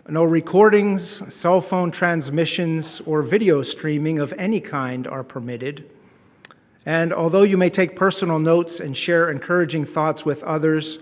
No recordings, cell phone transmissions, or video streaming of any kind are permitted. And although you may take personal notes and share encouraging thoughts with others,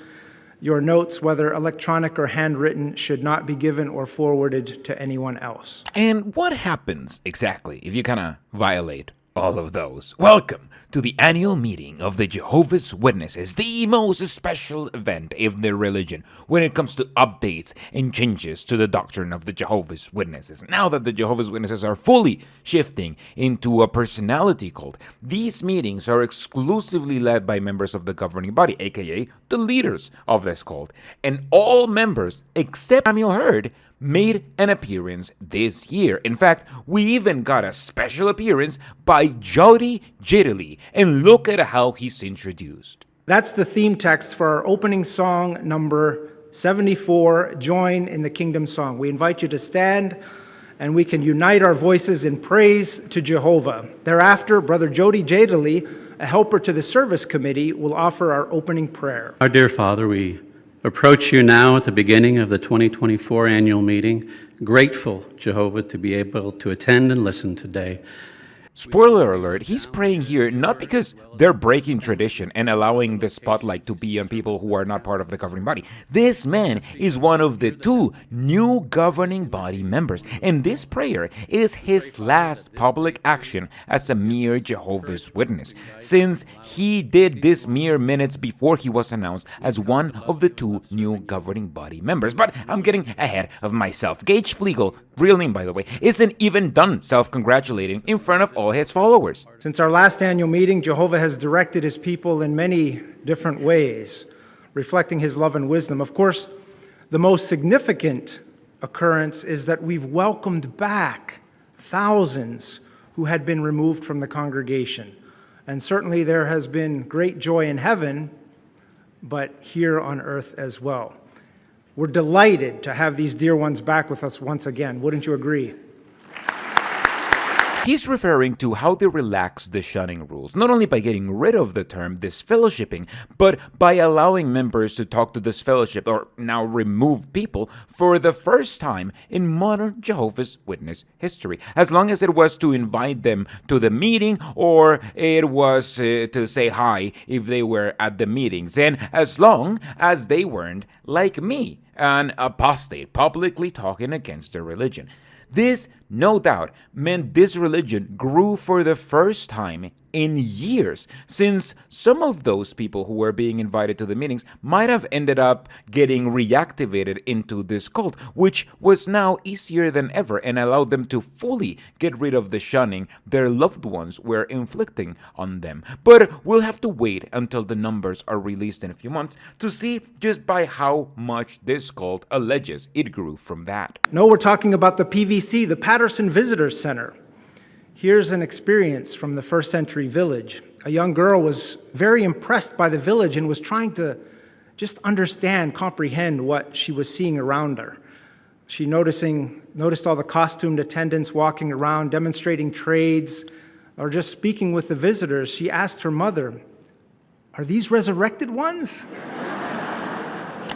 your notes, whether electronic or handwritten, should not be given or forwarded to anyone else. And what happens exactly if you kind of violate all of those? Welcome to the annual meeting of the Jehovah's Witnesses, the most special event of their religion when it comes to updates and changes to the doctrine of the Jehovah's Witnesses. Now that the Jehovah's Witnesses are fully shifting into a personality cult, these meetings are exclusively led by members of the governing body, aka the leaders of this cult. And all members except Samuel Hurd made an appearance this year. In fact, we even got a special appearance by Jody Jiddley, and look at how he's introduced. That's the theme text for our opening song, number 74, Join in the Kingdom Song. We invite you to stand, and we can unite our voices in praise to Jehovah. Thereafter, Brother Jody Jiddley, a helper to the service committee, will offer our opening prayer. Our dear Father, we approach you now at the beginning of the 2024 annual meeting, grateful, Jehovah, to be able to attend and listen today. Spoiler alert, he's praying here not because they're breaking tradition and allowing the spotlight to be on people who are not part of the governing body. This man is one of the two new governing body members, and this prayer is his last public action as a mere Jehovah's Witness, since he did this mere minutes before he was announced as one of the two new governing body members. But I'm getting ahead of myself. Gage Flegel, real name by the way, isn't even done self-congratulating in front of all his followers. Since our last annual meeting, Jehovah has directed his people in many different ways, reflecting his love and wisdom. Of course, the most significant occurrence is that we've welcomed back thousands who had been removed from the congregation. And certainly there has been great joy in heaven, but here on earth as well. We're delighted to have these dear ones back with us once again. Wouldn't you agree? He's referring to how they relaxed the shunning rules, not only by getting rid of the term disfellowshipping, but by allowing members to talk to disfellowship, or now remove people, for the first time in modern Jehovah's Witness history, as long as it was to invite them to the meeting, or it was to say hi if they were at the meetings, and as long as they weren't, like me, an apostate publicly talking against their religion. This, no doubt, meant this religion grew for the first time in years, since some of those people who were being invited to the meetings might have ended up getting reactivated into this cult, which was now easier than ever and allowed them to fully get rid of the shunning their loved ones were inflicting on them. But we'll have to wait until the numbers are released in a few months to see just by how much this cult alleges it grew from that. No, we're talking about the PVC, the Patterson Visitor Center. Here's an experience from the first century village. A young girl was very impressed by the village and was trying to just comprehend what she was seeing around her. She noticed all the costumed attendants walking around, demonstrating trades, or just speaking with the visitors. She asked her mother, "Are these resurrected ones?"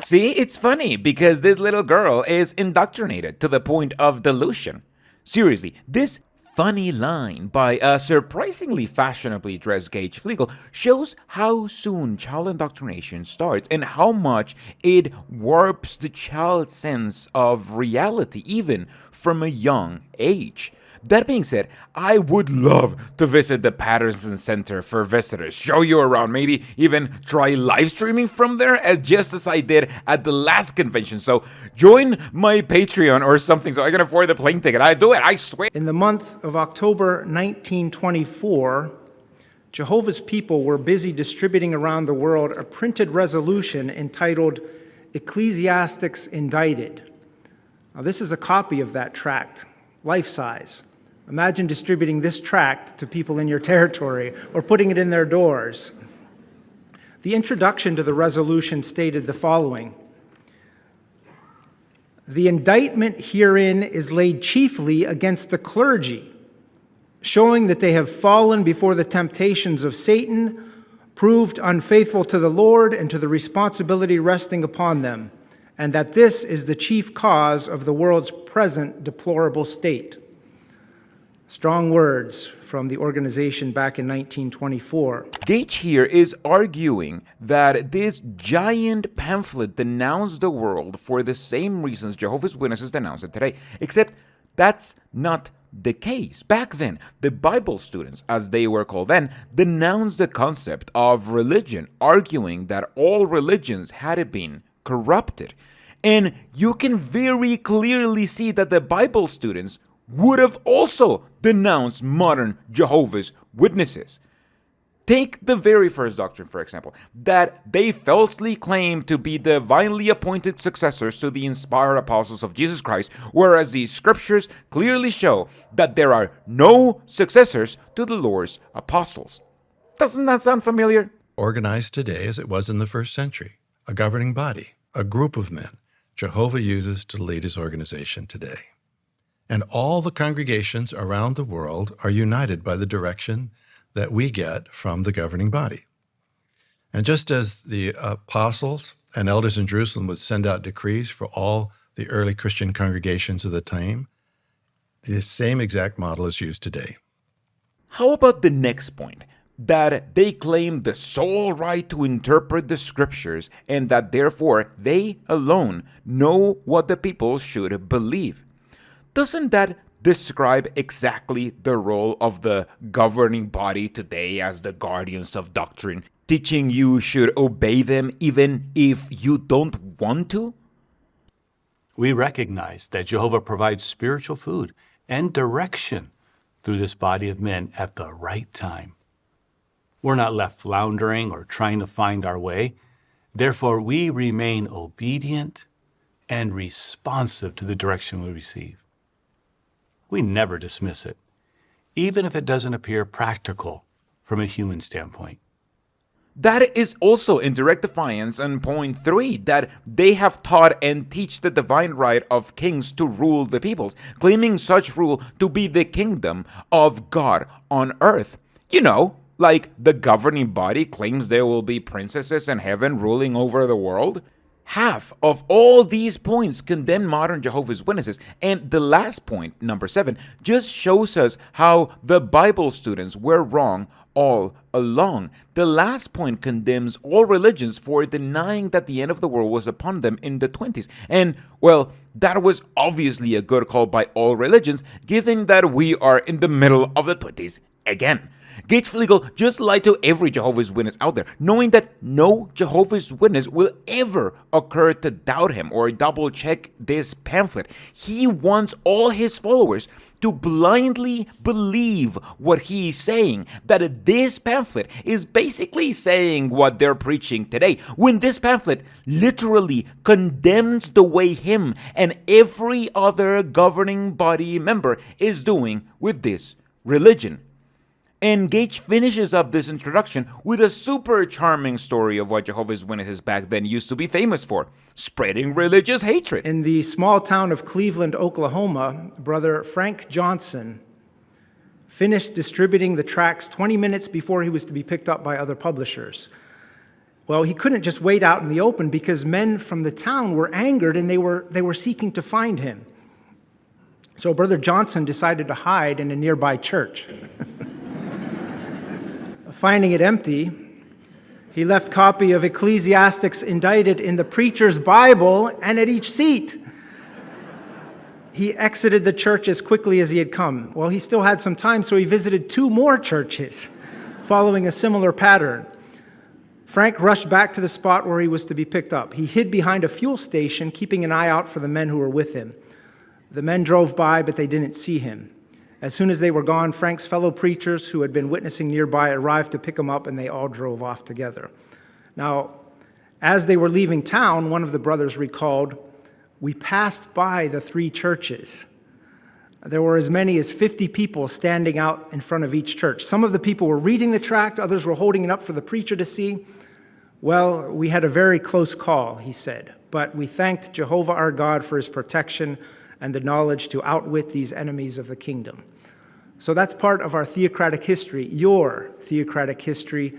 See, it's funny because this little girl is indoctrinated to the point of delusion. Seriously, this funny line by a surprisingly fashionably dressed Gage Flegel shows how soon child indoctrination starts and how much it warps the child's sense of reality even from a young age. That being said, I would love to visit the Patterson Center for visitors, show you around, maybe even try live streaming from there, just as I did at the last convention. So join my Patreon or something so I can afford the plane ticket. I do it, I swear. In the month of October 1924, Jehovah's people were busy distributing around the world a printed resolution entitled Ecclesiastics Indicted. Now, this is a copy of that tract, life-size. Imagine distributing this tract to people in your territory or putting it in their doors. The introduction to the resolution stated the following: "The indictment herein is laid chiefly against the clergy, showing that they have fallen before the temptations of Satan, proved unfaithful to the Lord and to the responsibility resting upon them, and that this is the chief cause of the world's present deplorable state. Strong words from the organization back in 1924. Gage here is arguing that this giant pamphlet denounced the world for the same reasons Jehovah's Witnesses denounce it today, except that's not the case. Back then, the Bible students, as they were called then, denounced the concept of religion, arguing that all religions had been corrupted. And you can very clearly see that the Bible students would have also denounced modern Jehovah's Witnesses. Take the very first doctrine, for example, that they falsely claim to be divinely appointed successors to the inspired apostles of Jesus Christ, whereas the scriptures clearly show that there are no successors to the Lord's apostles. Doesn't that sound familiar? Organized today as it was in the first century, a governing body, a group of men Jehovah uses to lead his organization today. And all the congregations around the world are united by the direction that we get from the governing body. And just as the apostles and elders in Jerusalem would send out decrees for all the early Christian congregations of the time, the same exact model is used today. How about the next point? That they claim the sole right to interpret the scriptures and that therefore they alone know what the people should believe. Doesn't that describe exactly the role of the governing body today as the guardians of doctrine, teaching you should obey them even if you don't want to? We recognize that Jehovah provides spiritual food and direction through this body of men at the right time. We're not left floundering or trying to find our way. Therefore, we remain obedient and responsive to the direction we receive. We never dismiss it, even if it doesn't appear practical from a human standpoint. That is also in direct defiance on point 3, that they have taught and teach the divine right of kings to rule the peoples, claiming such rule to be the kingdom of God on earth. You know, like the governing body claims there will be princesses in heaven ruling over the world. Half of all these points condemn modern Jehovah's Witnesses, and the last point, number 7, just shows us how the Bible students were wrong all along. The last point condemns all religions for denying that the end of the world was upon them in the 20s. And, well, that was obviously a good call by all religions, given that we are in the middle of the 20s again. Gage Flegel just lied to every Jehovah's Witness out there, knowing that no Jehovah's Witness will ever occur to doubt him or double check this pamphlet. He wants all his followers to blindly believe what he's saying, that this pamphlet is basically saying what they're preaching today, when this pamphlet literally condemns the way him and every other governing body member is doing with this religion. And Gage finishes up this introduction with a super charming story of what Jehovah's Witnesses back then used to be famous for: spreading religious hatred. In the small town of Cleveland, Oklahoma, Brother Frank Johnson finished distributing the tracts 20 minutes before he was to be picked up by other publishers. Well, he couldn't just wait out in the open because men from the town were angered and they were seeking to find him. So Brother Johnson decided to hide in a nearby church. Finding it empty, he left copy of ecclesiastics indicted in the preacher's Bible and at each seat. He exited the church as quickly as he had come. Well, he still had some time, so he visited 2 more churches, following a similar pattern. Frank rushed back to the spot where he was to be picked up. He hid behind a fuel station, keeping an eye out for the men who were with him. The men drove by, but they didn't see him. As soon as they were gone, Frank's fellow preachers who had been witnessing nearby arrived to pick him up, and they all drove off together. Now, as they were leaving town, one of the brothers recalled, "We passed by the 3 churches. There were as many as 50 people standing out in front of each church. Some of the people were reading the tract, others were holding it up for the preacher to see. Well, we had a very close call," he said, "but we thanked Jehovah our God for his protection and the knowledge to outwit these enemies of the kingdom." So that's part of our theocratic history, your theocratic history.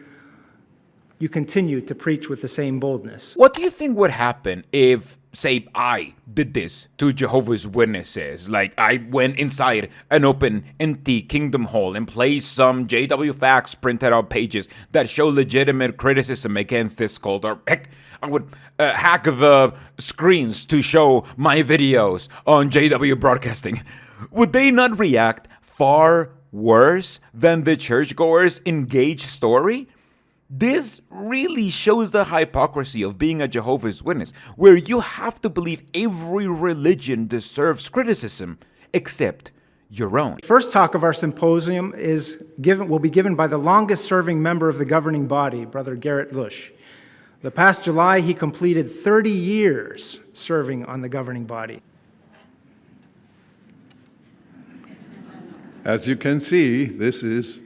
you continue to preach with the same boldness. What do you think would happen if, say, I did this to Jehovah's Witnesses? Like, I went inside an open, empty Kingdom Hall and placed some JW Facts printed out pages that show legitimate criticism against this cult, or heck, I would hack the screens to show my videos on JW Broadcasting. Would they not react far worse than the churchgoers' engaged story? This really shows the hypocrisy of being a Jehovah's Witness, where you have to believe every religion deserves criticism except your own. First talk of our symposium will be given by the longest-serving member of the governing body, Brother Garrett Lush. The past July, he completed 30 years serving on the governing body. As you can see, this is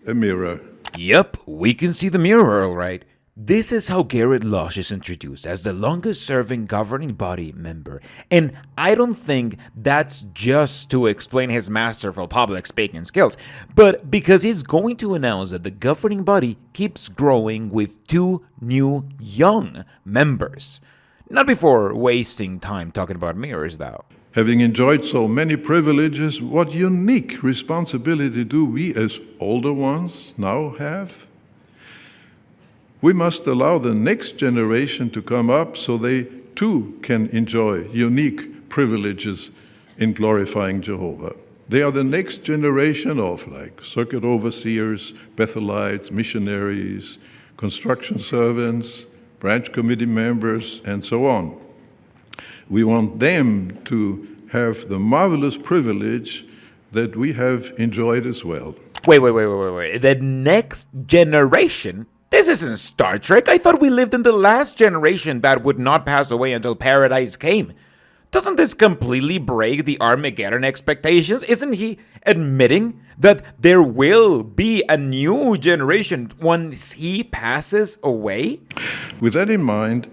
a mirror. Yep, we can see the mirror all right. This is how Garrett Lush is introduced as the longest-serving governing body member. And I don't think that's just to explain his masterful public speaking skills, but because he's going to announce that the governing body keeps growing with 2 new young members. Not before wasting time talking about mirrors, though. Having enjoyed so many privileges, what unique responsibility do we as older ones now have? We must allow the next generation to come up so they too can enjoy unique privileges in glorifying Jehovah. They are the next generation of circuit overseers, Bethelites, missionaries, construction servants, branch committee members, and so on. We want them to have the marvelous privilege that we have enjoyed as well. Wait. The next generation? This isn't Star Trek. I thought we lived in the last generation that would not pass away until paradise came. Doesn't this completely break the Armageddon expectations? Isn't he admitting that there will be a new generation once he passes away? With that in mind,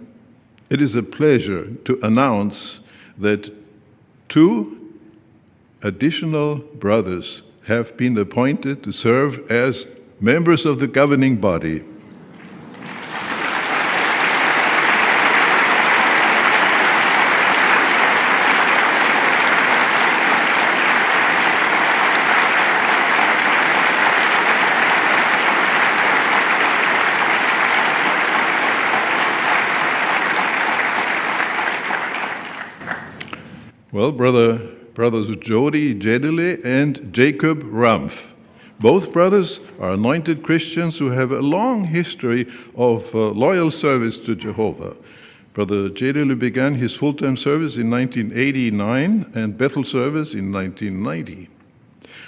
it is a pleasure to announce that 2 additional brothers have been appointed to serve as members of the governing body. Well, brothers Jody Jedele and Jacob Rumpf. Both brothers are anointed Christians who have a long history of loyal service to Jehovah. Brother Jedele began his full-time service in 1989 and Bethel service in 1990.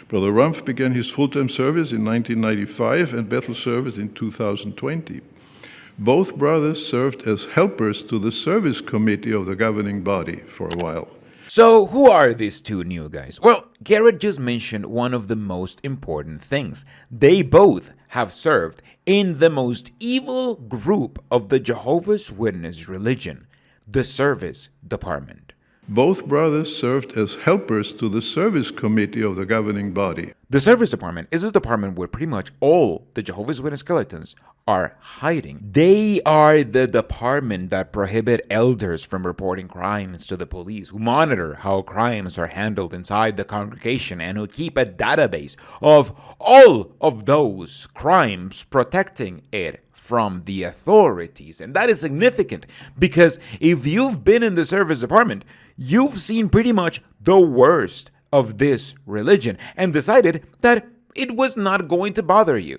Brother Rumpf began his full-time service in 1995 and Bethel service in 2020. Both brothers served as helpers to the service committee of the governing body for a while. So, who are these 2 new guys? Well, Garrett just mentioned one of the most important things. They both have served in the most evil group of the Jehovah's Witness religion, the service department. Both brothers served as helpers to the service committee of the governing body. The service department is a department where pretty much all the Jehovah's Witness skeletons are hiding. They are the department that prohibit elders from reporting crimes to the police, who monitor how crimes are handled inside the congregation, and who keep a database of all of those crimes, protecting it from the authorities. And that is significant because if you've been in the service department, you've seen pretty much the worst of this religion and decided that it was not going to bother you.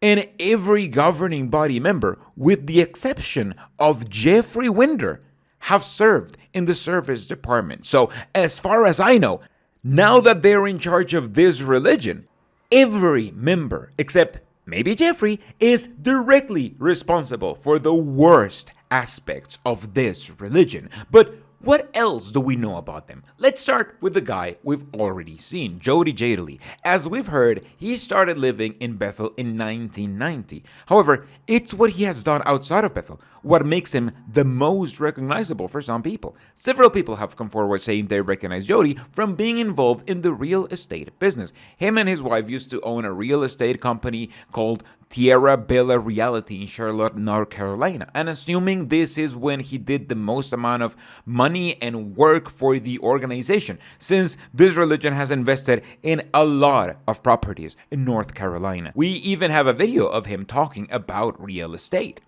And every governing body member, with the exception of Jeffrey Winder, have served in the service department. So, as far as I know, now that they're in charge of this religion, every member, except maybe Jeffrey, is directly responsible for the worst aspects of this religion. But what else do we know about them? Let's start with the guy we've already seen, Jody Jedele. As we've heard, he started living in Bethel in 1990. However, it's what he has done outside of Bethel, what makes him the most recognizable for some people. Several people have come forward saying they recognize Jody from being involved in the real estate business. Him and his wife used to own a real estate company called Tierra Bella Realty in Charlotte, North Carolina. And assuming this is when he did the most amount of money and work for the organization, since this religion has invested in a lot of properties in North Carolina. We even have a video of him talking about real estate.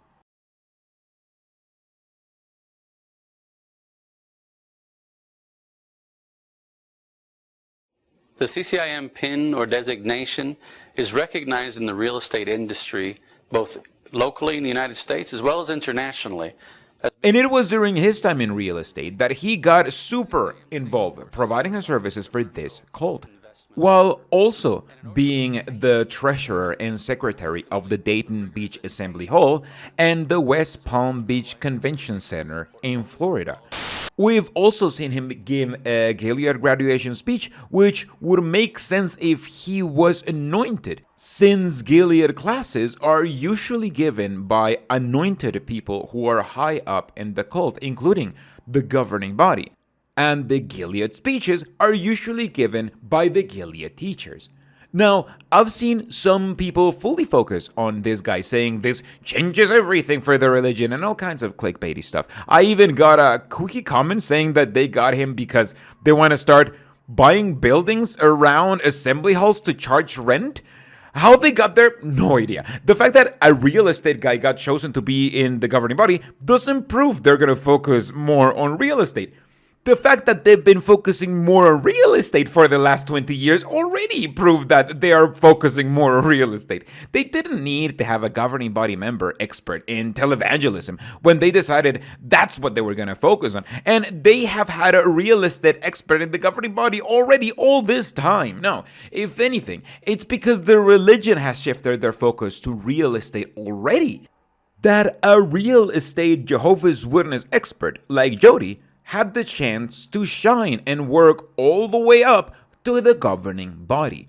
The CCIM PIN or designation is recognized in the real estate industry, both locally in the United States as well as internationally. And it was during his time in real estate that he got super involved providing his services for this cult, while also being the treasurer and secretary of the Dayton Beach Assembly Hall and the West Palm Beach Convention Center in Florida. We've also seen him give a Gilead graduation speech, which would make sense if he was anointed, since Gilead classes are usually given by anointed people who are high up in the cult, including the governing body. And the Gilead speeches are usually given by the Gilead teachers. Now, I've seen some people fully focus on this guy saying this changes everything for the religion and all kinds of clickbaity stuff. I even got a quickie comment saying that they got him because they want to start buying buildings around assembly halls to charge rent. How they got there, no idea. The fact that a real estate guy got chosen to be in the governing body doesn't prove they're going to focus more on real estate. The fact that they've been focusing more on real estate for the last 20 years already proved that they are focusing more on real estate. They didn't need to have a governing body member expert in televangelism when they decided that's what they were going to focus on. And they have had a real estate expert in the governing body already all this time. No, if anything, it's because the religion has shifted their focus to real estate already. That a real estate Jehovah's Witness expert like Jody had the chance to shine and work all the way up to the governing body.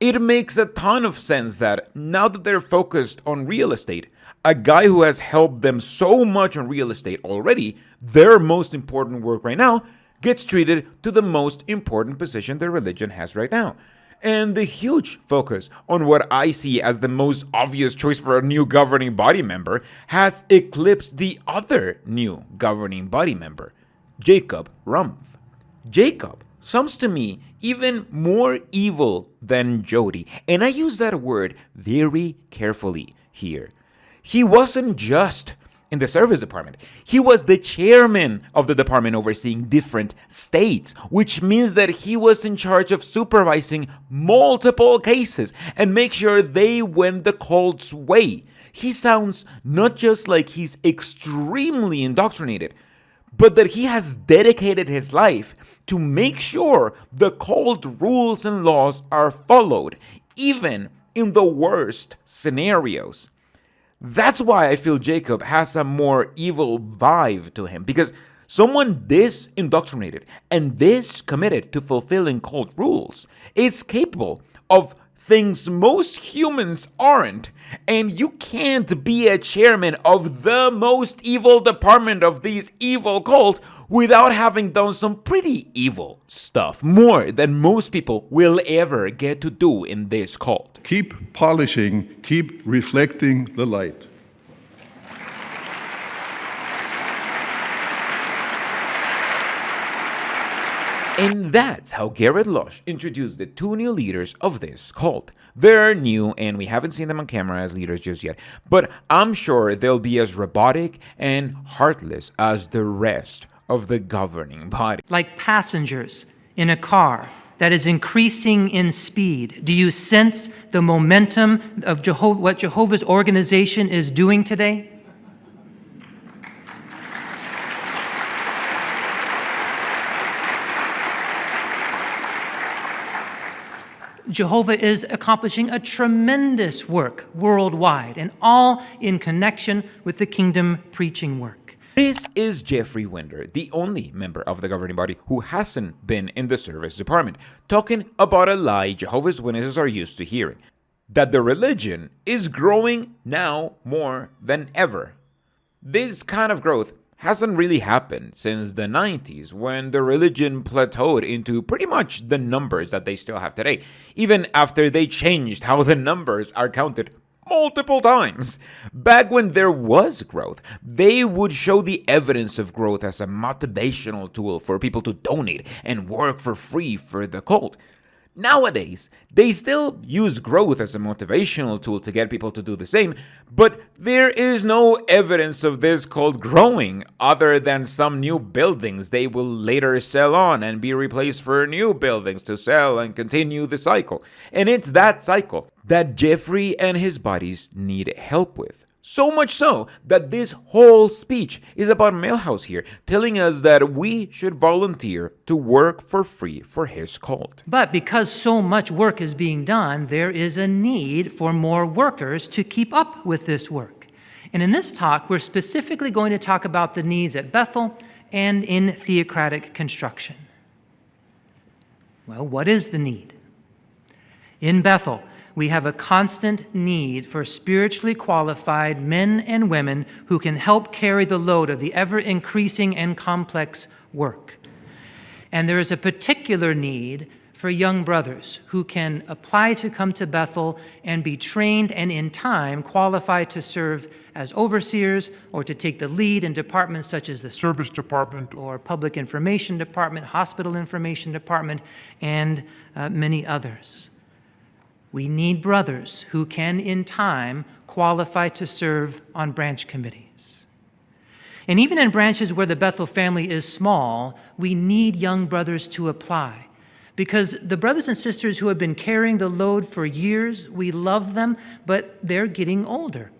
It makes a ton of sense that now that they're focused on real estate, a guy who has helped them so much on real estate already, their most important work right now, gets treated to the most important position their religion has right now. And the huge focus on what I see as the most obvious choice for a new governing body member has eclipsed the other new governing body member, Jacob Rumpf. Jacob sounds to me even more evil than Jody, and I use that word very carefully here. He wasn't just in the service department. He was the chairman of the department overseeing different states, which means that he was in charge of supervising multiple cases and make sure they went the cult's way. He sounds not just like he's extremely indoctrinated, but that he has dedicated his life to make sure the cult rules and laws are followed, even in the worst scenarios. That's why I feel Jacob has a more evil vibe to him, because someone this indoctrinated and this committed to fulfilling cult rules is capable of things most humans aren't. And you can't be a chairman of the most evil department of this evil cult without having done some pretty evil stuff, more than most people will ever get to do in this cult. Keep polishing, keep reflecting the light. And that's how Garrett Lush introduced the two new leaders of this cult. They're new and we haven't seen them on camera as leaders just yet, but I'm sure they'll be as robotic and heartless as the rest of the governing body. Like passengers in a car that is increasing in speed. Do you sense the momentum of what Jehovah's organization is doing today? Jehovah is accomplishing a tremendous work worldwide, and all in connection with the kingdom preaching work. This is Jeffrey Winder, the only member of the governing body who hasn't been in the service department, talking about a lie Jehovah's Witnesses are used to hearing, that the religion is growing now more than ever. This kind of growth hasn't really happened since the 90s, when the religion plateaued into pretty much the numbers that they still have today, even after they changed how the numbers are counted multiple times. Back when there was growth, they would show the evidence of growth as a motivational tool for people to donate and work for free for the cult. Nowadays, they still use growth as a motivational tool to get people to do the same, but there is no evidence of this cult growing other than some new buildings they will later sell on and be replaced for new buildings to sell and continue the cycle. And it's that cycle that Jeffrey and his buddies need help with. So much so that this whole speech is about Milhouse here, telling us that we should volunteer to work for free for his cult. But because so much work is being done, there is a need for more workers to keep up with this work. And in this talk, we're specifically going to talk about the needs at Bethel and in Theocratic construction. Well, what is the need? In Bethel, we have a constant need for spiritually qualified men and women who can help carry the load of the ever-increasing and complex work. And there is a particular need for young brothers who can apply to come to Bethel and be trained and in time qualified to serve as overseers or to take the lead in departments such as the service department or public information department, hospital information department, and many others. We need brothers who can, in time, qualify to serve on branch committees. And even in branches where the Bethel family is small, we need young brothers to apply. Because the brothers and sisters who have been carrying the load for years, we love them, but they're getting older.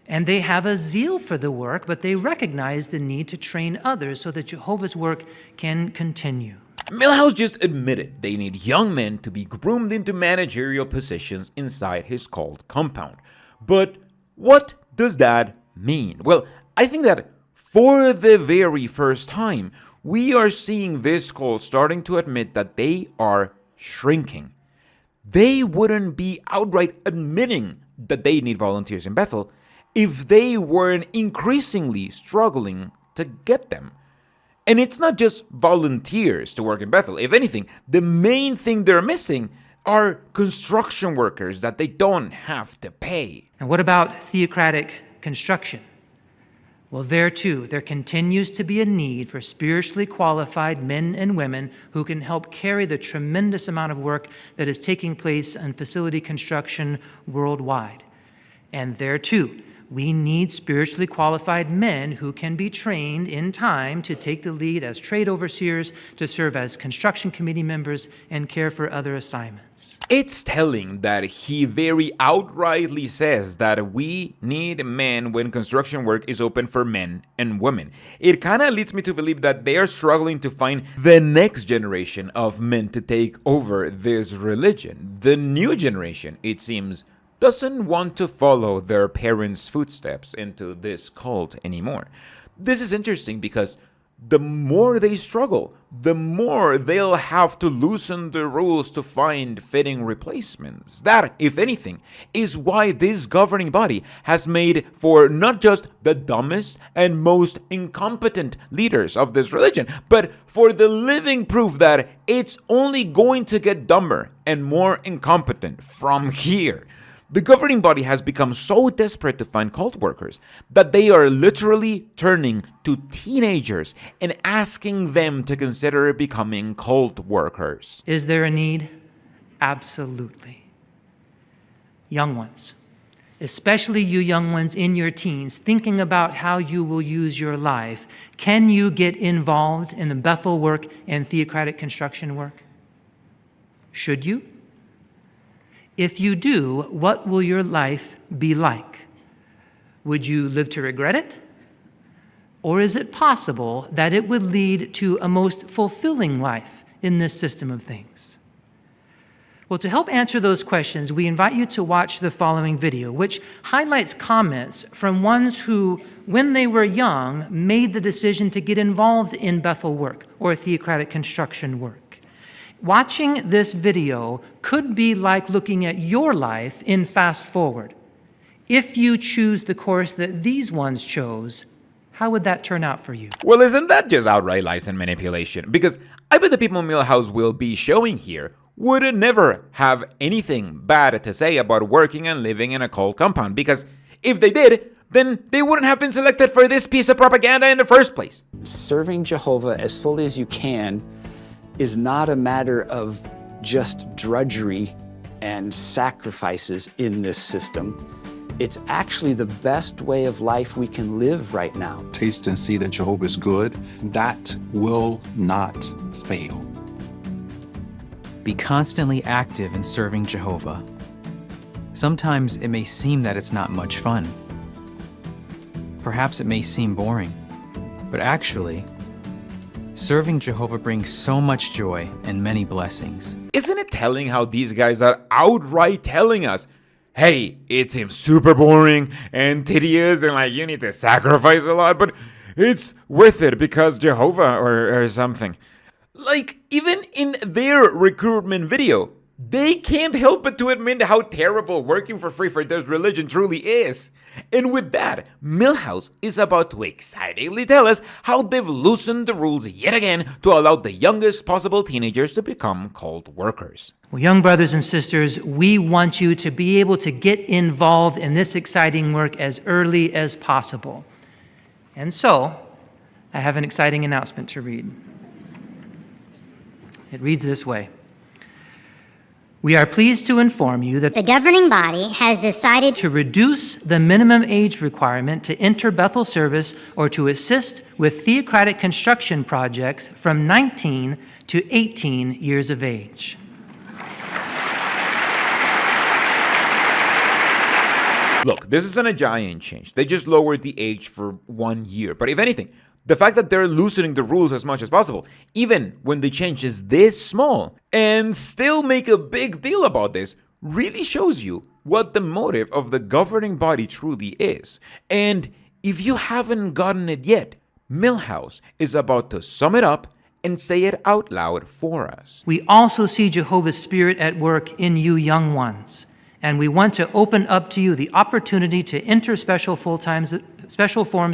And they have a zeal for the work, but they recognize the need to train others so that Jehovah's work can continue. Milhouse just admitted they need young men to be groomed into managerial positions inside his cult compound. But what does that mean? Well, I think that for the very first time, we are seeing this cult starting to admit that they are shrinking. They wouldn't be outright admitting that they need volunteers in Bethel if they weren't increasingly struggling to get them. And it's not just volunteers to work in Bethel. If anything, the main thing they're missing are construction workers that they don't have to pay. And what about theocratic construction? Well, there too, there continues to be a need for spiritually qualified men and women who can help carry the tremendous amount of work that is taking place in facility construction worldwide. And there too, we need spiritually qualified men who can be trained in time to take the lead as trade overseers, to serve as construction committee members, and care for other assignments. It's telling that he very outrightly says that we need men when construction work is open for men and women. It kind of leads me to believe that they are struggling to find the next generation of men to take over this religion. The new generation, it seems, doesn't want to follow their parents' footsteps into this cult anymore. This is interesting because the more they struggle, the more they'll have to loosen the rules to find fitting replacements. That, if anything, is why this governing body has made for not just the dumbest and most incompetent leaders of this religion, but for the living proof that it's only going to get dumber and more incompetent from here. The governing body has become so desperate to find cult workers that they are literally turning to teenagers and asking them to consider becoming cult workers. Is there a need? Absolutely. Young ones, especially you young ones in your teens, thinking about how you will use your life, can you get involved in the Bethel work and theocratic construction work? Should you? If you do, what will your life be like? Would you live to regret it? Or is it possible that it would lead to a most fulfilling life in this system of things? Well, to help answer those questions, we invite you to watch the following video, which highlights comments from ones who, when they were young, made the decision to get involved in Bethel work or theocratic construction work. Watching this video could be like looking at your life in fast forward. If you choose the course that these ones chose, How would that turn out for you? Well, isn't that just outright lies and manipulation? Because I bet the people Millhouse will be showing here would never have anything bad to say about working and living in a cult compound. Because if they did, then they wouldn't have been selected for this piece of propaganda in the first place. Serving Jehovah as fully as you can is not a matter of just drudgery and sacrifices in this system. It's actually the best way of life we can live right now. Taste and see that Jehovah is good. That will not fail. Be constantly active in serving Jehovah. Sometimes it may seem that it's not much fun. Perhaps it may seem boring, but actually, serving Jehovah brings so much joy and many blessings. Isn't it telling how these guys are outright telling us, hey, it seems super boring and tedious and like you need to sacrifice a lot, but it's worth it because Jehovah or something. Like, even in their recruitment video, they can't help but to admit how terrible working for free for this religion truly is. And with that, Millhouse is about to excitingly tell us how they've loosened the rules yet again to allow the youngest possible teenagers to become cult workers. Well, young brothers and sisters, we want you to be able to get involved in this exciting work as early as possible. And so, I have an exciting announcement to read. It reads this way. We are pleased to inform you that the governing body has decided to reduce the minimum age requirement to enter Bethel service or to assist with theocratic construction projects from 19 to 18 years of age. Look, this isn't a giant change. They just lowered the age for 1 year. But if anything, the fact that they're loosening the rules as much as possible, even when the change is this small, and still make a big deal about this, really shows you what the motive of the governing body truly is. And if you haven't gotten it yet, Millhouse is about to sum it up and say it out loud for us. We also see Jehovah's Spirit at work in you young ones, and we want to open up to you the opportunity to enter special forms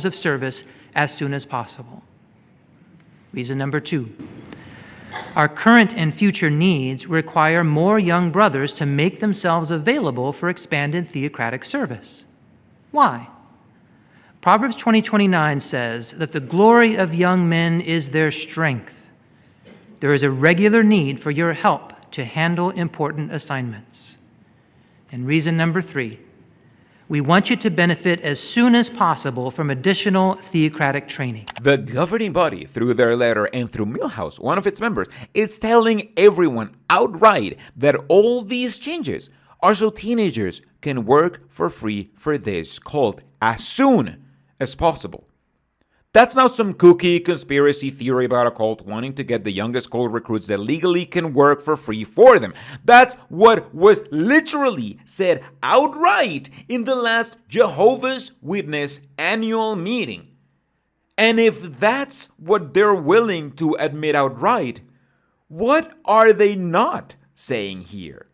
of service as soon as possible. Reason number 2. Our current and future needs require more young brothers to make themselves available for expanded theocratic service. Why? Proverbs 20:29 says that the glory of young men is their strength. There is a regular need for your help to handle important assignments. And reason number 3. We want you to benefit as soon as possible from additional theocratic training. The governing body, through their letter and through Millhouse, one of its members, is telling everyone outright that all these changes are so teenagers can work for free for this cult as soon as possible. That's not some kooky conspiracy theory about a cult wanting to get the youngest cult recruits that legally can work for free for them. That's what was literally said outright in the last Jehovah's Witness annual meeting. And if that's what they're willing to admit outright, what are they not saying here?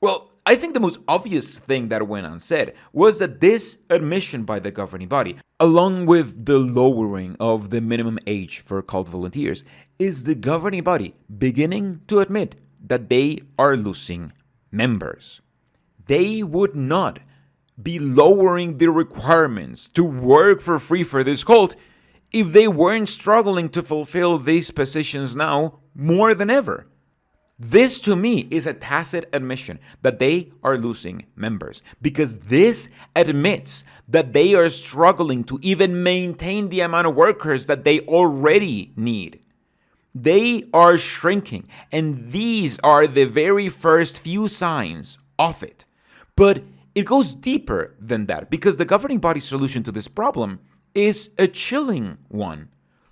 Well, I think the most obvious thing that went unsaid was that this admission by the governing body, along with the lowering of the minimum age for cult volunteers, is the governing body beginning to admit that they are losing members. They would not be lowering the requirements to work for free for this cult if they weren't struggling to fulfill these positions now more than ever. This, to me, is a tacit admission that they are losing members, because this admits that they are struggling to even maintain the amount of workers that they already need. They are shrinking, and these are the very first few signs of it. But it goes deeper than that, because the governing body's solution to this problem is a chilling one.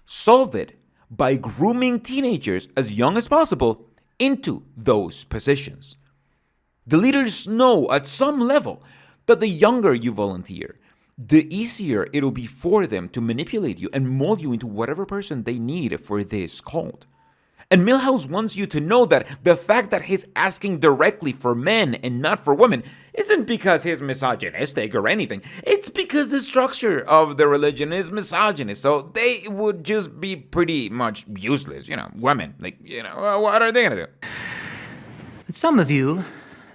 Solve it by grooming teenagers as young as possible into those positions. The leaders know at some level that the younger you volunteer, the easier it'll be for them to manipulate you and mold you into whatever person they need for this cult. And Milhouse wants you to know that the fact that he's asking directly for men and not for women isn't because he's misogynistic or anything. It's because the structure of the religion is misogynist. So they would just be pretty much useless, women. What are they going to do? Some of you,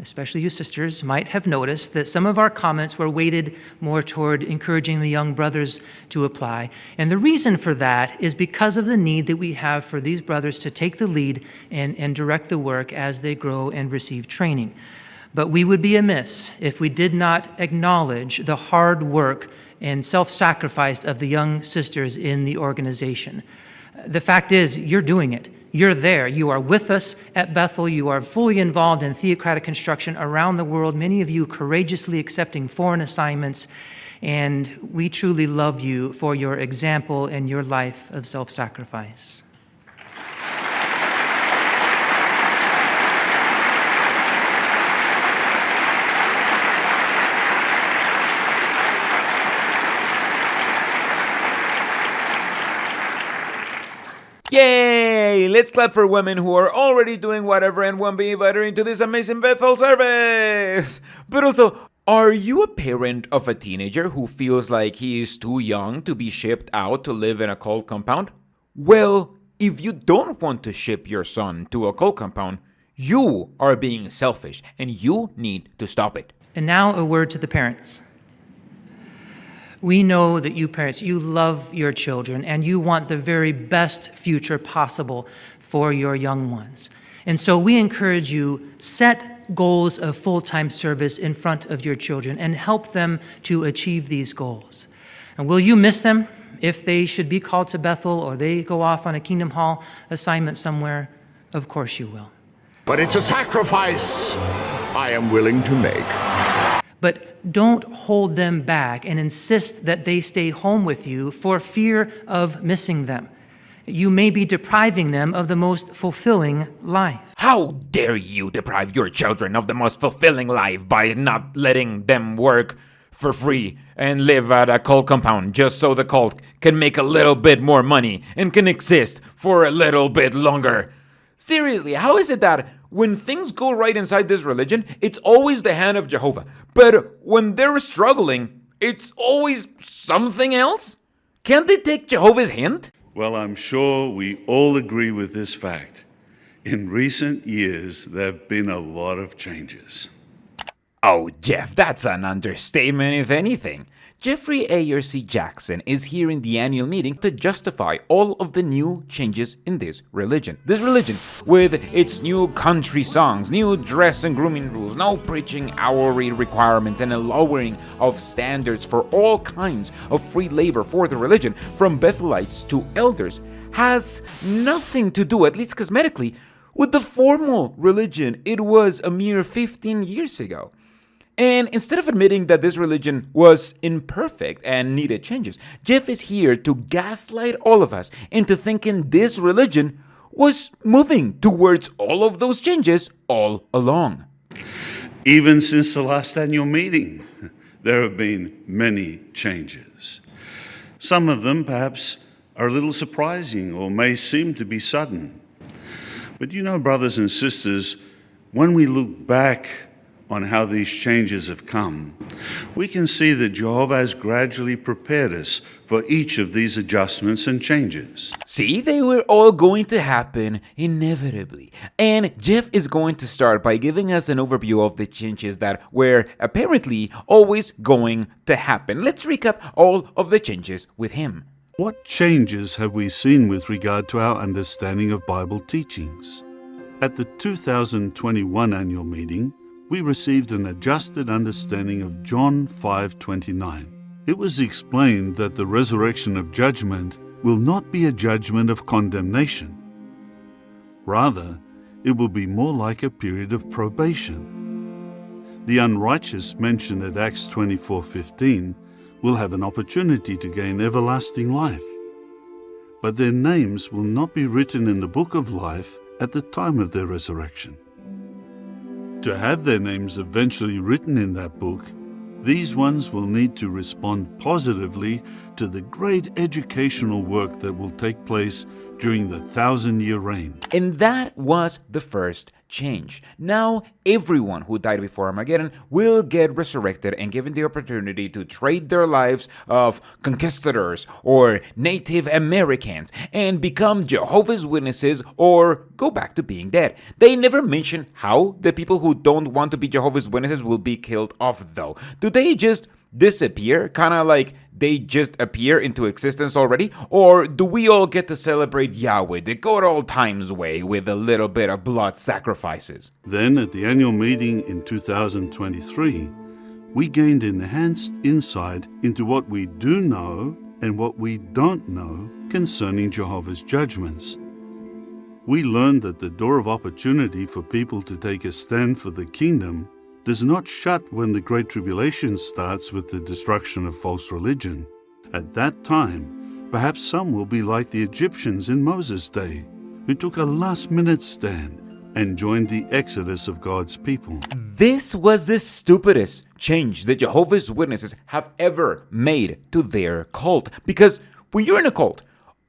especially you sisters, might have noticed that some of our comments were weighted more toward encouraging the young brothers to apply. And the reason for that is because of the need that we have for these brothers to take the lead and direct the work as they grow and receive training. But we would be amiss if we did not acknowledge the hard work and self-sacrifice of the young sisters in the organization. The fact is, you're doing it. You're there. You are with us at Bethel. You are fully involved in theocratic construction around the world, many of you courageously accepting foreign assignments. And we truly love you for your example and your life of self-sacrifice. Yay! Let's clap for women who are already doing whatever and won't be invited into this amazing Bethel service. But also, are you a parent of a teenager who feels like he is too young to be shipped out to live in a cult compound? Well, if you don't want to ship your son to a cult compound, you are being selfish and you need to stop it. And now a word to the parents. We know that you parents, you love your children and you want the very best future possible for your young ones. And so we encourage you, set goals of full-time service in front of your children and help them to achieve these goals. And will you miss them if they should be called to Bethel or they go off on a Kingdom Hall assignment somewhere? Of course you will. But it's a sacrifice I am willing to make. But don't hold them back and insist that they stay home with you for fear of missing them. You may be depriving them of the most fulfilling life. How dare you deprive your children of the most fulfilling life by not letting them work for free and live at a cult compound just so the cult can make a little bit more money and can exist for a little bit longer? Seriously, how is it that when things go right inside this religion, it's always the hand of Jehovah, but when they're struggling, it's always something else? Can't they take Jehovah's hint? Well, I'm sure we all agree with this fact. In recent years, there have been a lot of changes. Oh, Jeff, that's an understatement, if anything. Jeffrey A.R.C. Jackson is here in the annual meeting to justify all of the new changes in this religion. This religion, with its new country songs, new dress and grooming rules, no preaching hourly requirements, and a lowering of standards for all kinds of free labor for the religion, from Bethelites to elders, has nothing to do, at least cosmetically, with the formal religion it was a mere 15 years ago. And instead of admitting that this religion was imperfect and needed changes, Jeff is here to gaslight all of us into thinking this religion was moving towards all of those changes all along. Even since the last annual meeting, there have been many changes. Some of them perhaps are a little surprising or may seem to be sudden. But you know, brothers and sisters, when we look back on how these changes have come, we can see that Jehovah has gradually prepared us for each of these adjustments and changes. See, they were all going to happen inevitably. And Jeff is going to start by giving us an overview of the changes that were apparently always going to happen. Let's recap all of the changes with him. What changes have we seen with regard to our understanding of Bible teachings? At the 2021 annual meeting, we received an adjusted understanding of John 5:29. It was explained that the resurrection of judgment will not be a judgment of condemnation. Rather, it will be more like a period of probation. The unrighteous mentioned at Acts 24:15 will have an opportunity to gain everlasting life, but their names will not be written in the book of life at the time of their resurrection. To have their names eventually written in that book, these ones will need to respond positively to the great educational work that will take place during the 1,000-year reign. And that was the first change. Now, everyone who died before Armageddon will get resurrected and given the opportunity to trade their lives of conquistadors or Native Americans and become Jehovah's Witnesses or go back to being dead. They never mention how the people who don't want to be Jehovah's Witnesses will be killed off, though. Do they just disappear, kind of like they just appear into existence already? Or do we all get to celebrate Yahweh the good old times way with a little bit of blood sacrifices? Then, at the annual meeting in 2023, we gained enhanced insight into what we do know and what we don't know concerning Jehovah's judgments. We learned that the door of opportunity for people to take a stand for the kingdom does not shut when the Great Tribulation starts with the destruction of false religion. At that time, perhaps some will be like the Egyptians in Moses' day, who took a last-minute stand and joined the exodus of God's people. This was the stupidest change the Jehovah's Witnesses have ever made to their cult. Because when you're in a cult,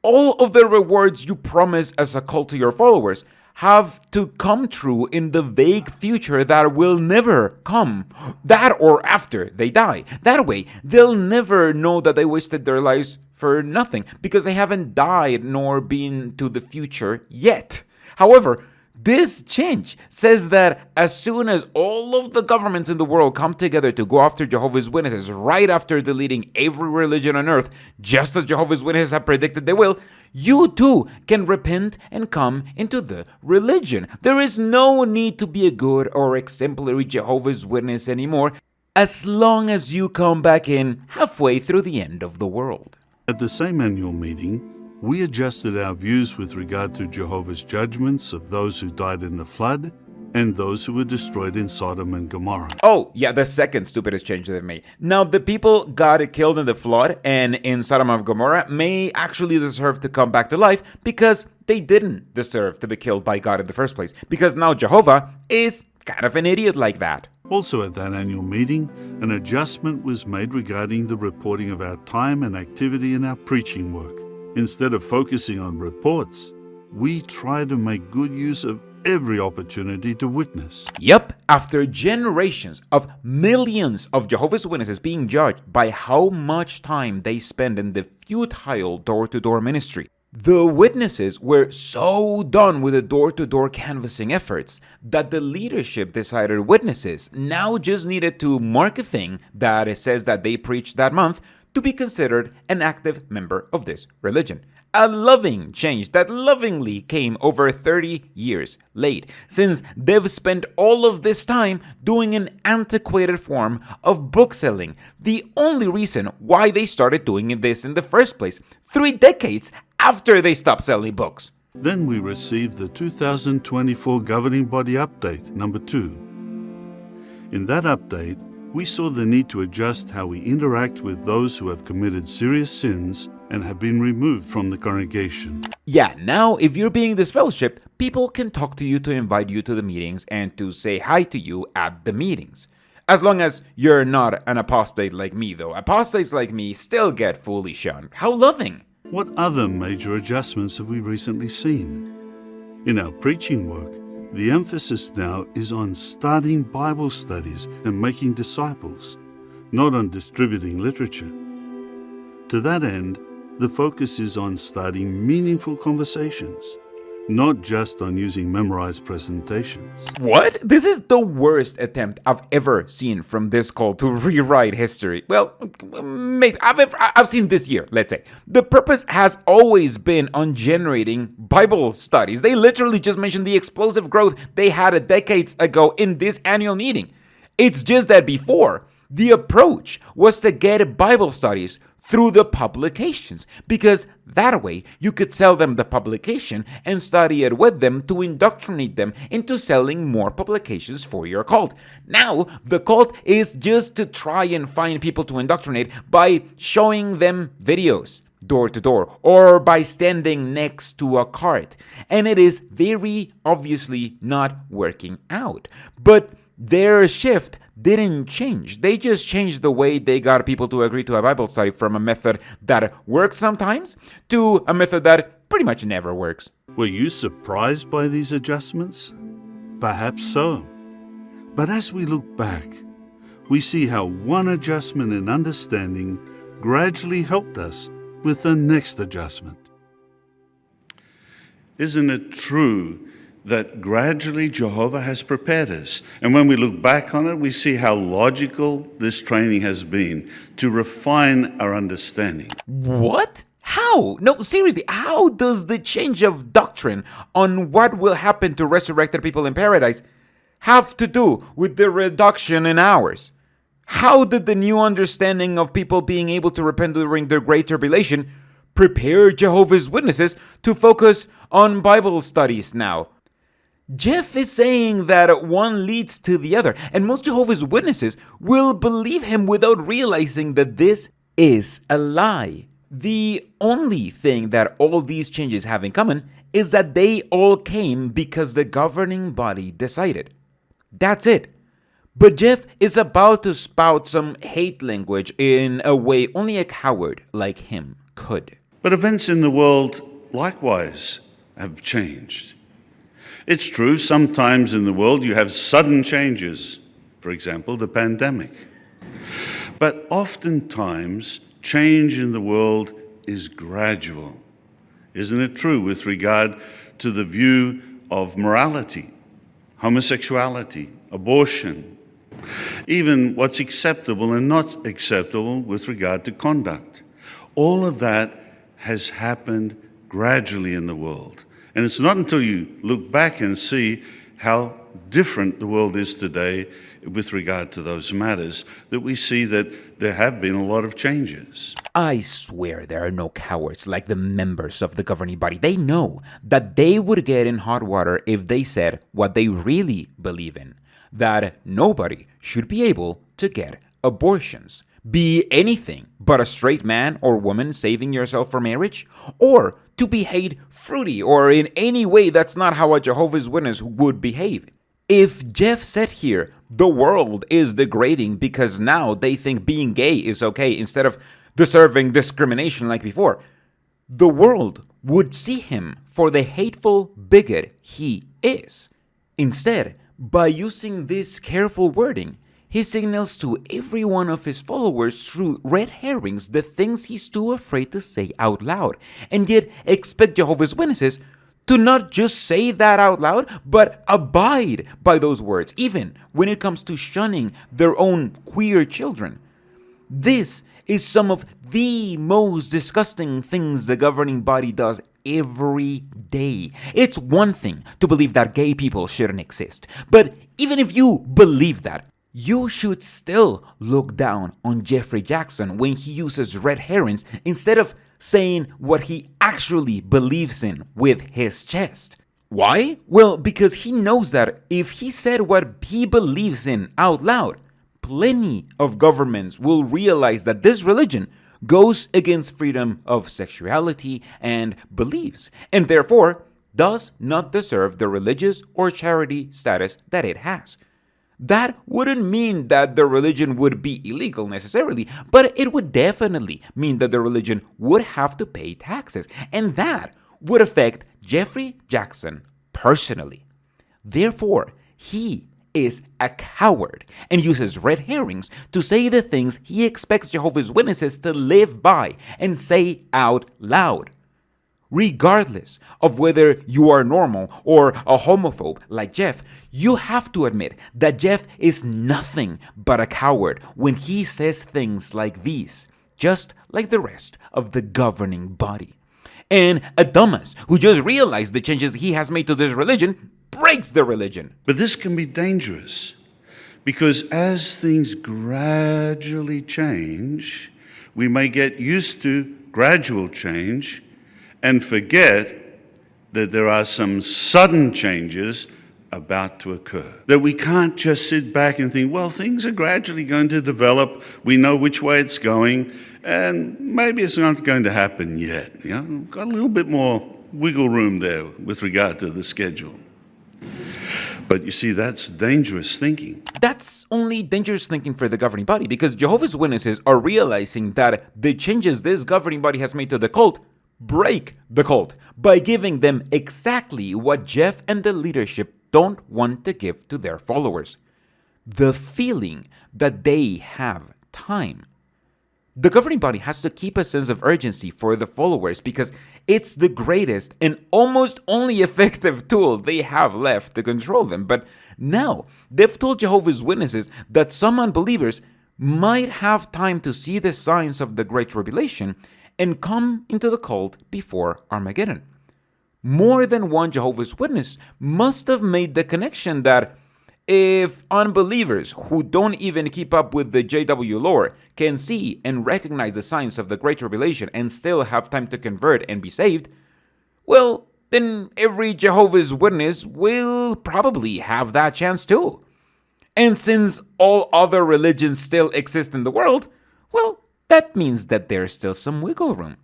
all of the rewards you promise as a cult to your followers have to come true in the vague future that will never come, that or after they die. That way, they'll never know that they wasted their lives for nothing because they haven't died nor been to the future yet. However, this change says that as soon as all of the governments in the world come together to go after Jehovah's Witnesses right after deleting every religion on earth, just as Jehovah's Witnesses have predicted they will, you too can repent and come into the religion. There is no need to be a good or exemplary Jehovah's Witness anymore, as long as you come back in halfway through the end of the world. At the same annual meeting, we adjusted our views with regard to Jehovah's judgments of those who died in the flood and those who were destroyed in Sodom and Gomorrah. Oh, yeah, the second stupidest change they've made. Now, the people got killed in the flood and in Sodom and Gomorrah may actually deserve to come back to life because they didn't deserve to be killed by God in the first place. Because now Jehovah is kind of an idiot like that. Also at that annual meeting, an adjustment was made regarding the reporting of our time and activity in our preaching work. Instead of focusing on reports, we try to make good use of every opportunity to witness. Yep, after generations of millions of Jehovah's Witnesses being judged by how much time they spend in the futile door-to-door ministry, the witnesses were so done with the door-to-door canvassing efforts that the leadership decided witnesses now just needed to mark a thing that it says that they preached that month to be considered an active member of this religion. A loving change that lovingly came over 30 years late, since they've spent all of this time doing an antiquated form of book selling. The only reason why they started doing this in the first place, 3 decades after they stopped selling books. Then we received the 2024 Governing Body Update, number 2. In that update, we saw the need to adjust how we interact with those who have committed serious sins and have been removed from the congregation. Yeah, now if you're being disfellowshipped, people can talk to you to invite you to the meetings and to say hi to you at the meetings. As long as you're not an apostate like me, though. Apostates like me still get fully shunned. How loving! What other major adjustments have we recently seen? In our preaching work, the emphasis now is on starting Bible studies and making disciples, not on distributing literature. To that end, the focus is on starting meaningful conversations, not just on using memorized presentations. What? This is the worst attempt I've ever seen from this cult to rewrite history. Well, maybe I've seen this year, let's say. The purpose has always been on generating Bible studies. They literally just mentioned the explosive growth they had decades ago in this annual meeting. It's just that before, the approach was to get Bible studies through the publications, because that way you could sell them the publication and study it with them to indoctrinate them into selling more publications for your cult. Now, the cult is just to try and find people to indoctrinate by showing them videos door to door or by standing next to a cart. And it is very obviously not working out. But Their shift didn't change. They just changed the way they got people to agree to a Bible study from a method that works sometimes to a method that pretty much never works. Were you surprised by these adjustments? Perhaps so. But as we look back, we see how one adjustment in understanding gradually helped us with the next adjustment. Isn't it true that gradually Jehovah has prepared us? And when we look back on it, we see how logical this training has been to refine our understanding. What? How? No, seriously, how does the change of doctrine on what will happen to resurrected people in paradise have to do with the reduction in hours? How did the new understanding of people being able to repent during the Great Tribulation prepare Jehovah's Witnesses to focus on Bible studies now? Jeff is saying that one leads to the other, and most Jehovah's Witnesses will believe him without realizing that this is a lie. The only thing that all these changes have in common is that they all came because the governing body decided. That's it. But Jeff is about to spout some hate language in a way only a coward like him could. But events in the world likewise have changed. It's true, sometimes in the world you have sudden changes, for example, the pandemic. But oftentimes, change in the world is gradual. Isn't it true with regard to the view of morality, homosexuality, abortion, even what's acceptable and not acceptable with regard to conduct? All of that has happened gradually in the world. And it's not until you look back and see how different the world is today with regard to those matters that we see that there have been a lot of changes. I swear there are no cowards like the members of the governing body. They know that they would get in hot water if they said what they really believe in, that nobody should be able to get abortions, be anything but a straight man or woman saving yourself for marriage, or to behave fruity or in any way that's not how a Jehovah's Witness would behave. If Jeff said here, the world is degrading because now they think being gay is okay instead of deserving discrimination like before, the world would see him for the hateful bigot he is. Instead, by using this careful wording, he signals to every one of his followers through red herrings the things he's too afraid to say out loud, and yet expect Jehovah's Witnesses to not just say that out loud, but abide by those words, even when it comes to shunning their own queer children. This is some of the most disgusting things the governing body does every day. It's one thing to believe that gay people shouldn't exist, but even if you believe that, you should still look down on Jeffrey Jackson when he uses red herrings instead of saying what he actually believes in with his chest. Why? Well, because he knows that if he said what he believes in out loud, plenty of governments will realize that this religion goes against freedom of sexuality and beliefs, and therefore does not deserve the religious or charity status that it has. That wouldn't mean that the religion would be illegal necessarily, but it would definitely mean that the religion would have to pay taxes, and that would affect Jeffrey Jackson personally. Therefore, he is a coward and uses red herrings to say the things he expects Jehovah's Witnesses to live by and say out loud. Regardless of whether you are normal or a homophobe like Jeff, you have to admit that Jeff is nothing but a coward when he says things like these, just like the rest of the governing body. And a dumbass who just realized the changes he has made to this religion breaks the religion. But this can be dangerous because as things gradually change, we may get used to gradual change and forget that there are some sudden changes about to occur. That we can't just sit back and think, well, things are gradually going to develop, we know which way it's going, and maybe it's not going to happen yet. You know, got a little bit more wiggle room there with regard to the schedule. But you see, that's dangerous thinking. That's only dangerous thinking for the governing body, because Jehovah's Witnesses are realizing that the changes this governing body has made to the cult break the cult by giving them exactly what Jeff and the leadership don't want to give to their followers: the feeling that they have time. The governing body has to keep a sense of urgency for the followers because it's the greatest and almost only effective tool they have left to control them. But now, they've told Jehovah's Witnesses that some unbelievers might have time to see the signs of the Great Tribulation and come into the cult before Armageddon. More than one Jehovah's Witness must have made the connection that if unbelievers who don't even keep up with the JW lore can see and recognize the signs of the Great Tribulation and still have time to convert and be saved, well, then every Jehovah's Witness will probably have that chance too. And since all other religions still exist in the world, well, that means that there's still some wiggle room.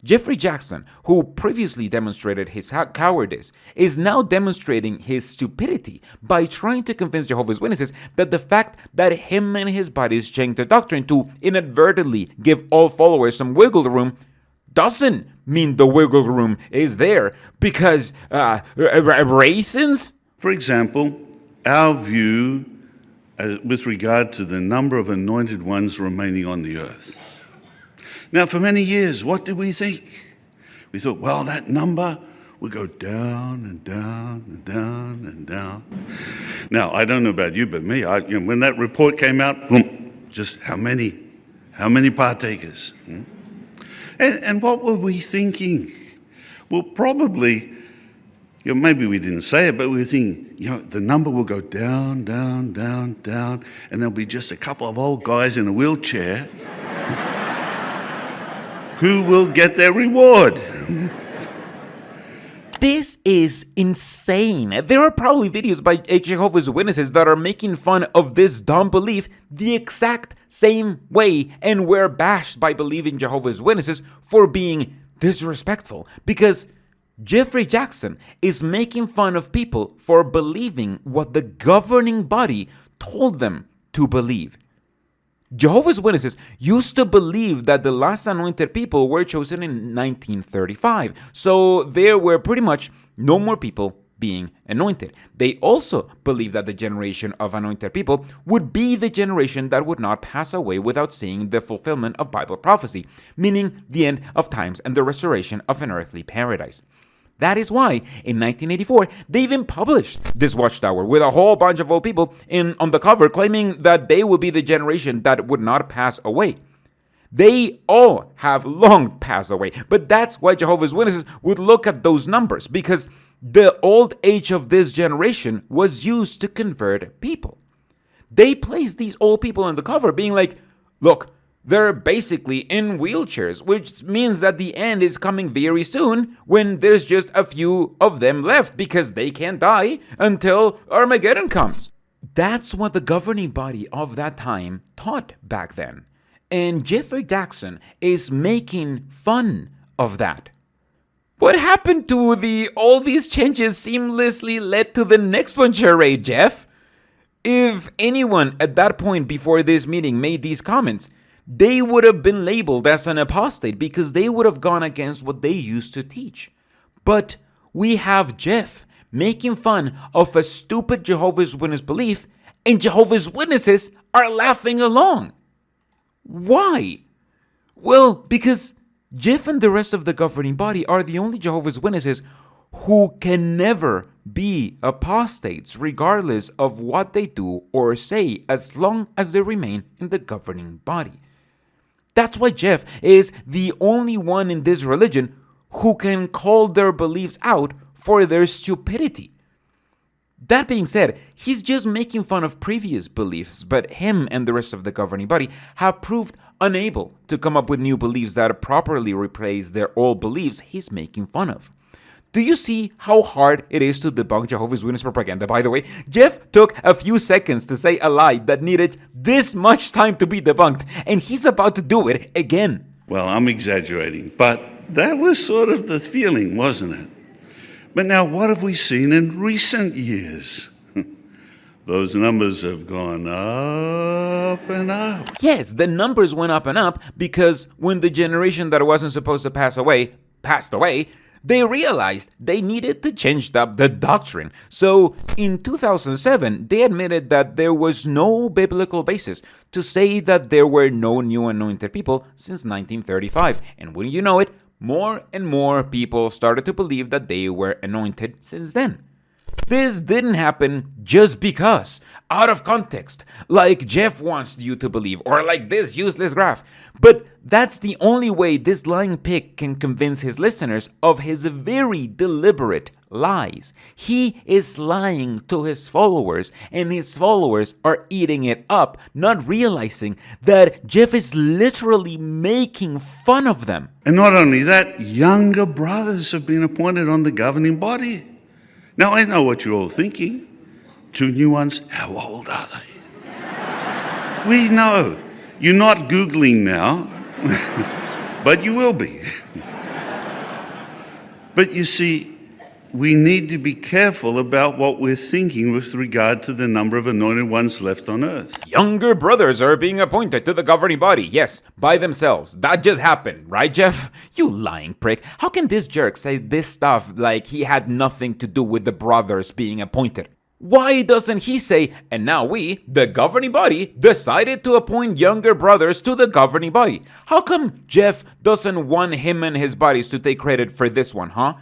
Jeffrey Jackson, who previously demonstrated his cowardice, is now demonstrating his stupidity by trying to convince Jehovah's Witnesses that the fact that him and his buddies changed the doctrine to inadvertently give all followers some wiggle room doesn't mean the wiggle room is there because raisins? For example, our view with regard to the number of anointed ones remaining on the earth. Now, for many years, what did we think? We thought, well, that number will go down and down and down and down. Now, I don't know about you, but me, when that report came out, just how many partakers? And what were we thinking? Well, probably, maybe we didn't say it, but we were thinking, the number will go down, down, down, down, and there'll be just a couple of old guys in a wheelchair who will get their reward. This is insane. There are probably videos by Jehovah's Witnesses that are making fun of this dumb belief the exact same way, and we're bashed by believing Jehovah's Witnesses for being disrespectful because Jeffrey Jackson is making fun of people for believing what the governing body told them to believe. Jehovah's Witnesses used to believe that the last anointed people were chosen in 1935, so there were pretty much no more people being anointed. They also believed that the generation of anointed people would be the generation that would not pass away without seeing the fulfillment of Bible prophecy, meaning the end of times and the restoration of an earthly paradise. That is why, in 1984, they even published this watchtower with a whole bunch of old people on the cover claiming that they would be the generation that would not pass away. They all have long passed away, but that's why Jehovah's Witnesses would look at those numbers, because the old age of this generation was used to convert people. They placed these old people on the cover being like, look, they're basically in wheelchairs, which means that the end is coming very soon when there's just a few of them left because they can't die until Armageddon comes. That's what the governing body of that time taught back then. And Jeffrey Jackson is making fun of that. What happened to all these changes seamlessly led to the next one charade, Jeff? If anyone at that point before this meeting made these comments, they would have been labeled as an apostate because they would have gone against what they used to teach. But we have Jeff making fun of a stupid Jehovah's Witness belief, and Jehovah's Witnesses are laughing along. Why? Well, because Jeff and the rest of the governing body are the only Jehovah's Witnesses who can never be apostates regardless of what they do or say as long as they remain in the governing body. That's why Jeff is the only one in this religion who can call their beliefs out for their stupidity. That being said, he's just making fun of previous beliefs, but him and the rest of the governing body have proved unable to come up with new beliefs that properly replace their old beliefs he's making fun of. Do you see how hard it is to debunk Jehovah's Witness propaganda? By the way, Jeff took a few seconds to say a lie that needed this much time to be debunked, and he's about to do it again. Well, I'm exaggerating, but that was sort of the feeling, wasn't it? But now, what have we seen in recent years? those numbers have gone up and up. Yes, the numbers went up and up because when the generation that wasn't supposed to pass away passed away, they realized they needed to change up the doctrine. So in 2007, they admitted that there was no biblical basis to say that there were no new anointed people since 1935. And wouldn't you know it, more and more people started to believe that they were anointed since then. This didn't happen just because, out of context, like Jeff wants you to believe, or like this useless graph. But that's the only way this lying pig can convince his listeners of his very deliberate lies. He is lying to his followers, and his followers are eating it up, not realizing that Jeff is literally making fun of them. And not only that, younger brothers have been appointed on the governing body. Now, I know what you're all thinking. 2 new ones, how old are they? We know. You're not Googling now, but you will be. But you see, we need to be careful about what we're thinking with regard to the number of anointed ones left on earth. Younger brothers are being appointed to the governing body, yes, by themselves. That just happened, right, Jeff? You lying prick. How can this jerk say this stuff like he had nothing to do with the brothers being appointed? Why doesn't he say, and now we, the governing body, decided to appoint younger brothers to the governing body? How come Jeff doesn't want him and his buddies to take credit for this one, huh?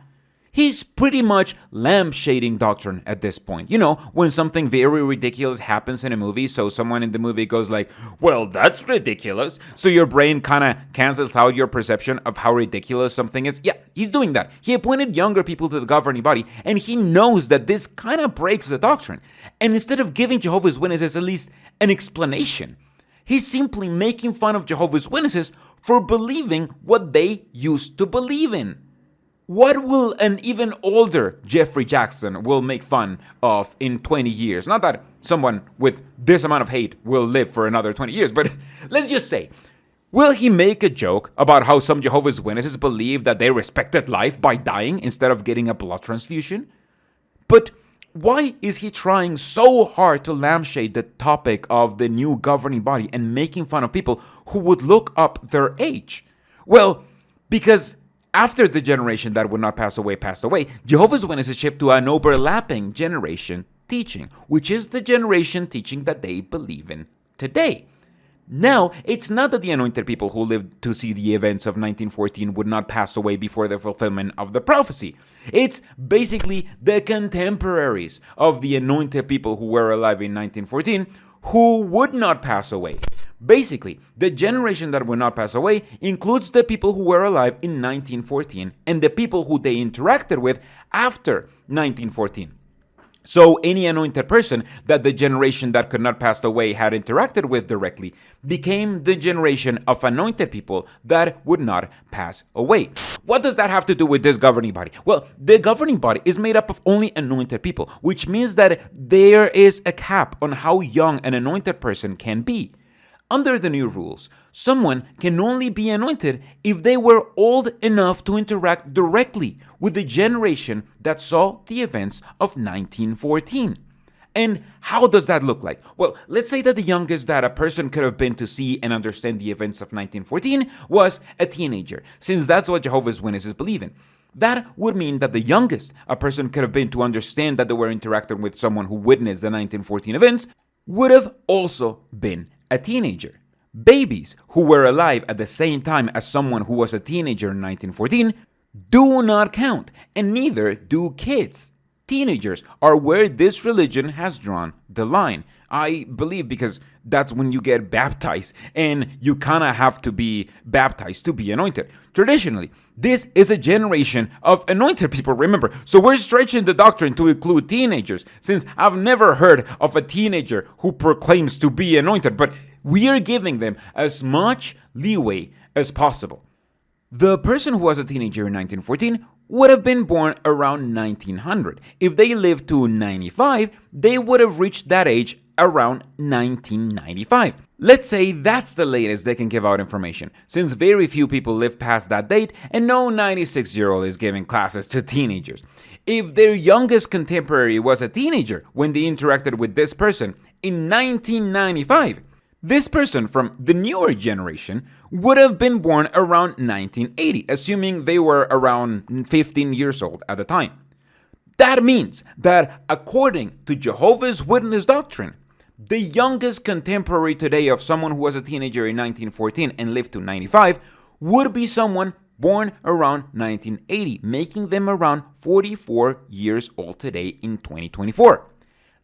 He's pretty much lampshading doctrine at this point. You know, when something very ridiculous happens in a movie, so someone in the movie goes like, well, that's ridiculous. So your brain kind of cancels out your perception of how ridiculous something is. Yeah, he's doing that. He appointed younger people to the governing body, and he knows that this kind of breaks the doctrine. And instead of giving Jehovah's Witnesses at least an explanation, he's simply making fun of Jehovah's Witnesses for believing what they used to believe in. What will an even older Jeffrey Jackson will make fun of in 20 years? Not that someone with this amount of hate will live for another 20 years, but let's just say, will he make a joke about how some Jehovah's Witnesses believe that they respected life by dying instead of getting a blood transfusion? But why is he trying so hard to lampshade the topic of the new governing body and making fun of people who would look up their age? Well, because after the generation that would not pass away passed away, Jehovah's Witnesses shift to an overlapping generation teaching, which is the generation teaching that they believe in today. Now, it's not that the anointed people who lived to see the events of 1914 would not pass away before the fulfillment of the prophecy. It's basically the contemporaries of the anointed people who were alive in 1914 who would not pass away. Basically, the generation that would not pass away includes the people who were alive in 1914 and the people who they interacted with after 1914. So any anointed person that the generation that could not pass away had interacted with directly became the generation of anointed people that would not pass away. What does that have to do with this governing body? Well, the governing body is made up of only anointed people, which means that there is a cap on how young an anointed person can be. Under the new rules, someone can only be anointed if they were old enough to interact directly with the generation that saw the events of 1914. And how does that look like? Well, let's say that the youngest that a person could have been to see and understand the events of 1914 was a teenager, since that's what Jehovah's Witnesses believe in. That would mean that the youngest a person could have been to understand that they were interacting with someone who witnessed the 1914 events would have also been a teenager. Babies who were alive at the same time as someone who was a teenager in 1914 do not count, and neither do kids. Teenagers are where this religion has drawn the line. I believe because that's when you get baptized, and you kind of have to be baptized to be anointed. Traditionally, this is a generation of anointed people, remember. So we're stretching the doctrine to include teenagers, since I've never heard of a teenager who proclaims to be anointed, but we are giving them as much leeway as possible. The person who was a teenager in 1914 would have been born around 1900. If they lived to 95, they would have reached that age around 1995. Let's say that's the latest they can give out information, since very few people live past that date and no 96-year-old is giving classes to teenagers. if their youngest contemporary was a teenager when they interacted with this person in 1995, this person from the newer generation would have been born around 1980, assuming they were around 15 years old at the time. That means that according to Jehovah's Witness doctrine, the youngest contemporary today of someone who was a teenager in 1914 and lived to 95 would be someone born around 1980, making them around 44 years old today in 2024.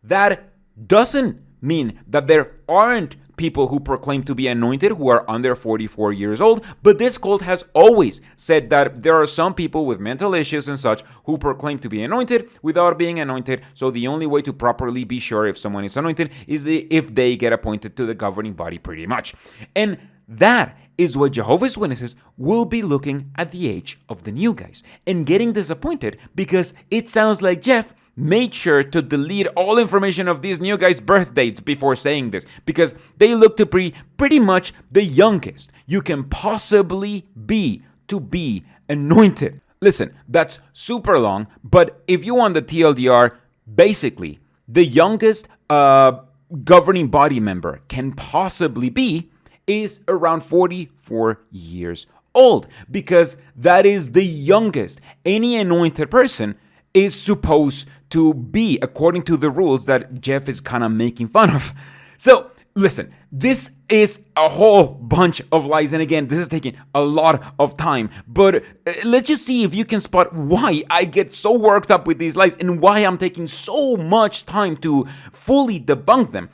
That doesn't mean that there aren't people who proclaim to be anointed who are under 44 years old, but this cult has always said that there are some people with mental issues and such who proclaim to be anointed without being anointed, so the only way to properly be sure if someone is anointed is if they get appointed to the governing body, pretty much. And that is what Jehovah's Witnesses will be looking at the age of the new guys and getting disappointed because it sounds like Jeff made sure to delete all information of these new guys' birth dates before saying this because they look to be pretty much the youngest you can possibly be to be anointed. Listen, that's super long, but if you want the TLDR, basically the youngest governing body member can possibly be is around 44 years old because that is the youngest any anointed person is supposed to be according to the rules that Jeff is kind of making fun of. So listen, this is a whole bunch of lies, and again, this is taking a lot of time, but let's just see if you can spot why I get so worked up with these lies and why I'm taking so much time to fully debunk them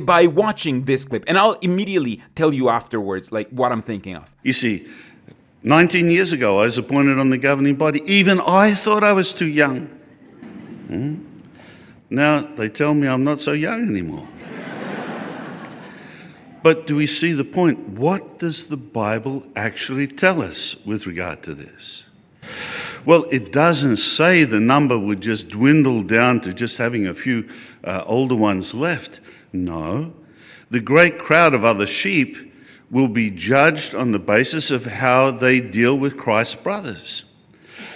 by watching this clip, and I'll immediately tell you afterwards like what I'm thinking of. You see, 19 years ago I was appointed on the governing body. Even I thought I was too young. Now they tell me I'm not so young anymore. But do we see the point? What does the Bible actually tell us with regard to this? Well, it doesn't say the number would just dwindle down to just having a few older ones left. No. The great crowd of other sheep will be judged on the basis of how they deal with Christ's brothers.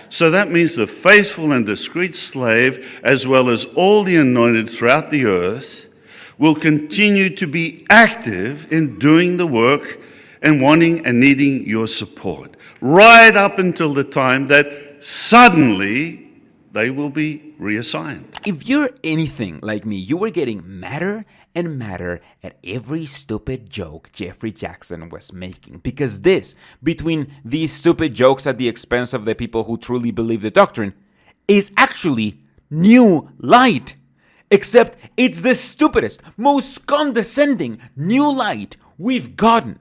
So that means the faithful and discreet slave, as well as all the anointed throughout the earth, will continue to be active in doing the work and wanting and needing your support, right up until the time that suddenly they will be reassigned. If you're anything like me, you were getting madder and madder at every stupid joke Jeffrey Jackson was making. Because this, between these stupid jokes at the expense of the people who truly believe the doctrine, is actually new light. Except it's the stupidest, most condescending new light we've gotten.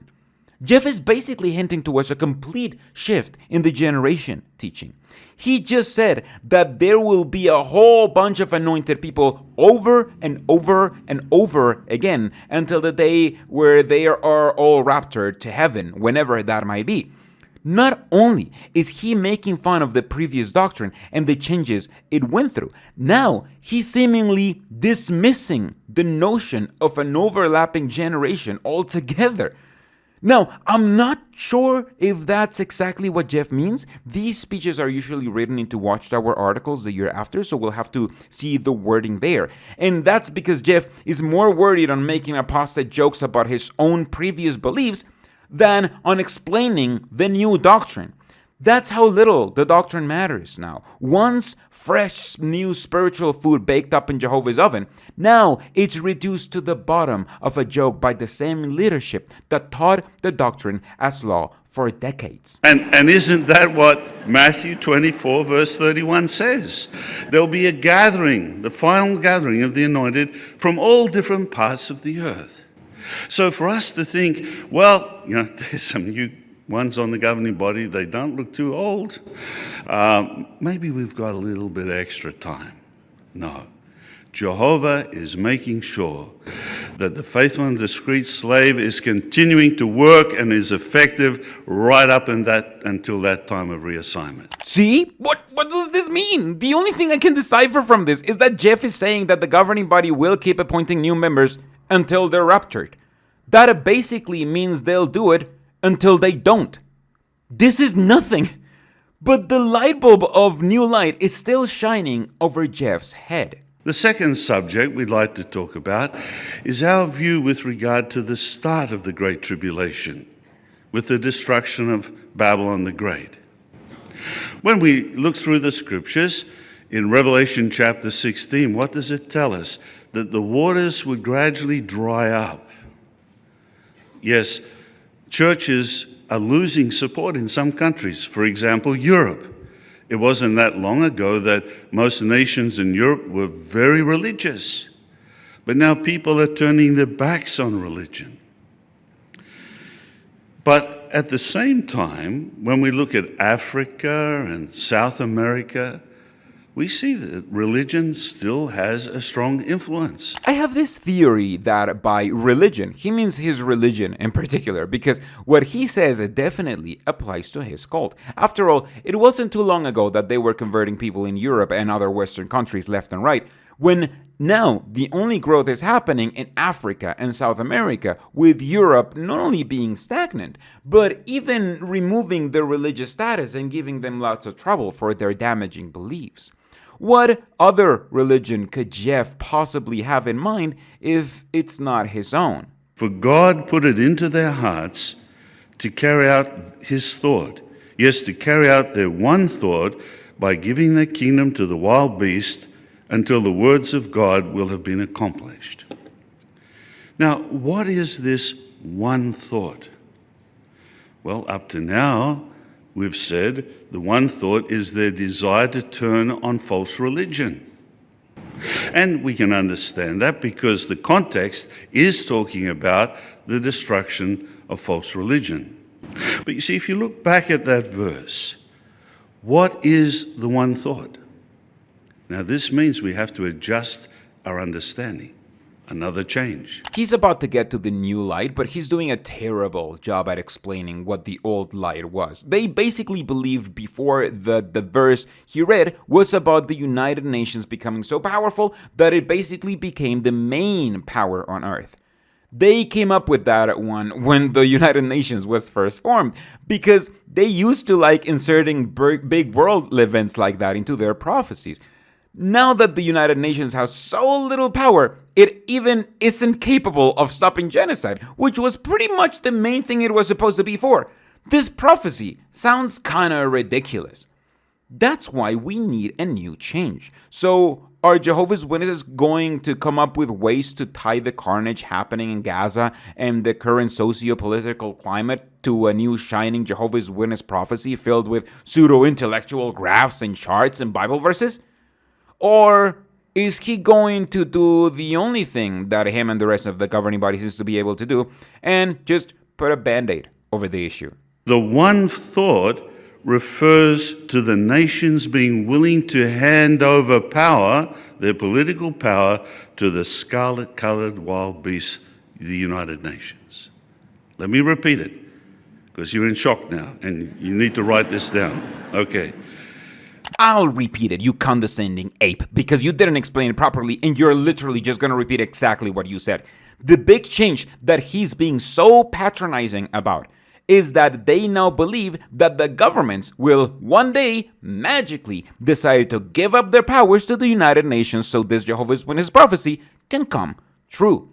Jeff is basically hinting towards a complete shift in the generation teaching. He just said that there will be a whole bunch of anointed people over and over and over again until the day where they are all raptured to heaven, whenever that might be. Not only is he making fun of the previous doctrine and the changes it went through, now he's seemingly dismissing the notion of an overlapping generation altogether. Now, I'm not sure if that's exactly what Jeff means. These speeches are usually written into Watchtower articles the year after, so we'll have to see the wording there. And that's because Jeff is more worried on making apostate jokes about his own previous beliefs than on explaining the new doctrine. That's how little the doctrine matters now. Once fresh, new spiritual food baked up in Jehovah's oven, now it's reduced to the bottom of a joke by the same leadership that taught the doctrine as law for decades. And isn't that what Matthew 24 verse 31 says? There'll be a gathering, the final gathering of the anointed from all different parts of the earth. So for us to think, well, there's some new ones on the governing body, they don't look too old. Maybe we've got a little bit extra time. No. Jehovah is making sure that the faithful and discreet slave is continuing to work and is effective right up until that time of reassignment. See? What does this mean? The only thing I can decipher from this is that Jeff is saying that the governing body will keep appointing new members until they're raptured. That basically means they'll do it until they don't. This is nothing But the light bulb of new light is still shining over Jeff's head. The second subject we'd like to talk about is our view with regard to the start of the Great Tribulation, with the destruction of Babylon the Great. When we look through the scriptures, in Revelation chapter 16, what does it tell us? That the waters would gradually dry up. Yes, churches are losing support in some countries. For example, Europe. It wasn't that long ago that most nations in Europe were very religious. But now people are turning their backs on religion. But at the same time, when we look at Africa and South America, we see that religion still has a strong influence. I have this theory that by religion, he means his religion in particular, because what he says definitely applies to his cult. After all, it wasn't too long ago that they were converting people in Europe and other Western countries left and right, when now the only growth is happening in Africa and South America, with Europe not only being stagnant, but even removing their religious status and giving them lots of trouble for their damaging beliefs. What other religion could Jeff possibly have in mind if it's not his own? For God put it into their hearts to carry out his thought. Yes, to carry out their one thought by giving their kingdom to the wild beast until the words of God will have been accomplished. Now, what is this one thought? Well, up to now, we've said the one thought is their desire to turn on false religion. And we can understand that because the context is talking about the destruction of false religion. But you see, if you look back at that verse, what is the one thought? Now, this means we have to adjust our understanding. Another change. He's about to get to the new light, but he's doing a terrible job at explaining what the old light was. They basically believed before the verse he read was about the United Nations becoming so powerful that it basically became the main power on earth. They came up with that one when the United Nations was first formed, because they used to like inserting big world events like that into their prophecies. Now that the United Nations has so little power, it even isn't capable of stopping genocide, which was pretty much the main thing it was supposed to be for. This prophecy sounds kinda ridiculous. That's why we need a new change. So, are Jehovah's Witnesses going to come up with ways to tie the carnage happening in Gaza and the current socio-political climate to a new shining Jehovah's Witness prophecy filled with pseudo-intellectual graphs and charts and Bible verses? Or is he going to do the only thing that him and the rest of the governing body seems to be able to do and just put a Band-Aid over the issue? The one thought refers to the nations being willing to hand over power, their political power, to the scarlet-colored wild beast, the United Nations. Let me repeat it, because you're in shock now, and you need to write this down. Okay. I'll repeat it, you condescending ape, because you didn't explain it properly and you're literally just going to repeat exactly what you said. The big change that he's being so patronizing about is that they now believe that the governments will one day magically decide to give up their powers to the United Nations so this Jehovah's Witness prophecy can come true.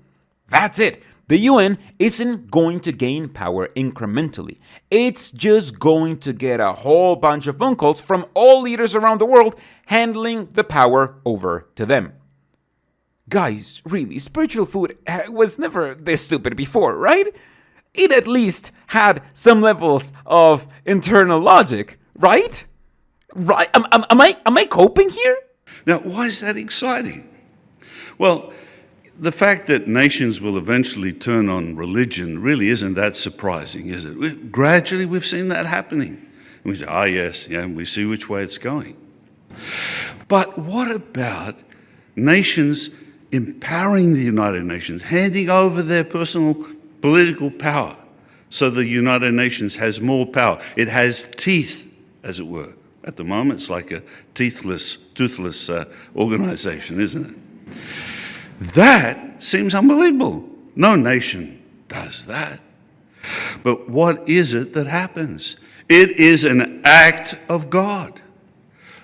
That's it. The UN isn't going to gain power incrementally. It's just going to get a whole bunch of phone calls from all leaders around the world handling the power over to them. Guys, really, spiritual food was never this stupid before, right? It at least had some levels of internal logic, right? Right? Am I coping here? Now, why is that exciting? Well, the fact that nations will eventually turn on religion really isn't that surprising, is it? Gradually, we've seen that happening. And we say, yes, we see which way it's going. But what about nations empowering the United Nations, handing over their personal political power so the United Nations has more power? It has teeth, as it were. At the moment, it's like a toothless organization, isn't it? That seems unbelievable. No nation does that. But what is it that happens? It is an act of God.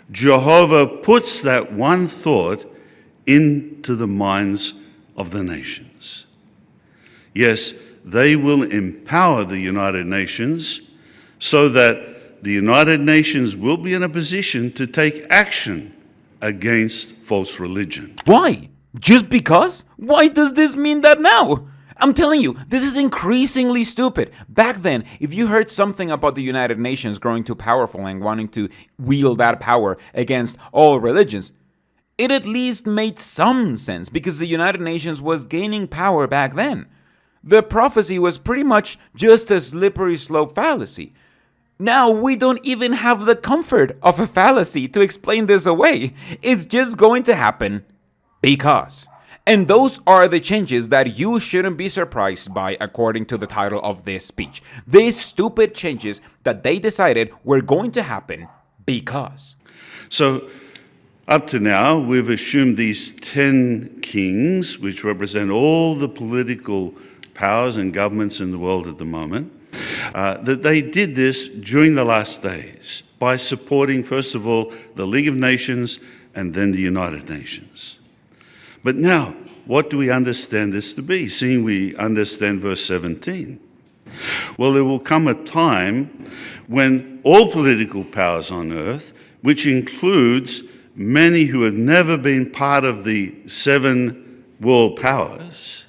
Jehovah puts that one thought into the minds of the nations. Yes, they will empower the United Nations so that the United Nations will be in a position to take action against false religion. Why? Just because? Why does this mean that now? I'm telling you, this is increasingly stupid. Back then, if you heard something about the United Nations growing too powerful and wanting to wield that power against all religions, it at least made some sense because the United Nations was gaining power back then. The prophecy was pretty much just a slippery slope fallacy. Now we don't even have the comfort of a fallacy to explain this away. It's just going to happen because. And those are the changes that you shouldn't be surprised by according to the title of this speech. These stupid changes that they decided were going to happen because. So, up to now, we've assumed these 10 kings, which represent all the political powers and governments in the world at the moment, that they did this during the last days by supporting, first of all, the League of Nations and then the United Nations. But now, what do we understand this to be, seeing we understand verse 17? Well, there will come a time when all political powers on earth, which includes many who have never been part of the 7 world powers,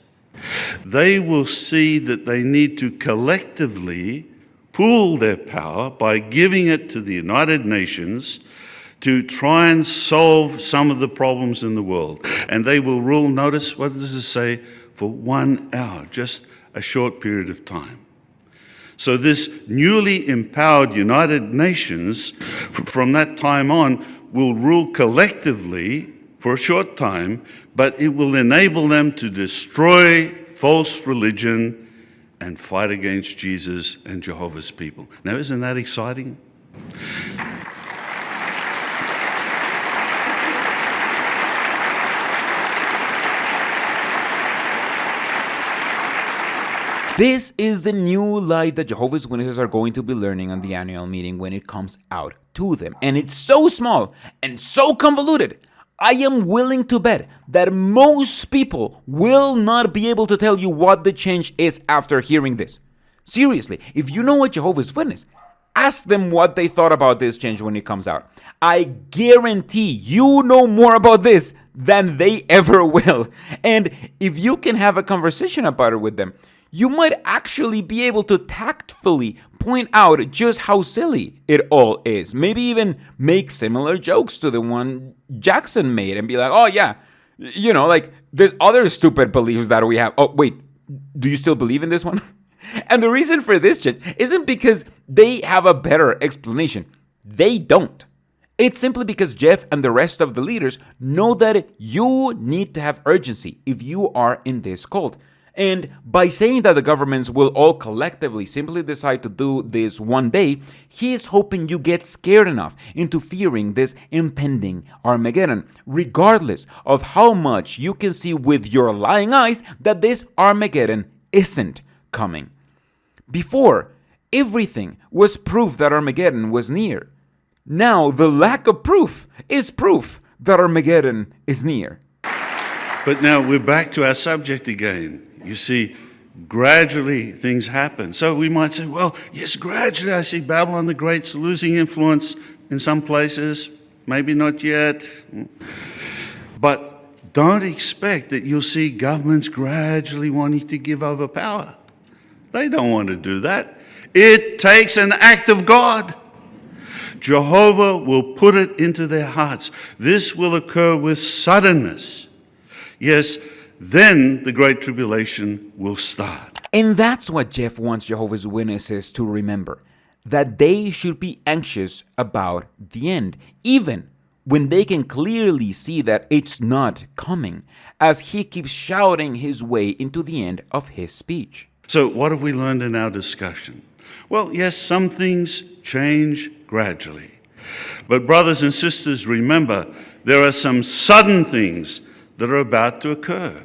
they will see that they need to collectively pool their power by giving it to the United Nations to try and solve some of the problems in the world. And they will rule, notice what does it say, for 1 hour, just a short period of time. So this newly empowered United Nations, from that time on, will rule collectively for a short time, but it will enable them to destroy false religion and fight against Jesus and Jehovah's people. Now, isn't that exciting? This is the new light that Jehovah's Witnesses are going to be learning on the annual meeting when it comes out to them. And it's so small and so convoluted. I am willing to bet that most people will not be able to tell you what the change is after hearing this. Seriously, if you know a Jehovah's Witness, ask them what they thought about this change when it comes out. I guarantee you know more about this than they ever will. And if you can have a conversation about it with them, you might actually be able to tactfully point out just how silly it all is. Maybe even make similar jokes to the one Jackson made and be like, oh yeah, you know, like there's other stupid beliefs that we have. Oh, wait, do you still believe in this one? And the reason for this change isn't because they have a better explanation. They don't. It's simply because Jeff and the rest of the leaders know that you need to have urgency if you are in this cult. And by saying that the governments will all collectively simply decide to do this one day, he is hoping you get scared enough into fearing this impending Armageddon, regardless of how much you can see with your lying eyes that this Armageddon isn't coming. Before, everything was proof that Armageddon was near. Now, the lack of proof is proof that Armageddon is near. But now we're back to our subject again. You see, gradually things happen. So we might say, well, yes, gradually I see Babylon the Great's losing influence in some places, maybe not yet. But don't expect that you'll see governments gradually wanting to give over power. They don't want to do that. It takes an act of God. Jehovah will put it into their hearts. This will occur with suddenness. Yes, then the Great Tribulation will start. And that's what Jeff wants Jehovah's Witnesses to remember, that they should be anxious about the end, even when they can clearly see that it's not coming, as he keeps shouting his way into the end of his speech. So what have we learned in our discussion? Well, yes, some things change gradually. But brothers and sisters, remember, there are some sudden things that are about to occur.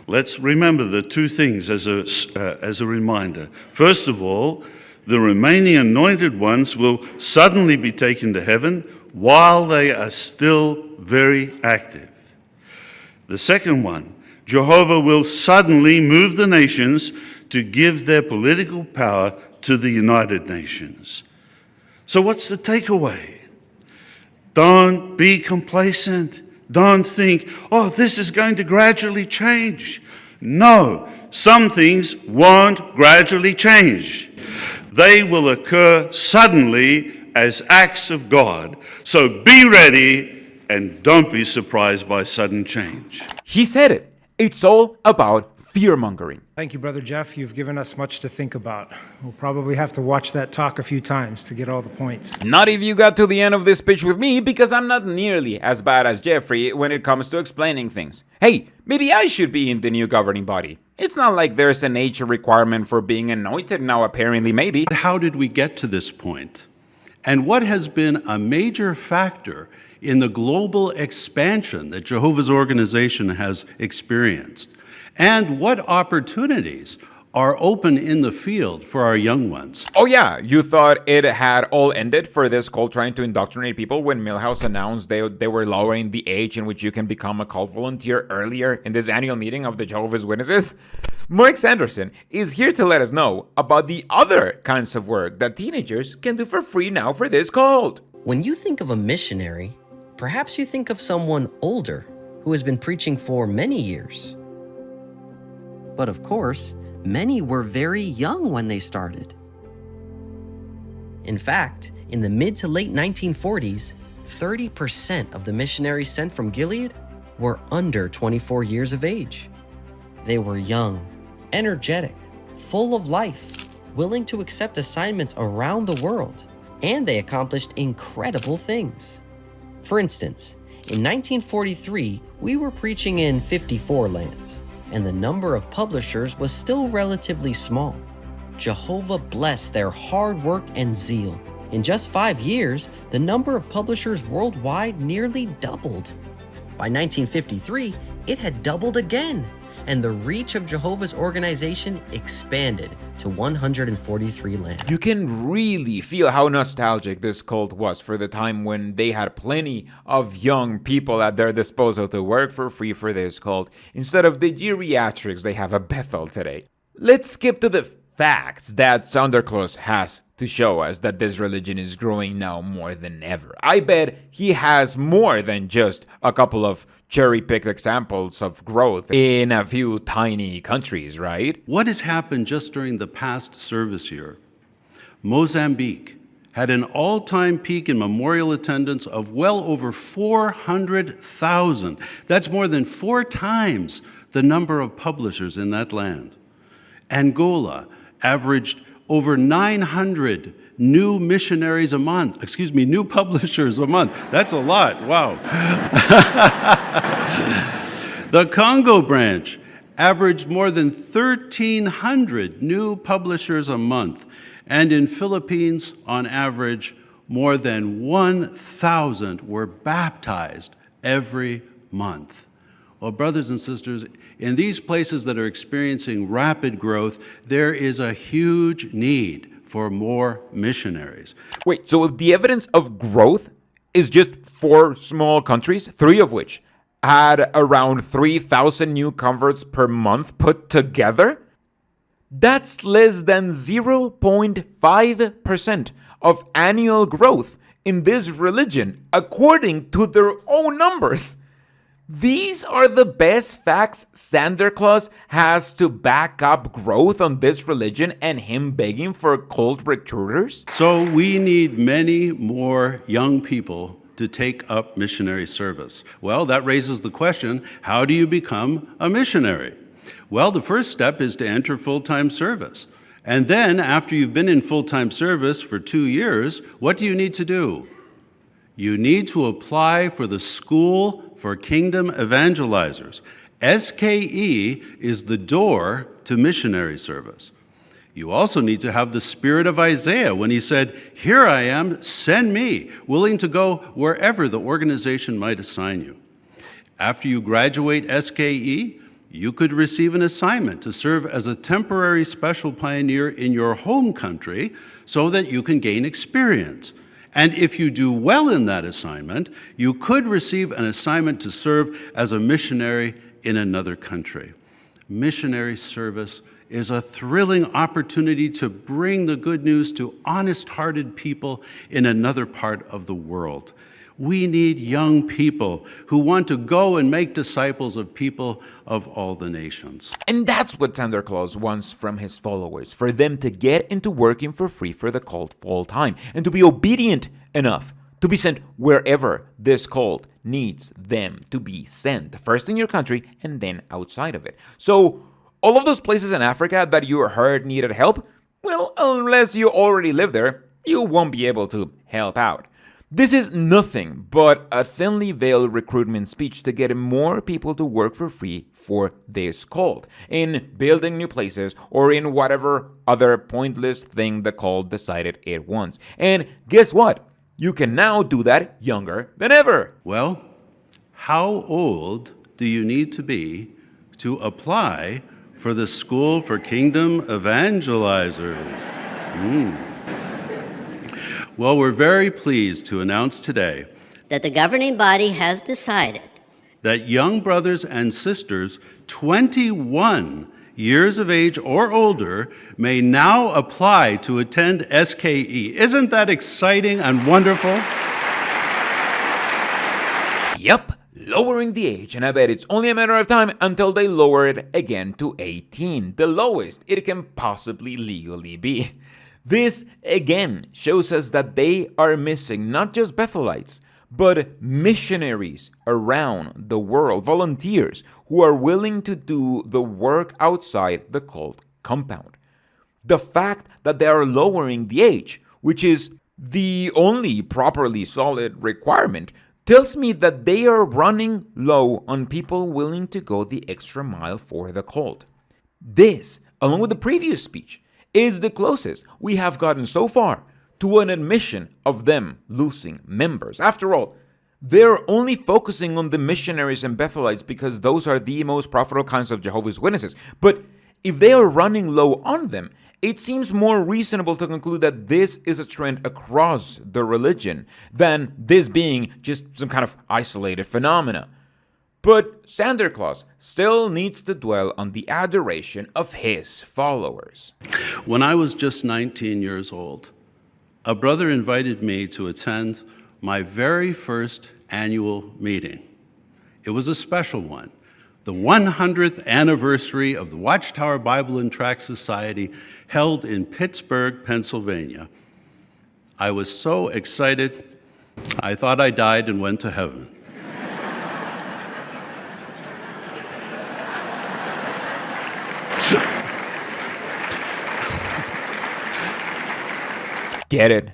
Let's remember the two things as a reminder. First of all, The remaining anointed ones will suddenly be taken to heaven while they are still very active. The second one, Jehovah will suddenly move the nations to give their political power to the United Nations. So what's the takeaway? Don't be complacent. Don't think, oh, this is going to gradually change. No, some things won't gradually change. They will occur suddenly as acts of God. So be ready and don't be surprised by sudden change. He said it. It's all about fear-mongering. Thank you, Brother Jeff. You've given us much to think about. We'll probably have to watch that talk a few times to get all the points. Not if you got to the end of this pitch with me, because I'm not nearly as bad as Jeffrey when it comes to explaining things. Hey, maybe I should be in the new governing body. It's not like there's an age requirement for being anointed now, apparently, maybe. How did we get to this point? And what has been a major factor in the global expansion that Jehovah's organization has experienced? And what opportunities are open in the field for our young ones? Oh yeah, you thought it had all ended for this cult trying to indoctrinate people when Milhouse announced they were lowering the age in which you can become a cult volunteer earlier in this annual meeting of the Jehovah's Witnesses? Mark Sanderson is here to let us know about the other kinds of work that teenagers can do for free now for this cult. When you think of a missionary, perhaps you think of someone older who has been preaching for many years. But of course, many were very young when they started. In fact, in the mid to late 1940s, 30% of the missionaries sent from Gilead were under 24 years of age. They were young, energetic, full of life, willing to accept assignments around the world, and they accomplished incredible things. For instance, in 1943, we were preaching in 54 lands, and the number of publishers was still relatively small. Jehovah blessed their hard work and zeal. In just 5 years, the number of publishers worldwide nearly doubled. By 1953, it had doubled again, and the reach of Jehovah's organization expanded to 143 lands. You can really feel how nostalgic this cult was for the time when they had plenty of young people at their disposal to work for free for this cult, instead of the geriatrics they have at Bethel today. Let's skip to the facts that Santa Claus has to show us that this religion is growing now more than ever. I bet he has more than just a couple of cherry-picked examples of growth in a few tiny countries, right? What has happened just during the past service year? Mozambique had an all-time peak in memorial attendance of well over 400,000. That's more than 4 times the number of publishers in that land. Angola averaged over 900 new missionaries a month, new publishers a month. That's a lot, wow. The Congo branch averaged more than 1,300 new publishers a month. And in Philippines, on average, more than 1,000 were baptized every month. Well, brothers and sisters, in these places that are experiencing rapid growth, there is a huge need for more missionaries. Wait, so the evidence of growth is just 4 small countries, 3 of which had around 3,000 new converts per month put together? That's less than 0.5% of annual growth in this religion, according to their own numbers. These are the best facts Santa Claus has to back up growth on this religion and him begging for cult recruiters? So we need many more young people to take up missionary service. Well, that raises the question, how do you become a missionary? Well, the first step is to enter full-time service. And then, after you've been in full-time service for 2 years, what do you need to do? You need to apply for the School for Kingdom Evangelizers. SKE is the door to missionary service. You also need to have the spirit of Isaiah when he said, "Here I am, send me," willing to go wherever the organization might assign you. After you graduate SKE, you could receive an assignment to serve as a temporary special pioneer in your home country so that you can gain experience. And if you do well in that assignment, you could receive an assignment to serve as a missionary in another country. Missionary service is a thrilling opportunity to bring the good news to honest-hearted people in another part of the world. We need young people who want to go and make disciples of people of all the nations. And that's what Santa Claus wants from his followers, for them to get into working for free for the cult full time, and to be obedient enough to be sent wherever this cult needs them to be sent, first in your country and then outside of it. So all of those places in Africa that you heard needed help, well, unless you already live there, you won't be able to help out. This is nothing but a thinly veiled recruitment speech to get more people to work for free for this cult, in building new places or in whatever other pointless thing the cult decided it wants. And guess what? You can now do that younger than ever. Well, how old do you need to be to apply for the School for Kingdom Evangelizers? Well, we're very pleased to announce today that the governing body has decided that young brothers and sisters 21 years of age or older may now apply to attend SKE. Isn't that exciting and wonderful? Yep, lowering the age, and I bet it's only a matter of time until they lower it again to 18, the lowest it can possibly legally be. This, again, shows us that they are missing not just Bethelites, but missionaries around the world, volunteers who are willing to do the work outside the cult compound. The fact that they are lowering the age, which is the only properly solid requirement, tells me that they are running low on people willing to go the extra mile for the cult. This, along with the previous speech, is the closest we have gotten so far to an admission of them losing members. After all, they're only focusing on the missionaries and Bethelites because those are the most profitable kinds of Jehovah's Witnesses. But if they are running low on them, it seems more reasonable to conclude that this is a trend across the religion than this being just some kind of isolated phenomena. But Santa Claus still needs to dwell on the adoration of his followers. When I was just 19 years old, a brother invited me to attend my very first annual meeting. It was a special one, the 100th anniversary of the Watchtower Bible and Tract Society, held in Pittsburgh, Pennsylvania. I was so excited, I thought I died and went to heaven. Get it?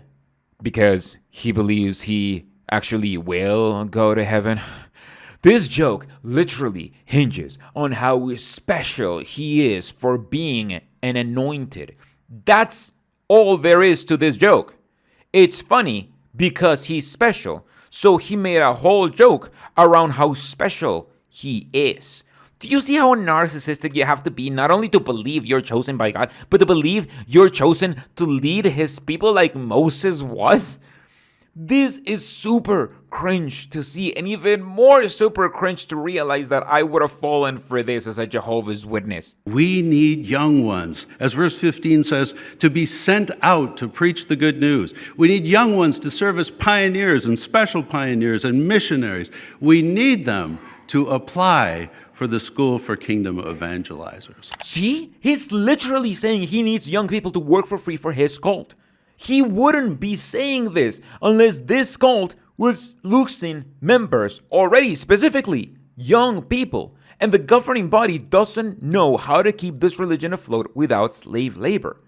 Because he believes he actually will go to heaven? This joke literally hinges on how special he is for being an anointed. That's all there is to this joke. It's funny because he's special, so he made a whole joke around how special he is. Do you see how narcissistic you have to be not only to believe you're chosen by God, but to believe you're chosen to lead his people like Moses was? This is super cringe to see, and even more super cringe to realize that I would have fallen for this as a Jehovah's Witness. We need young ones, as verse 15 says, to be sent out to preach the good news. We need young ones to serve as pioneers and special pioneers and missionaries. We need them to apply for the School for Kingdom Evangelizers. See? He's literally saying he needs young people to work for free for his cult. He wouldn't be saying this unless this cult was losing members already, specifically young people. And the governing body doesn't know how to keep this religion afloat without slave labor.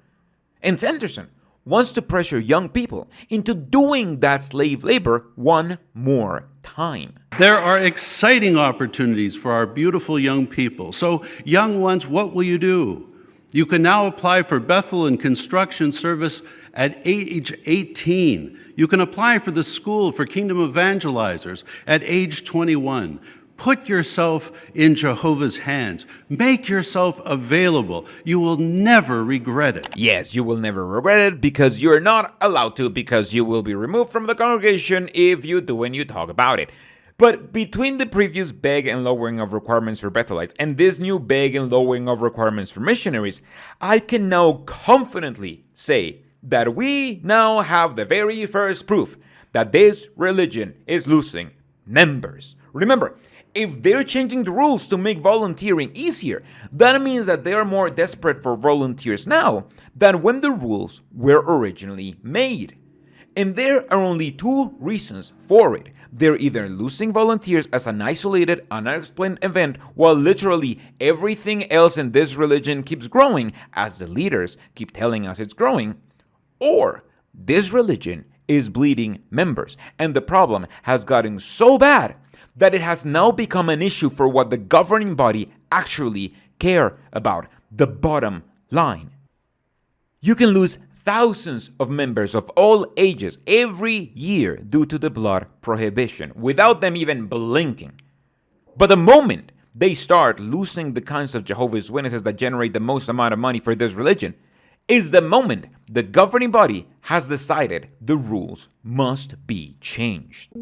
And Sanderson wants to pressure young people into doing that slave labor one more time. There are exciting opportunities for our beautiful young people. So, young ones, what will you do? You can now apply for Bethel and construction service at age 18. You can apply for the School for Kingdom Evangelizers at age 21. Put yourself in Jehovah's hands. Make yourself available. You will never regret it. Yes, you will never regret it because you're not allowed to, because you will be removed from the congregation if you do and you talk about it. But between the previous beg and lowering of requirements for Bethelites and this new beg and lowering of requirements for missionaries, I can now confidently say that we now have the very first proof that this religion is losing members. Remember, if they're changing the rules to make volunteering easier, that means that they are more desperate for volunteers now than when the rules were originally made. And there are only two reasons for it. They're either losing volunteers as an isolated, unexplained event, while literally everything else in this religion keeps growing, as the leaders keep telling us it's growing, or this religion is bleeding members, and the problem has gotten so bad that it has now become an issue for what the governing body actually care about, the bottom line. You can lose thousands of members of all ages every year due to the blood prohibition without them even blinking. But the moment they start losing the kinds of Jehovah's Witnesses that generate the most amount of money for this religion is the moment the governing body has decided the rules must be changed.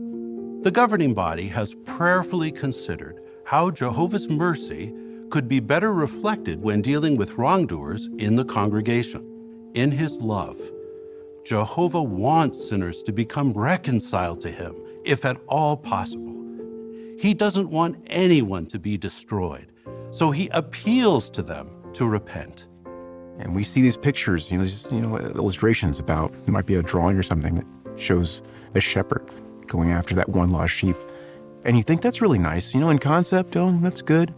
The governing body has prayerfully considered how Jehovah's mercy could be better reflected when dealing with wrongdoers in the congregation. In his love, Jehovah wants sinners to become reconciled to him, if at all possible. He doesn't want anyone to be destroyed, so he appeals to them to repent. And we see these pictures, these illustrations about, it might be a drawing or something that shows a shepherd going after that one lost sheep. And you think that's really nice, in concept, oh, that's good.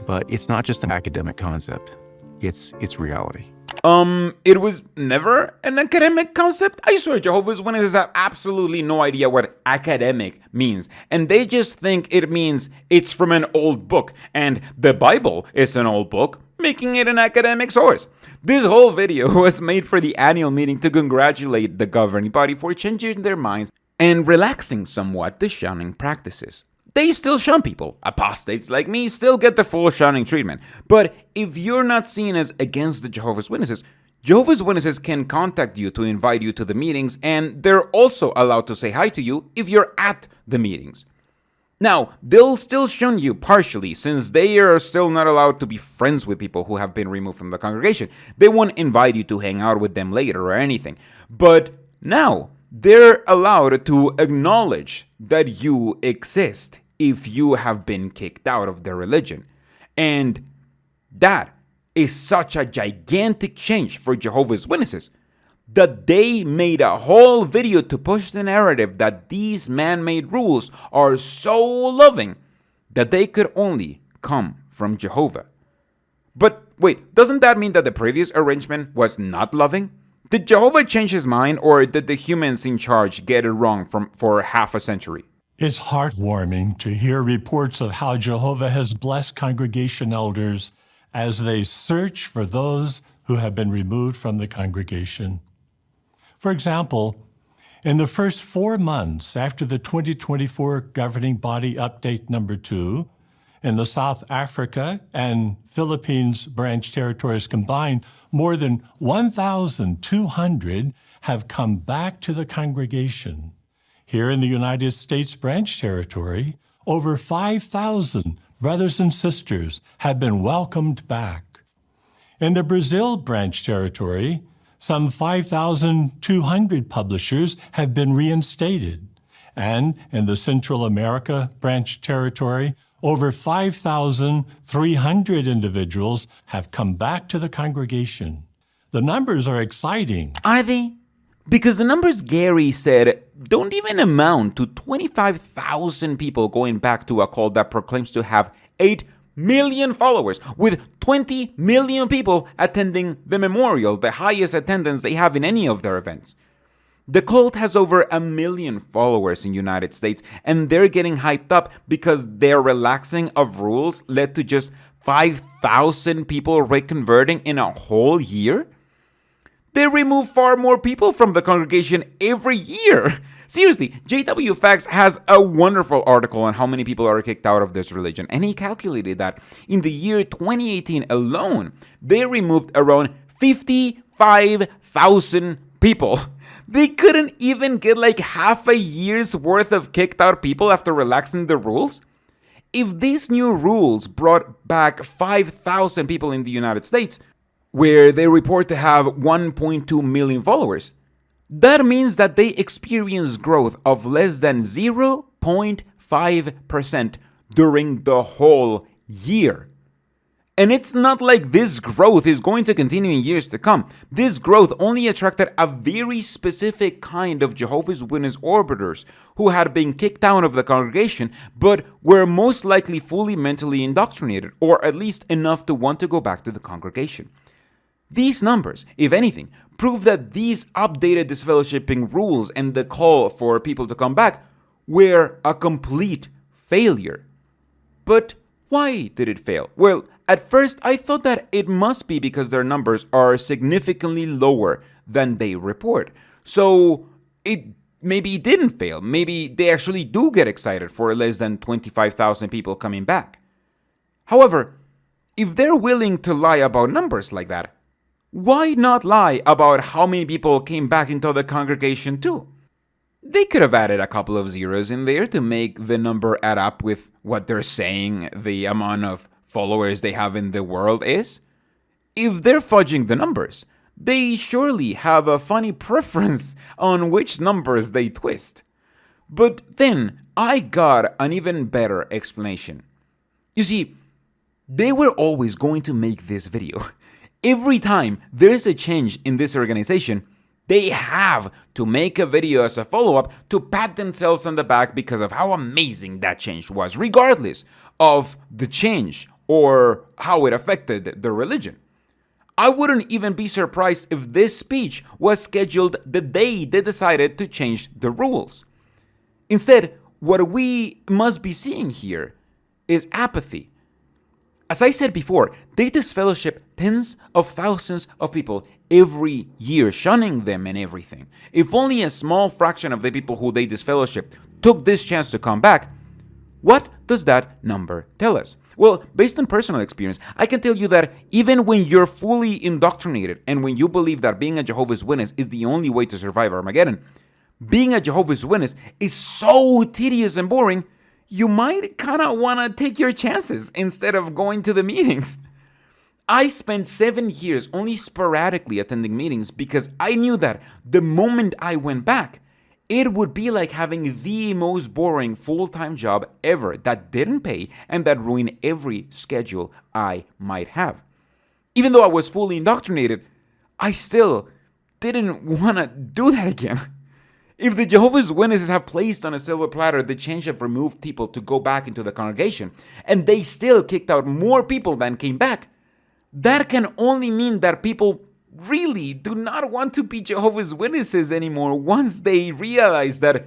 But it's not just an academic concept, it's reality. It was never an academic concept. I swear Jehovah's Witnesses have absolutely no idea what academic means. And they just think it means it's from an old book. And the Bible is an old book, making it an academic source. This whole video was made for the annual meeting to congratulate the governing body for changing their minds and relaxing somewhat the shunning practices. They still shun people. Apostates like me still get the full shunning treatment. But if you're not seen as against the Jehovah's Witnesses can contact you to invite you to the meetings, and they're also allowed to say hi to you if you're at the meetings. Now, they'll still shun you partially, since they are still not allowed to be friends with people who have been removed from the congregation. They won't invite you to hang out with them later or anything. But now, they're allowed to acknowledge that you exist if you have been kicked out of their religion. And that is such a gigantic change for Jehovah's Witnesses that they made a whole video to push the narrative that these man-made rules are so loving that they could only come from Jehovah. But wait, doesn't that mean that the previous arrangement was not loving? Did Jehovah change his mind, or did the humans in charge get it wrong for half a century? It's heartwarming to hear reports of how Jehovah has blessed congregation elders as they search for those who have been removed from the congregation. For example, in the first 4 months after the 2024 Governing Body Update Number 2, in the South Africa and Philippines branch territories combined, more than 1,200 have come back to the congregation. Here in the United States branch territory, over 5,000 brothers and sisters have been welcomed back. In the Brazil branch territory, some 5,200 publishers have been reinstated. And in the Central America branch territory, over 5,300 individuals have come back to the congregation. The numbers are exciting. Are they? Because the numbers Gary said don't even amount to 25,000 people going back to a cult that proclaims to have 8 million followers, with 20 million people attending the memorial, the highest attendance they have in any of their events. The cult has over 1 million followers in the United States, and they're getting hyped up because their relaxing of rules led to just 5,000 people reconverting in a whole year? They remove far more people from the congregation every year. Seriously, J.W. Fax has a wonderful article on how many people are kicked out of this religion, and he calculated that in the year 2018 alone, they removed around 55,000 people. They couldn't even get like half a year's worth of kicked out people after relaxing the rules. If these new rules brought back 5,000 people in the United States, where they report to have 1.2 million followers, that means that they experience growth of less than 0.5% during the whole year. And it's not like this growth is going to continue in years to come. This growth only attracted a very specific kind of Jehovah's Witness orbiters who had been kicked out of the congregation, but were most likely fully mentally indoctrinated, or at least enough to want to go back to the congregation. These numbers, if anything, prove that these updated disfellowshipping rules and the call for people to come back were a complete failure. But why did it fail? Well, at first I thought that it must be because their numbers are significantly lower than they report. So maybe it didn't fail. Maybe they actually do get excited for less than 25,000 people coming back. However, if they're willing to lie about numbers like that, why not lie about how many people came back into the congregation too? They could have added a couple of zeros in there to make the number add up with what they're saying the amount of followers they have in the world is. If they're fudging the numbers, they surely have a funny preference on which numbers they twist. But then I got an even better explanation. You see, they were always going to make this video. Every time there's a change in this organization, they have to make a video as a follow-up to pat themselves on the back because of how amazing that change was, regardless of the change or how it affected the religion. I wouldn't even be surprised if this speech was scheduled the day they decided to change the rules. Instead, what we must be seeing here is apathy. As I said before, they disfellowship tens of thousands of people every year, shunning them and everything. If only a small fraction of the people who they disfellowship took this chance to come back, what does that number tell us? Well, based on personal experience, I can tell you that even when you're fully indoctrinated and when you believe that being a Jehovah's Witness is the only way to survive Armageddon, being a Jehovah's Witness is so tedious and boring, you might kind of want to take your chances instead of going to the meetings. I spent 7 years only sporadically attending meetings because I knew that the moment I went back, it would be like having the most boring full-time job ever that didn't pay and that ruined every schedule I might have. Even though I was fully indoctrinated, I still didn't want to do that again. If the Jehovah's Witnesses have placed on a silver platter the change of removed people to go back into the congregation, and they still kicked out more people than came back, that can only mean that people really do not want to be Jehovah's Witnesses anymore once they realize that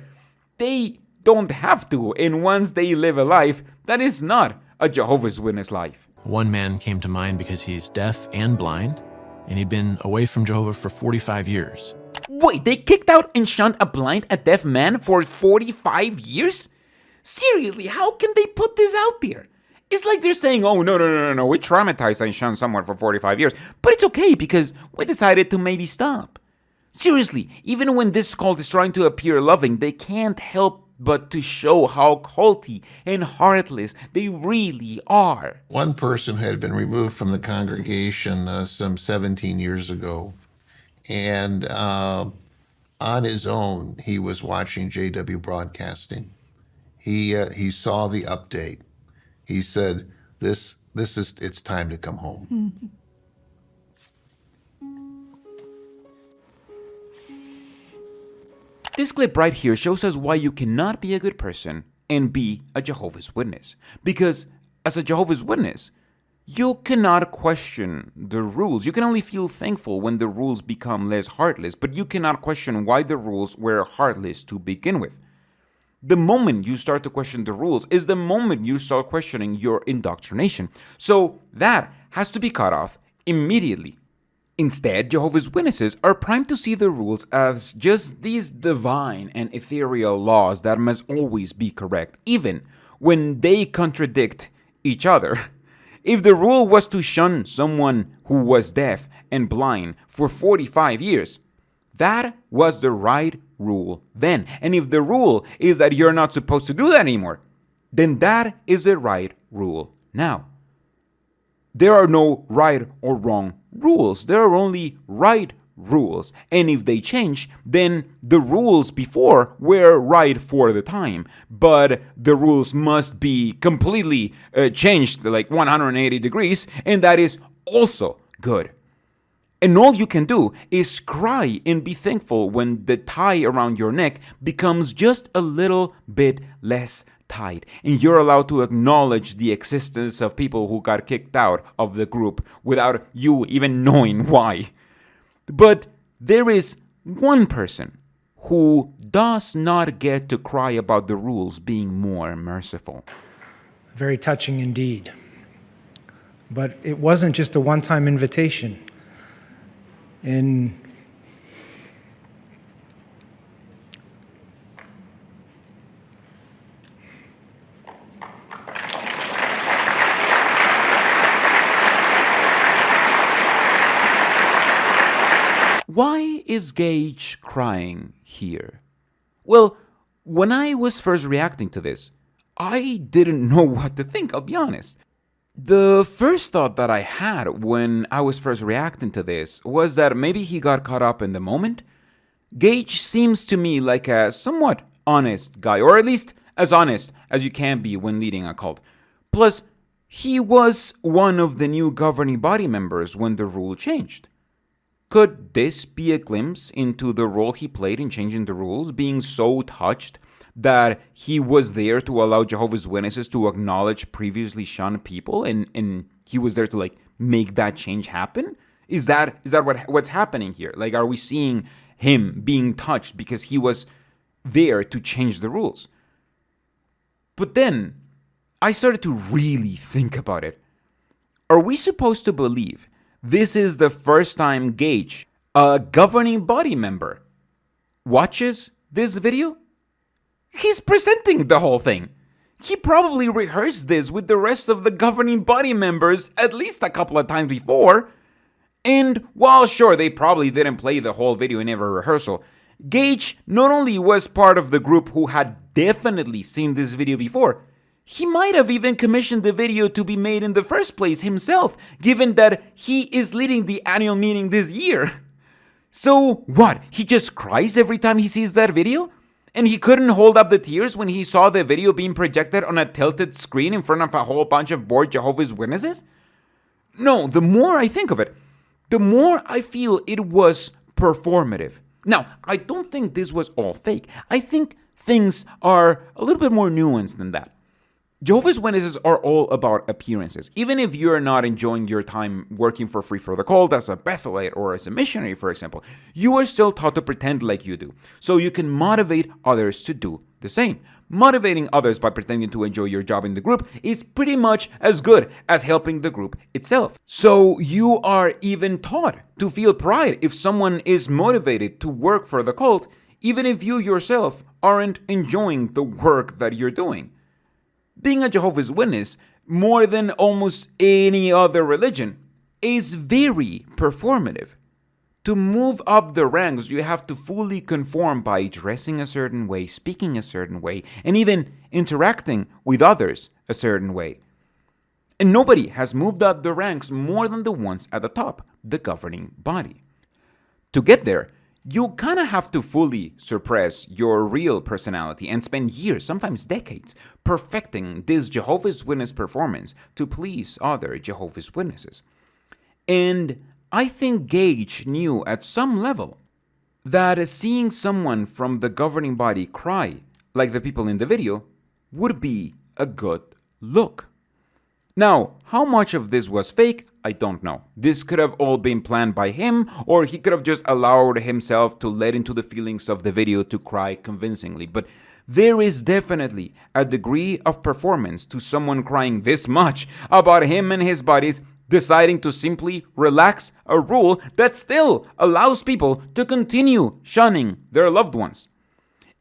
they don't have to, and once they live a life that is not a Jehovah's Witness life. One man came to mind because he's deaf and blind, and he'd been away from Jehovah for 45 years. Wait, they kicked out and shunned a blind, a deaf man for 45 years? Seriously, how can they put this out there? It's like they're saying, oh, no, we traumatized and shunned someone for 45 years. But it's okay because we decided to maybe stop. Seriously, even when this cult is trying to appear loving, they can't help but to show how culty and heartless they really are. One person had been removed from the congregation some 17 years ago. And on his own, he was watching JW Broadcasting. He saw the update. He said, it's time to come home. This clip right here shows us why you cannot be a good person and be a Jehovah's Witness. Because as a Jehovah's Witness, you cannot question the rules. You can only feel thankful when the rules become less heartless, but you cannot question why the rules were heartless to begin with. The moment you start to question the rules is the moment you start questioning your indoctrination. So that has to be cut off immediately. Instead, Jehovah's Witnesses are primed to see the rules as just these divine and ethereal laws that must always be correct, even when they contradict each other. If the rule was to shun someone who was deaf and blind for 45 years, that was the right rule then. And if the rule is that you're not supposed to do that anymore, then that is the right rule now. There are no right or wrong rules. There are only right rules. And if they change, then the rules before were right for the time. But the rules must be completely changed, like 180 degrees, and that is also good. And all you can do is cry and be thankful when the tie around your neck becomes just a little bit less tight, and you're allowed to acknowledge the existence of people who got kicked out of the group without you even knowing why. But there is one person who does not get to cry about the rules being more merciful. Very touching indeed. But it wasn't just a one-time invitation. Why is Gage crying here? Well, when I was first reacting to this, I didn't know what to think, I'll be honest. The first thought that I had when I was first reacting to this was that maybe he got caught up in the moment. Gage seems to me like a somewhat honest guy, or at least as honest as you can be when leading a cult. Plus, he was one of the new governing body members when the rule changed. Could this be a glimpse into the role he played in changing the rules, being so touched that he was there to allow Jehovah's Witnesses to acknowledge previously shunned people, and he was there to like make that change happen? Is that what's happening here? Like, are we seeing him being touched because he was there to change the rules? But then I started to really think about it. Are we supposed to believe this is the first time Gage, a governing body member, watches this video? He's presenting the whole thing. He probably rehearsed this with the rest of the governing body members at least a couple of times before. And while sure, they probably didn't play the whole video in every rehearsal, Gage not only was part of the group who had definitely seen this video before, he might have even commissioned the video to be made in the first place himself, given that he is leading the annual meeting this year. So what, he just cries every time he sees that video? And he couldn't hold up the tears when he saw the video being projected on a tilted screen in front of a whole bunch of bored Jehovah's Witnesses? No, the more I think of it, the more I feel it was performative. Now, I don't think this was all fake. I think things are a little bit more nuanced than that. Jehovah's Witnesses are all about appearances. Even if you're not enjoying your time working for free for the cult as a Bethelite or as a missionary, for example, you are still taught to pretend like you do, so you can motivate others to do the same. Motivating others by pretending to enjoy your job in the group is pretty much as good as helping the group itself. So you are even taught to feel pride if someone is motivated to work for the cult, even if you yourself aren't enjoying the work that you're doing. Being a Jehovah's Witness, more than almost any other religion, is very performative. To move up the ranks, you have to fully conform by dressing a certain way, speaking a certain way, and even interacting with others a certain way. And nobody has moved up the ranks more than the ones at the top, the governing body. To get there, you kind of have to fully suppress your real personality and spend years, sometimes decades, perfecting this Jehovah's Witness performance to please other Jehovah's Witnesses. And I think Gage knew at some level that seeing someone from the governing body cry like the people in the video would be a good look. Now, how much of this was fake, I don't know. This could have all been planned by him, or he could have just allowed himself to let into the feelings of the video to cry convincingly. But there is definitely a degree of performance to someone crying this much about him and his buddies deciding to simply relax a rule that still allows people to continue shunning their loved ones.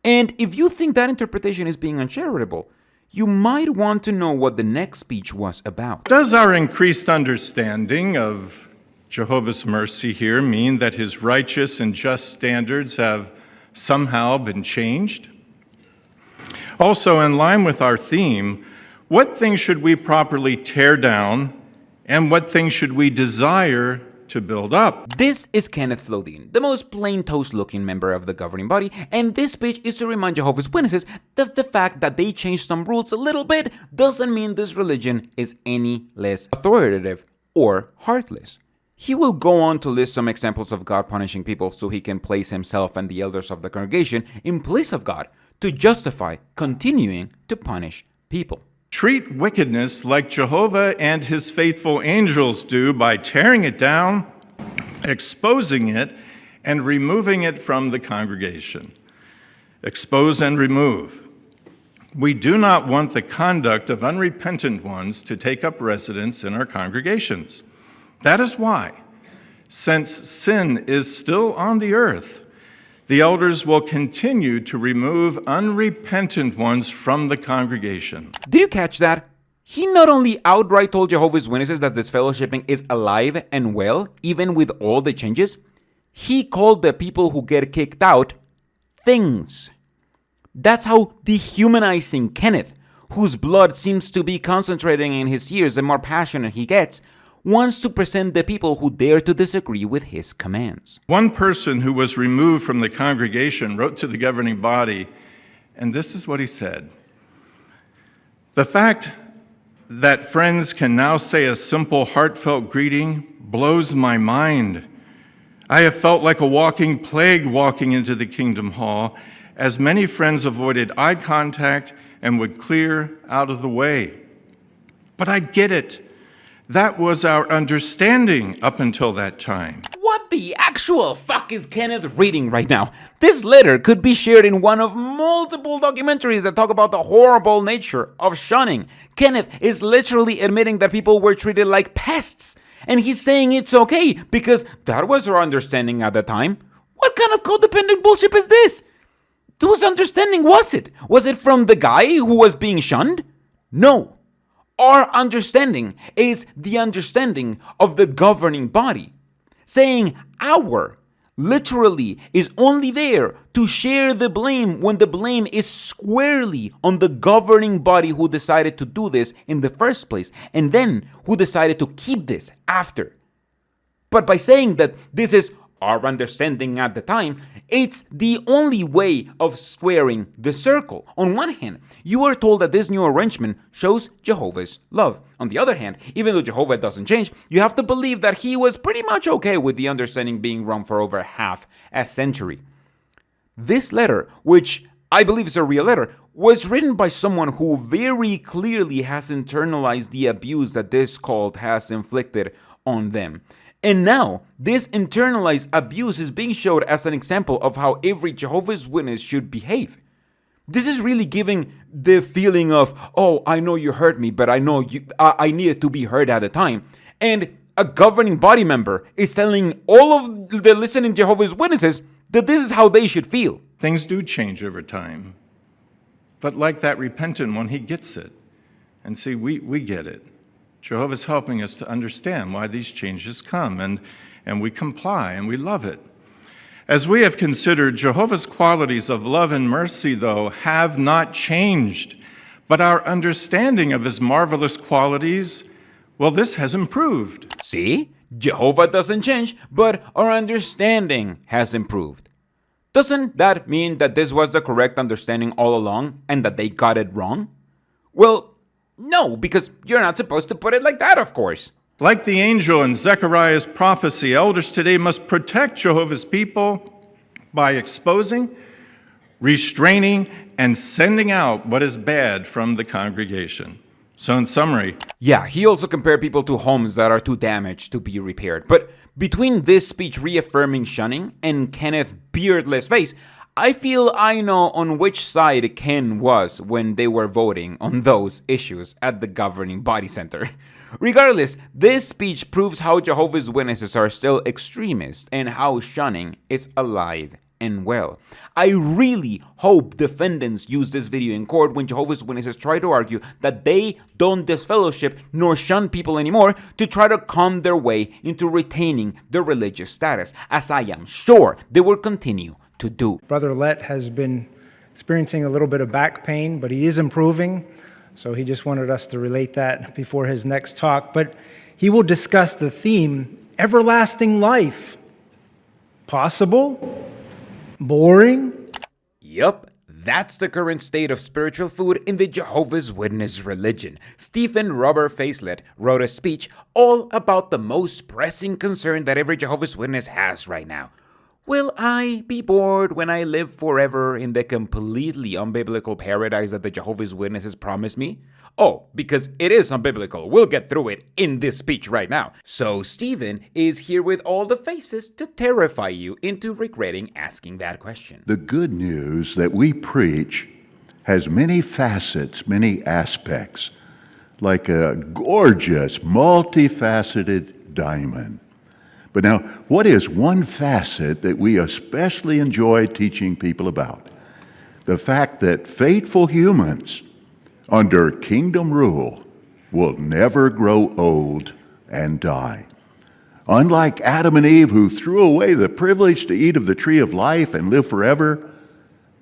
And if you think that interpretation is being uncharitable, you might want to know what the next speech was about. Does our increased understanding of Jehovah's mercy here mean that his righteous and just standards have somehow been changed? Also, in line with our theme, what things should we properly tear down and what things should we desire to build up? This is Kenneth Flodine, the most plain-toast-looking member of the governing body, and this speech is to remind Jehovah's Witnesses that the fact that they changed some rules a little bit doesn't mean this religion is any less authoritative or heartless. He will go on to list some examples of God punishing people so he can place himself and the elders of the congregation in place of God to justify continuing to punish people. Treat wickedness like Jehovah and his faithful angels do by tearing it down, exposing it, and removing it from the congregation. Expose and remove. We do not want the conduct of unrepentant ones to take up residence in our congregations. That is why, since sin is still on the earth, the elders will continue to remove unrepentant ones from the congregation. Did you catch that? He not only outright told Jehovah's Witnesses that this fellowshipping is alive and well, even with all the changes, he called the people who get kicked out things. That's how dehumanizing Kenneth, whose blood seems to be concentrating in his ears the more passionate he gets, wants to present the people who dare to disagree with his commands. One person who was removed from the congregation wrote to the governing body, and this is what he said: "The fact that friends can now say a simple, heartfelt greeting blows my mind. I have felt like a walking plague walking into the Kingdom Hall, as many friends avoided eye contact and would clear out of the way. But I get it. That was our understanding up until that time." What the actual fuck is Kenneth reading right now? This letter could be shared in one of multiple documentaries that talk about the horrible nature of shunning. Kenneth is literally admitting that people were treated like pests, and he's saying it's okay because that was our understanding at the time. What kind of codependent bullshit is this? Whose understanding was it? Was it from the guy who was being shunned? No. Our understanding is the understanding of the governing body. Saying our literally is only there to share the blame when the blame is squarely on the governing body who decided to do this in the first place and then who decided to keep this after. But by saying that this is our understanding at the time, it's the only way of squaring the circle. On one hand, you are told that this new arrangement shows Jehovah's love. On the other hand, even though Jehovah doesn't change, you have to believe that he was pretty much okay with the understanding being wrong for over half a century. This letter, which I believe is a real letter, was written by someone who very clearly has internalized the abuse that this cult has inflicted on them. And now, this internalized abuse is being showed as an example of how every Jehovah's Witness should behave. This is really giving the feeling of, oh, I know you hurt me, but I know I needed to be heard at the time. And a governing body member is telling all of the listening Jehovah's Witnesses that this is how they should feel. Things do change over time. But like that repentant one, he gets it. And see, we get it. Jehovah's helping us to understand why these changes come, and we comply, and we love it. As we have considered, Jehovah's qualities of love and mercy, though, have not changed, but our understanding of his marvelous qualities, well, this has improved. See? Jehovah doesn't change, but our understanding has improved. Doesn't that mean that this was the correct understanding all along, and that they got it wrong? Well, no, because you're not supposed to put it like that, of course. Like the angel in Zechariah's prophecy, elders today must protect Jehovah's people by exposing, restraining, and sending out what is bad from the congregation. So in summary... Yeah, he also compared people to homes that are too damaged to be repaired. But between this speech reaffirming shunning and Kenneth's beardless face, I feel I know on which side Ken was when they were voting on those issues at the governing body center. Regardless, this speech proves how Jehovah's Witnesses are still extremists and how shunning is alive and well. I really hope defendants use this video in court when Jehovah's Witnesses try to argue that they don't disfellowship nor shun people anymore to try to con their way into retaining their religious status, as I am sure they will continue to do. Brother Lett has been experiencing a little bit of back pain, but he is improving. So he just wanted us to relate that before his next talk. But he will discuss the theme, everlasting life. Possible? Boring? Yup, that's the current state of spiritual food in the Jehovah's Witness religion. Stephen Robert Facelet wrote a speech all about the most pressing concern that every Jehovah's Witness has right now. Will I be bored when I live forever in the completely unbiblical paradise that the Jehovah's Witnesses promised me? Oh, because it is unbiblical. We'll get through it in this speech right now. So Stephen is here with all the faces to terrify you into regretting asking that question. The good news that we preach has many facets, many aspects, like a gorgeous, multifaceted diamond. But now, what is one facet that we especially enjoy teaching people about? The fact that faithful humans under kingdom rule will never grow old and die. Unlike Adam and Eve, who threw away the privilege to eat of the tree of life and live forever,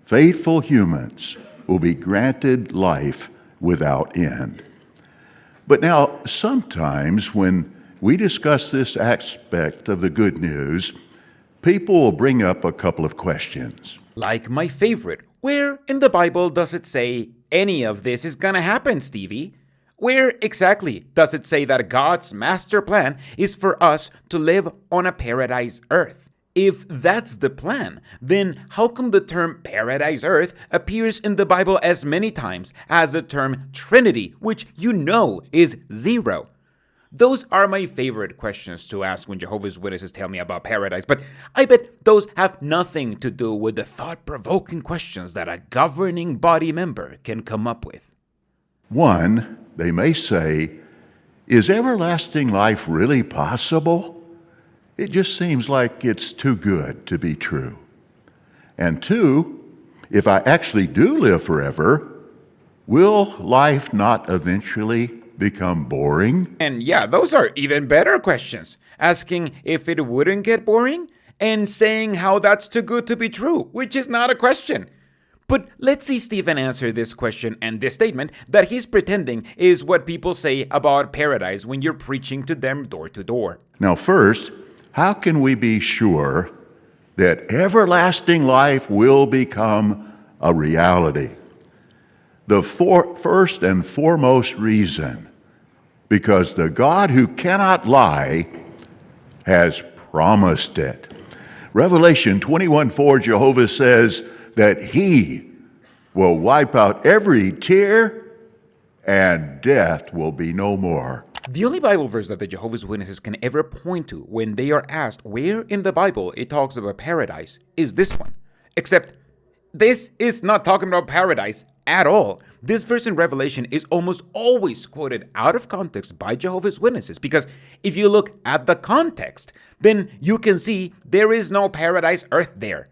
faithful humans will be granted life without end. But now, sometimes when we discuss this aspect of the good news, people will bring up a couple of questions. Like my favorite, where in the Bible does it say any of this is gonna happen, Stevie? Where exactly does it say that God's master plan is for us to live on a paradise earth? If that's the plan, then how come the term paradise earth appears in the Bible as many times as the term Trinity, which you know is zero? Those are my favorite questions to ask when Jehovah's Witnesses tell me about paradise, but I bet those have nothing to do with the thought-provoking questions that a governing body member can come up with. One, they may say, is everlasting life really possible? It just seems like it's too good to be true. And two, if I actually do live forever, will life not eventually become boring? And yeah, those are even better questions. Asking if it wouldn't get boring and saying how that's too good to be true, which is not a question. But let's see Stephen answer this question and this statement that he's pretending is what people say about paradise when you're preaching to them door to door. Now first, how can we be sure that everlasting life will become a reality? The first and foremost reason, because the God who cannot lie has promised it. Revelation 21:4, Jehovah says that He will wipe out every tear and death will be no more. The only Bible verse that the Jehovah's Witnesses can ever point to when they are asked where in the Bible it talks about paradise is this one. Except this is not talking about paradise at all. This verse in Revelation is almost always quoted out of context by Jehovah's Witnesses, because if you look at the context, then you can see there is no paradise earth there.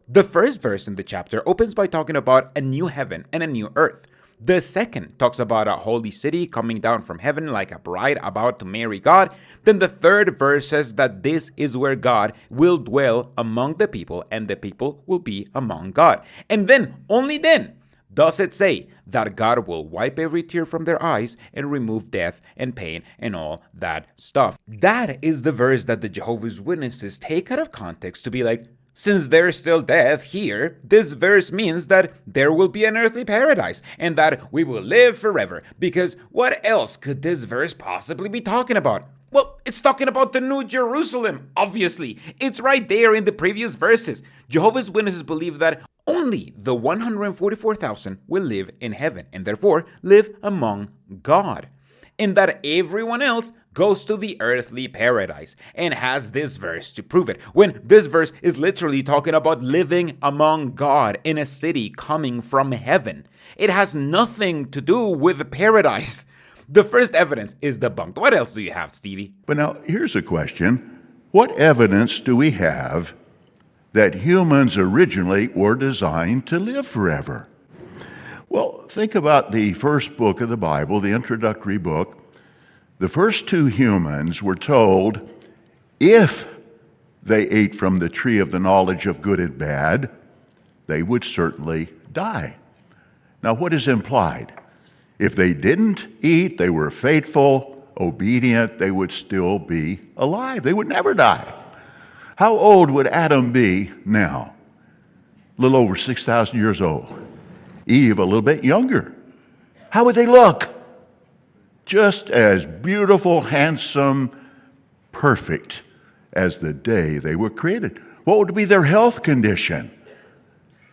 The first verse in the chapter opens by talking about a new heaven and a new earth. The second talks about a holy city coming down from heaven like a bride about to marry God. Then the third verse says that this is where God will dwell among the people and the people will be among God. And then, only then, does it say that God will wipe every tear from their eyes and remove death and pain and all that stuff. That is the verse that the Jehovah's Witnesses take out of context to be like, since there's still death here, this verse means that there will be an earthly paradise and that we will live forever. Because what else could this verse possibly be talking about? Well, it's talking about the New Jerusalem, obviously. It's right there in the previous verses. Jehovah's Witnesses believe that only the 144,000 will live in heaven and therefore live among God. And that everyone else goes to the earthly paradise and has this verse to prove it. When this verse is literally talking about living among God in a city coming from heaven. It has nothing to do with paradise. The first evidence is debunked. What else do you have, Stevie? But now, here's a question. What evidence do we have that humans originally were designed to live forever? Well, think about the first book of the Bible, the introductory book. The first two humans were told if they ate from the tree of the knowledge of good and bad, they would certainly die. Now, what is implied? If they didn't eat, they were faithful, obedient, they would still be alive. They would never die. How old would Adam be now? A little over 6,000 years old. Eve, a little bit younger. How would they look? Just as beautiful, handsome, perfect as the day they were created. What would be their health condition?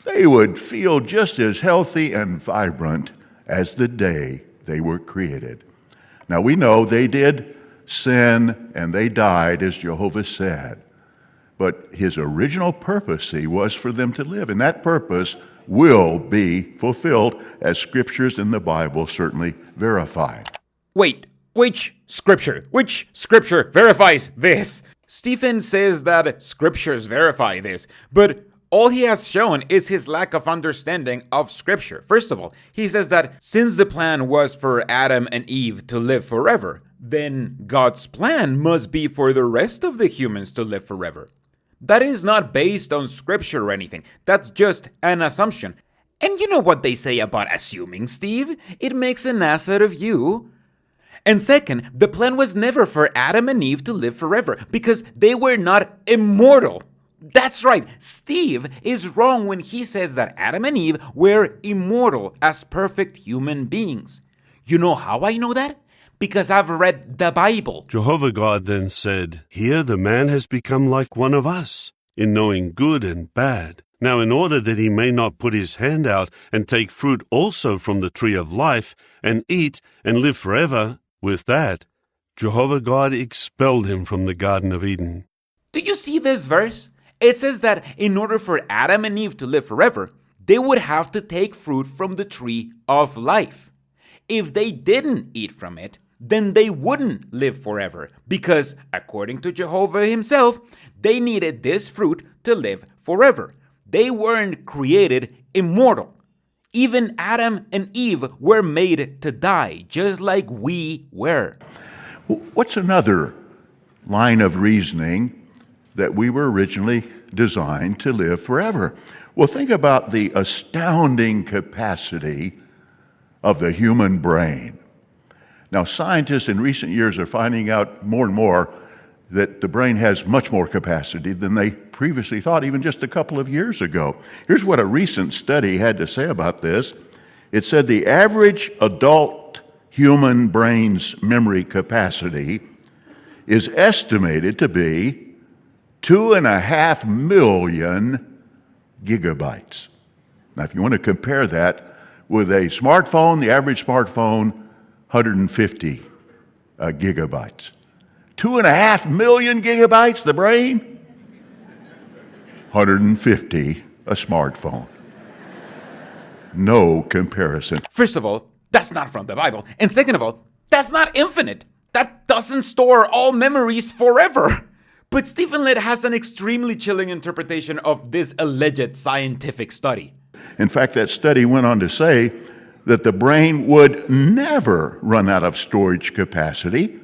They would feel just as healthy and vibrant as the day they were created. Now we know they did sin and they died, as Jehovah said. But his original purpose was for them to live, and that purpose will be fulfilled, as scriptures in the Bible certainly verify. Wait, which scripture verifies this? Stephen says that scriptures verify this, but all he has shown is his lack of understanding of scripture. First of all, he says that since the plan was for Adam and Eve to live forever, then God's plan must be for the rest of the humans to live forever. That is not based on scripture or anything. That's just an assumption. And you know what they say about assuming, Steve? It makes an ass out of you. And second, the plan was never for Adam and Eve to live forever because they were not immortal. That's right, Steve is wrong when he says that Adam and Eve were immortal as perfect human beings. You know how I know that? Because I've read the Bible. Jehovah God then said, "Here the man has become like one of us, in knowing good and bad. Now in order that he may not put his hand out and take fruit also from the tree of life, and eat and live forever, with that, Jehovah God expelled him from the Garden of Eden." Do you see this verse? It says that in order for Adam and Eve to live forever, they would have to take fruit from the tree of life. If they didn't eat from it, then they wouldn't live forever because, according to Jehovah himself, they needed this fruit to live forever. They weren't created immortal. Even Adam and Eve were made to die, just like we were. What's another line of reasoning that we were originally designed to live forever? Well, think about the astounding capacity of the human brain. Now, scientists in recent years are finding out more and more that the brain has much more capacity than they previously thought, even just a couple of years ago. Here's what a recent study had to say about this. It said the average adult human brain's memory capacity is estimated to be 2.5 million gigabytes. Now, if you want to compare that with a smartphone, the average smartphone, 150 gigabytes. 2.5 million gigabytes, the brain? 150, a smartphone. No comparison. First of all, that's not from the Bible. And second of all, that's not infinite. That doesn't store all memories forever. But Stephen Litt has an extremely chilling interpretation of this alleged scientific study. In fact, that study went on to say that the brain would never run out of storage capacity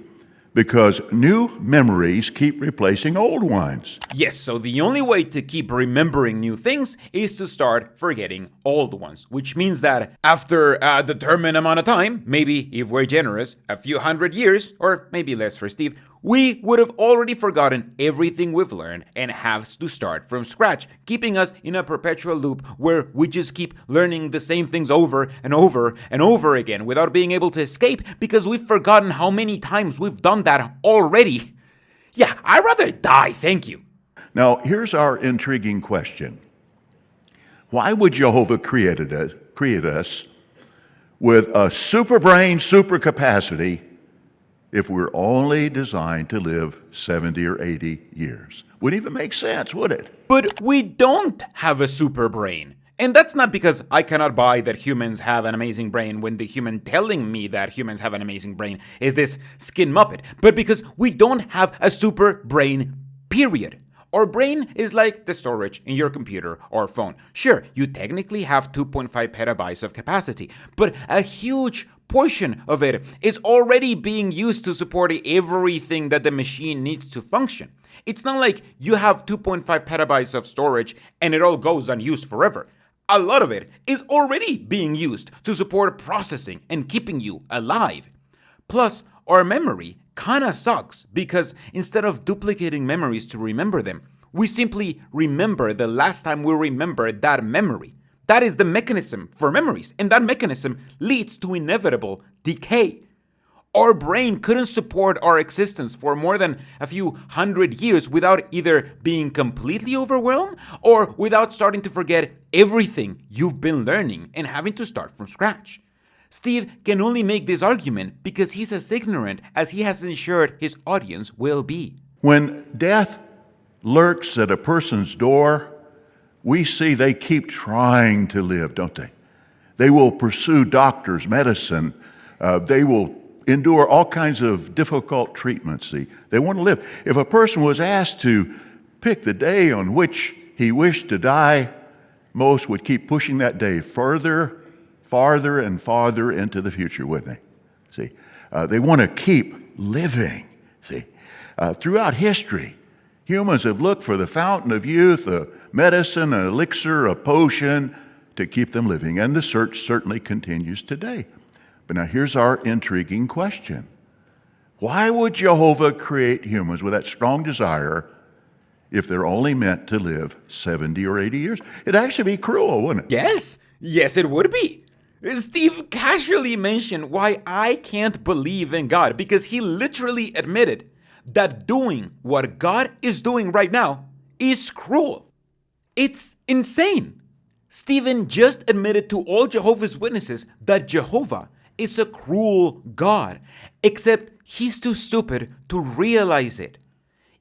because new memories keep replacing old ones. Yes, so the only way to keep remembering new things is to start forgetting old ones, which means that after a determined amount of time, maybe if we're generous, a few hundred years, or maybe less for Steve, we would have already forgotten everything we've learned and have to start from scratch, keeping us in a perpetual loop where we just keep learning the same things over and over and over again without being able to escape because we've forgotten how many times we've done that already. Yeah, I'd rather die, thank you. Now, here's our intriguing question. Why would Jehovah create us with a super brain, super capacity, if we're only designed to live 70 or 80 years? Wouldn't even make sense, would it? But we don't have a super brain. And that's not because I cannot buy that humans have an amazing brain when the human telling me that humans have an amazing brain is this skin muppet, but because we don't have a super brain, period. Our brain is like the storage in your computer or phone. Sure, you technically have 2.5 petabytes of capacity, but a huge portion of it is already being used to support everything that the machine needs to function. It's not like you have 2.5 petabytes of storage and it all goes unused forever. A lot of it is already being used to support processing and keeping you alive. Plus, our memory kinda sucks because instead of duplicating memories to remember them, we simply remember the last time we remembered that memory. That is the mechanism for memories, and that mechanism leads to inevitable decay. Our brain couldn't support our existence for more than a few hundred years without either being completely overwhelmed or without starting to forget everything you've been learning and having to start from scratch. Steve can only make this argument because he's as ignorant as he has ensured his audience will be. When death lurks at a person's door, we see they keep trying to live, don't they? They will pursue doctors, medicine. They will endure all kinds of difficult treatments. See, they want to live. If a person was asked to pick the day on which he wished to die, most would keep pushing that day farther and farther into the future, wouldn't they? See, they want to keep living. See, throughout history, humans have looked for the fountain of youth, a medicine, an elixir, a potion to keep them living, and the search certainly continues today. But now here's our intriguing question. Why would Jehovah create humans with that strong desire if they're only meant to live 70 or 80 years? It'd actually be cruel, wouldn't it? Yes, it would be. Steve casually mentioned why I can't believe in God because he literally admitted that doing what God is doing right now is cruel. It's insane. Stephen just admitted to all Jehovah's Witnesses that Jehovah is a cruel God, except he's too stupid to realize it.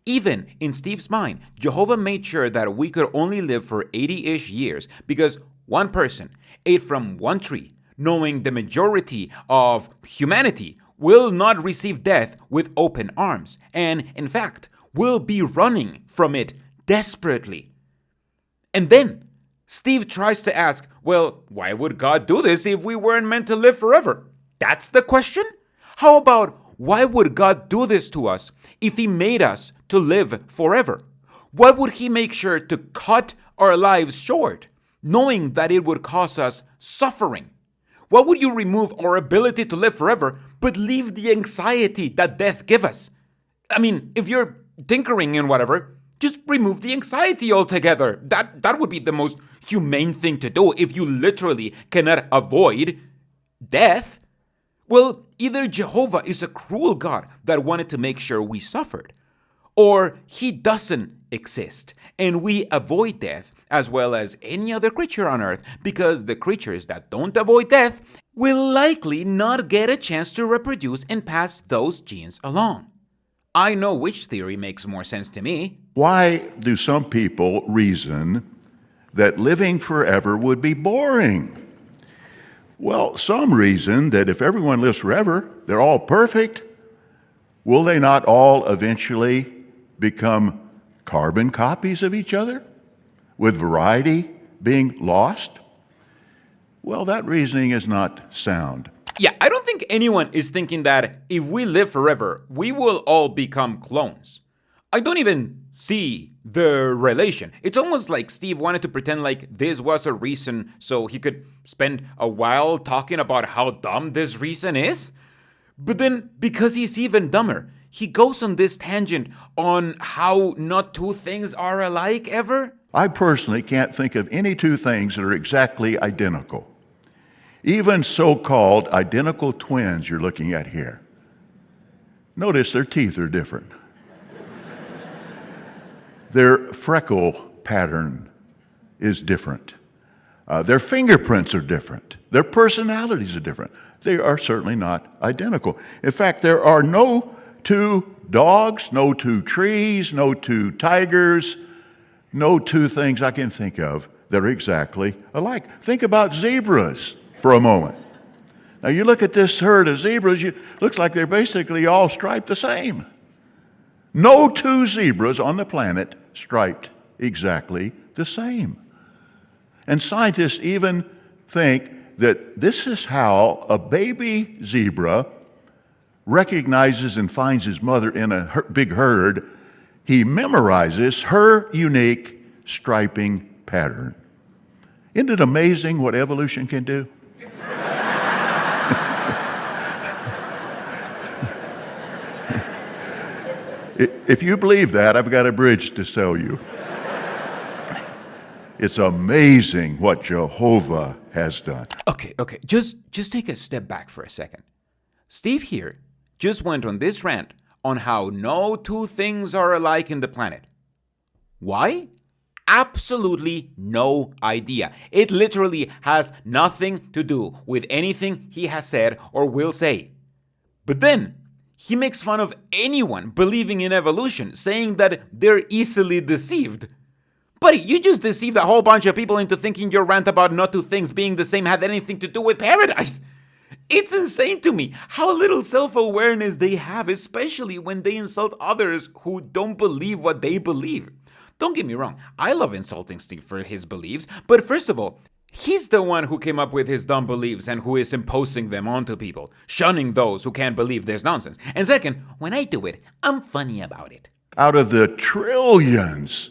Even in Steve's mind, Jehovah made sure that we could only live for 80-ish years because one person ate from one tree, knowing the majority of humanity will not receive death with open arms, and in fact, will be running from it desperately. And then, Steve tries to ask, well, why would God do this if we weren't meant to live forever? That's the question? How about, why would God do this to us if he made us to live forever? Why would he make sure to cut our lives short, knowing that it would cause us suffering? Why would you remove our ability to live forever, but leave the anxiety that death gives us? I mean, if you're tinkering and whatever, just remove the anxiety altogether. That would be the most humane thing to do if you literally cannot avoid death. Well, either Jehovah is a cruel God that wanted to make sure we suffered, or he doesn't exist, and we avoid death as well as any other creature on earth, because the creatures that don't avoid death will likely not get a chance to reproduce and pass those genes along. I know which theory makes more sense to me. Why do some people reason that living forever would be boring? Well, some reason that if everyone lives forever, they're all perfect. Will they not all eventually become carbon copies of each other, with variety being lost? Well, that reasoning is not sound. Yeah, I don't think anyone is thinking that if we live forever, we will all become clones. I don't even see the relation. It's almost like Steve wanted to pretend like this was a reason so he could spend a while talking about how dumb this reason is. But then, because he's even dumber, he goes on this tangent on how not two things are alike ever. I personally can't think of any two things that are exactly identical. Even so-called identical twins you're looking at here. Notice their teeth are different. Their freckle pattern is different. Their fingerprints are different. Their personalities are different. They are certainly not identical. In fact, there are no two dogs, no two trees, no two tigers, no two things I can think of they're exactly alike. Think about zebras for a moment. Now you look at this herd of zebras, looks like they're basically all striped the same. No two zebras on the planet striped exactly the same. And scientists even think that this is how a baby zebra recognizes and finds his mother in a big herd. He memorizes her unique striping pattern. Isn't it amazing what evolution can do? If you believe that, I've got a bridge to sell you. It's amazing what Jehovah has done. Okay. Just take a step back for a second. Steve here just went on this rant on how no two things are alike in the planet. Why? Absolutely no idea. It literally has nothing to do with anything he has said or will say. But then, he makes fun of anyone believing in evolution, saying that they're easily deceived. Buddy, you just deceived a whole bunch of people into thinking your rant about no two things being the same had anything to do with paradise. It's insane to me how little self-awareness they have, especially when they insult others who don't believe what they believe. Don't get me wrong, I love insulting Steve for his beliefs, but first of all, he's the one who came up with his dumb beliefs and who is imposing them onto people, shunning those who can't believe this nonsense. And second, when I do it, I'm funny about it. Out of the trillions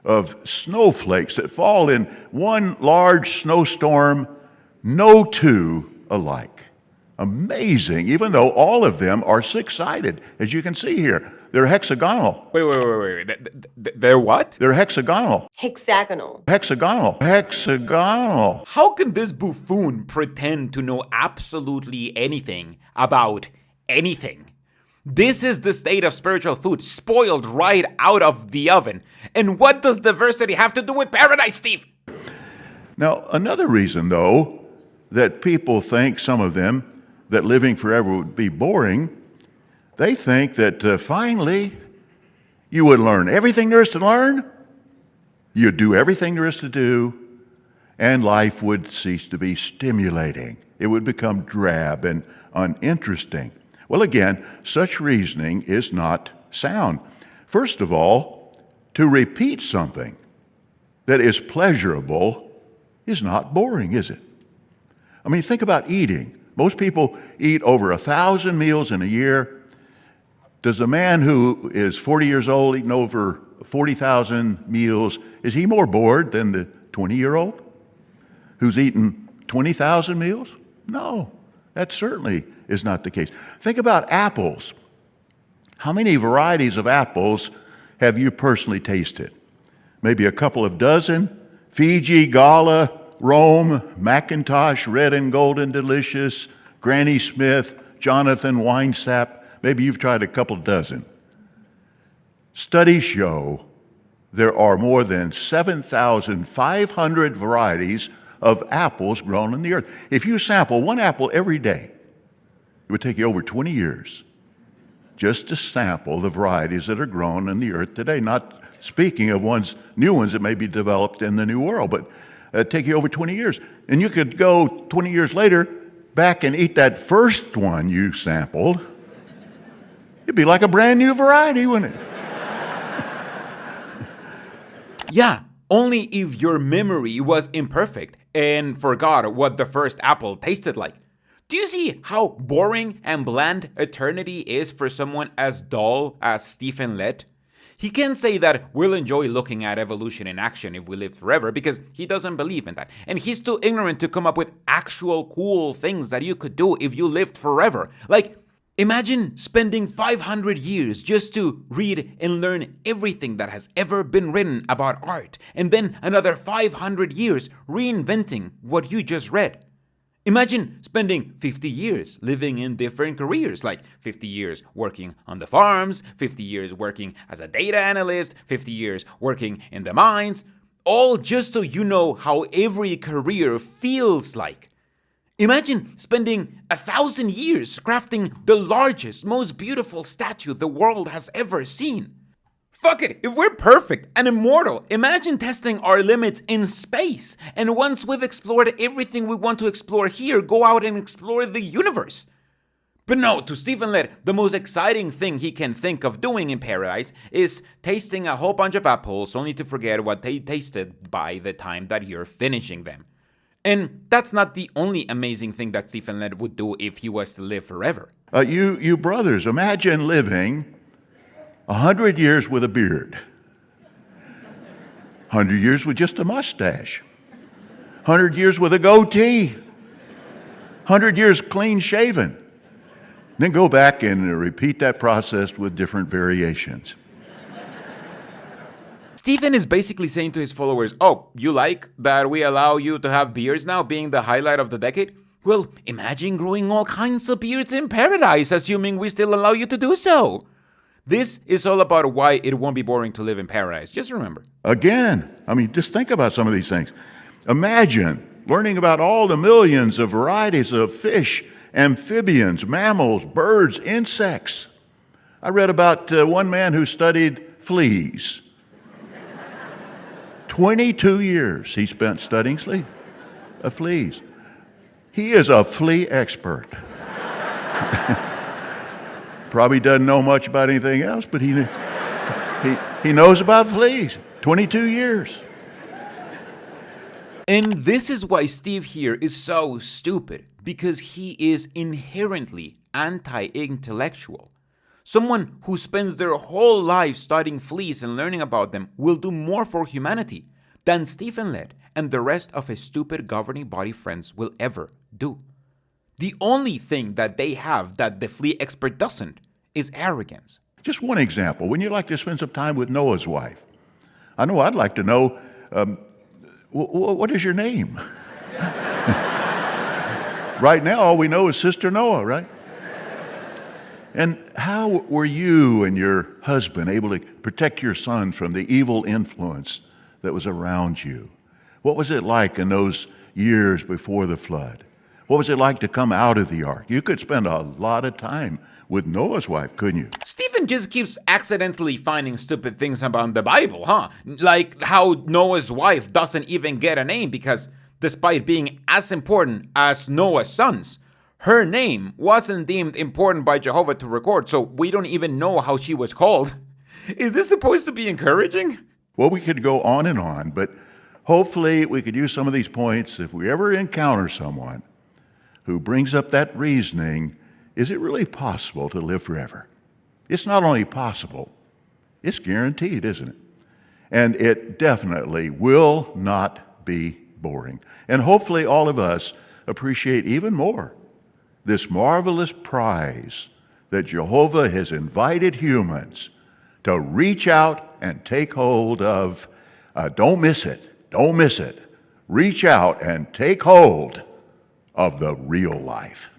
of snowflakes that fall in one large snowstorm, no two alike. Amazing, even though all of them are six-sided, as you can see here. They're hexagonal. Wait. They're what? They're hexagonal. Hexagonal. Hexagonal. How can this buffoon pretend to know absolutely anything about anything? This is the state of spiritual food, spoiled right out of the oven. And what does diversity have to do with paradise, Steve? Now, another reason, though, that people think, some of them, that living forever would be boring, they think that finally you would learn everything there is to learn, you'd do everything there is to do, and life would cease to be stimulating. It would become drab and uninteresting. Well, again, such reasoning is not sound. First of all, to repeat something that is pleasurable is not boring, is it? I mean, think about eating. Most people eat over 1,000 meals in a year. Does a man who is 40 years old eating over 40,000 meals, is he more bored than the 20-year-old who's eaten 20,000 meals? No, that certainly is not the case. Think about apples. How many varieties of apples have you personally tasted? Maybe a couple of dozen? Fiji, Gala, Rome, Macintosh, Red and Golden Delicious, Granny Smith, Jonathan Winesap. Maybe you've tried a couple dozen. Studies show there are more than 7,500 varieties of apples grown on the earth. If you sample one apple every day, it would take you over 20 years just to sample the varieties that are grown on the earth today. Not speaking of new ones that may be developed in the New World, but it'd take you over 20 years. And you could go 20 years later back and eat that first one you sampled. It'd be like a brand new variety, wouldn't it? Yeah, only if your memory was imperfect and forgot what the first apple tasted like. Do you see how boring and bland eternity is for someone as dull as Stephen Lett? He can say that we'll enjoy looking at evolution in action if we live forever because he doesn't believe in that. And he's too ignorant to come up with actual cool things that you could do if you lived forever. Like, imagine spending 500 years just to read and learn everything that has ever been written about art, and then another 500 years reinventing what you just read. Imagine spending 50 years living in different careers, like 50 years working on the farms, 50 years working as a data analyst, 50 years working in the mines, all just so you know how every career feels like. Imagine spending 1,000 years crafting the largest, most beautiful statue the world has ever seen. Fuck it, if we're perfect and immortal, imagine testing our limits in space. And once we've explored everything we want to explore here, go out and explore the universe. But no, to Stephen Lett, the most exciting thing he can think of doing in paradise is tasting a whole bunch of apples only to forget what they tasted by the time that you're finishing them. And that's not the only amazing thing that Stephen Lett would do if he was to live forever. You brothers, imagine living 100 years with a beard, 100 years with just a mustache, 100 years with a goatee, 100 years clean shaven. Then go back and repeat that process with different variations. Stephen is basically saying to his followers, oh, you like that we allow you to have beards now being the highlight of the decade? Well, imagine growing all kinds of beards in paradise, assuming we still allow you to do so. This is all about why it won't be boring to live in paradise. Just remember. Again, just think about some of these things. Imagine learning about all the millions of varieties of fish, amphibians, mammals, birds, insects. I read about one man who studied fleas. 22 years he spent studying fleas. He is a flea expert. Probably doesn't know much about anything else, but he knows about fleas. 22 years. And this is why Steve here is so stupid, because he is inherently anti-intellectual. Someone who spends their whole life studying fleas and learning about them will do more for humanity than Stephen Lett and the rest of his stupid governing body friends will ever do. The only thing that they have that the flea expert doesn't is arrogance. Just one example. Wouldn't you like to spend some time with Noah's wife? I know I'd like to know, what is your name? Right now, all we know is Sister Noah, right? And how were you and your husband able to protect your son from the evil influence that was around you? What was it like in those years before the flood? What was it like to come out of the ark? You could spend a lot of time with Noah's wife, couldn't you? Stephen just keeps accidentally finding stupid things about the Bible, huh? Like how Noah's wife doesn't even get a name because despite being as important as Noah's sons, her name wasn't deemed important by Jehovah to record, so we don't even know how she was called. Is this supposed to be encouraging? Well, we could go on, but hopefully we could use some of these points if we ever encounter someone who brings up that reasoning. Is it really possible to live forever? It's not only possible, it's guaranteed, isn't it? And it definitely will not be boring. And hopefully all of us appreciate even more this marvelous prize that Jehovah has invited humans to reach out and take hold of. Don't miss it. Don't miss it. Reach out and take hold of the real life.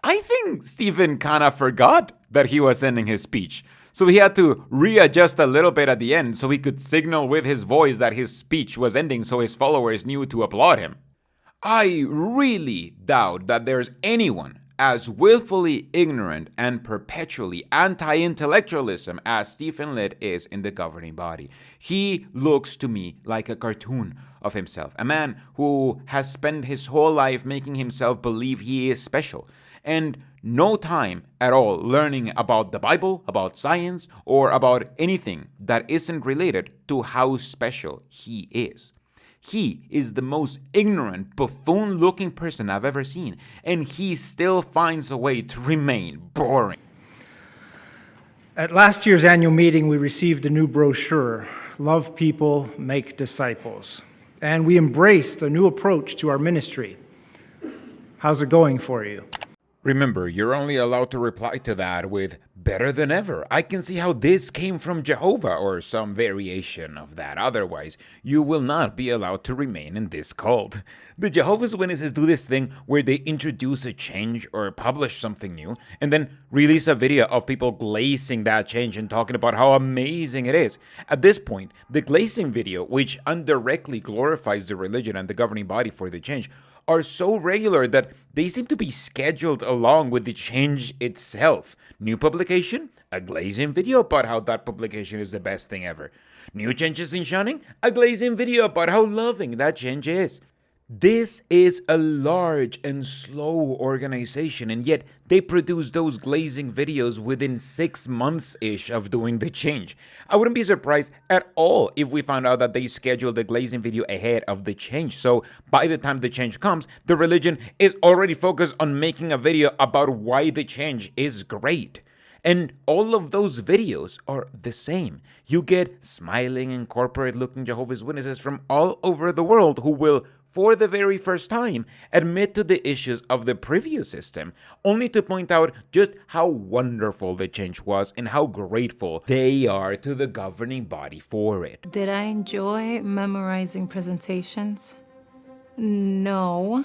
I think Stephen kind of forgot that he was ending his speech. So he had to readjust a little bit at the end so he could signal with his voice that his speech was ending so his followers knew to applaud him. I really doubt that there's anyone as willfully ignorant and perpetually anti-intellectualism as Stephen Lett is in the governing body. He looks to me like a cartoon of himself, a man who has spent his whole life making himself believe he is special, and no time at all learning about the Bible, about science, or about anything that isn't related to how special he is. He is the most ignorant, buffoon-looking person I've ever seen, and he still finds a way to remain boring. At last year's annual meeting, we received a new brochure, Love People, Make Disciples, and we embraced a new approach to our ministry. How's it going for you? Remember, you're only allowed to reply to that with better than ever. I can see how this came from Jehovah or some variation of that. Otherwise, you will not be allowed to remain in this cult. The Jehovah's Witnesses do this thing where they introduce a change or publish something new and then release a video of people glazing that change and talking about how amazing it is. At this point, the glazing video, which indirectly glorifies the religion and the governing body for the change, are so regular that they seem to be scheduled along with the change itself. New publication, a glazing video about how that publication is the best thing ever. New changes in shunning, a glazing video about how loving that change is. This is a large and slow organization, and yet they produce those glazing videos within 6 months-ish of doing the change. I wouldn't be surprised at all if we found out that they scheduled the glazing video ahead of the change, so by the time the change comes, the religion is already focused on making a video about why the change is great. And all of those videos are the same. You get smiling and corporate-looking Jehovah's Witnesses from all over the world who will, for the very first time, admit to the issues of the previous system, only to point out just how wonderful the change was and how grateful they are to the governing body for it. Did I enjoy memorizing presentations? No.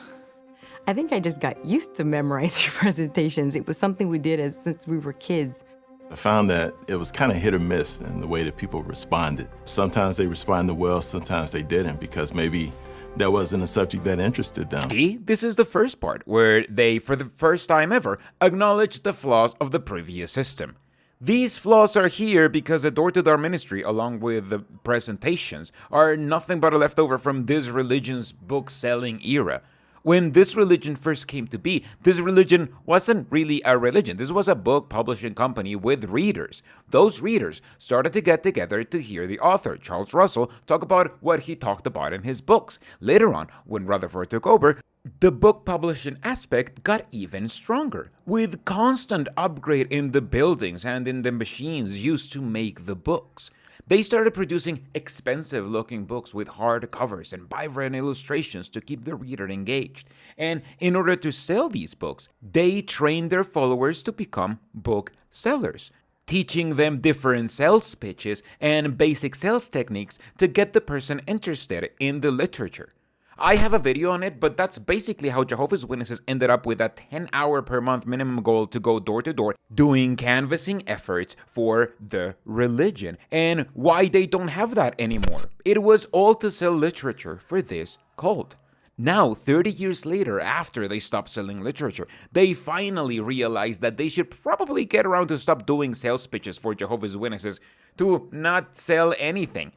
I think I just got used to memorizing presentations. It was something we did since we were kids. I found that it was kind of hit or miss in the way that people responded. Sometimes they responded well, sometimes they didn't, because maybe that wasn't a subject that interested them. See, this is the first part, where they, for the first time ever, acknowledge the flaws of the previous system. These flaws are here because the door-to-door ministry, along with the presentations, are nothing but a leftover from this religion's book-selling era. When this religion first came to be, this religion wasn't really a religion. This was a book publishing company with readers. Those readers started to get together to hear the author, Charles Russell, talk about what he talked about in his books. Later on, when Rutherford took over, the book publishing aspect got even stronger, with constant upgrade in the buildings and in the machines used to make the books. They started producing expensive-looking books with hard covers and vibrant illustrations to keep the reader engaged. And in order to sell these books, they trained their followers to become book sellers, teaching them different sales pitches and basic sales techniques to get the person interested in the literature. I have a video on it, but that's basically how Jehovah's Witnesses ended up with a 10-hour per month minimum goal to go door to door doing canvassing efforts for the religion, and why they don't have that anymore. It was all to sell literature for this cult. Now, 30 years later, after they stopped selling literature, they finally realized that they should probably get around to stop doing sales pitches for Jehovah's Witnesses to not sell anything.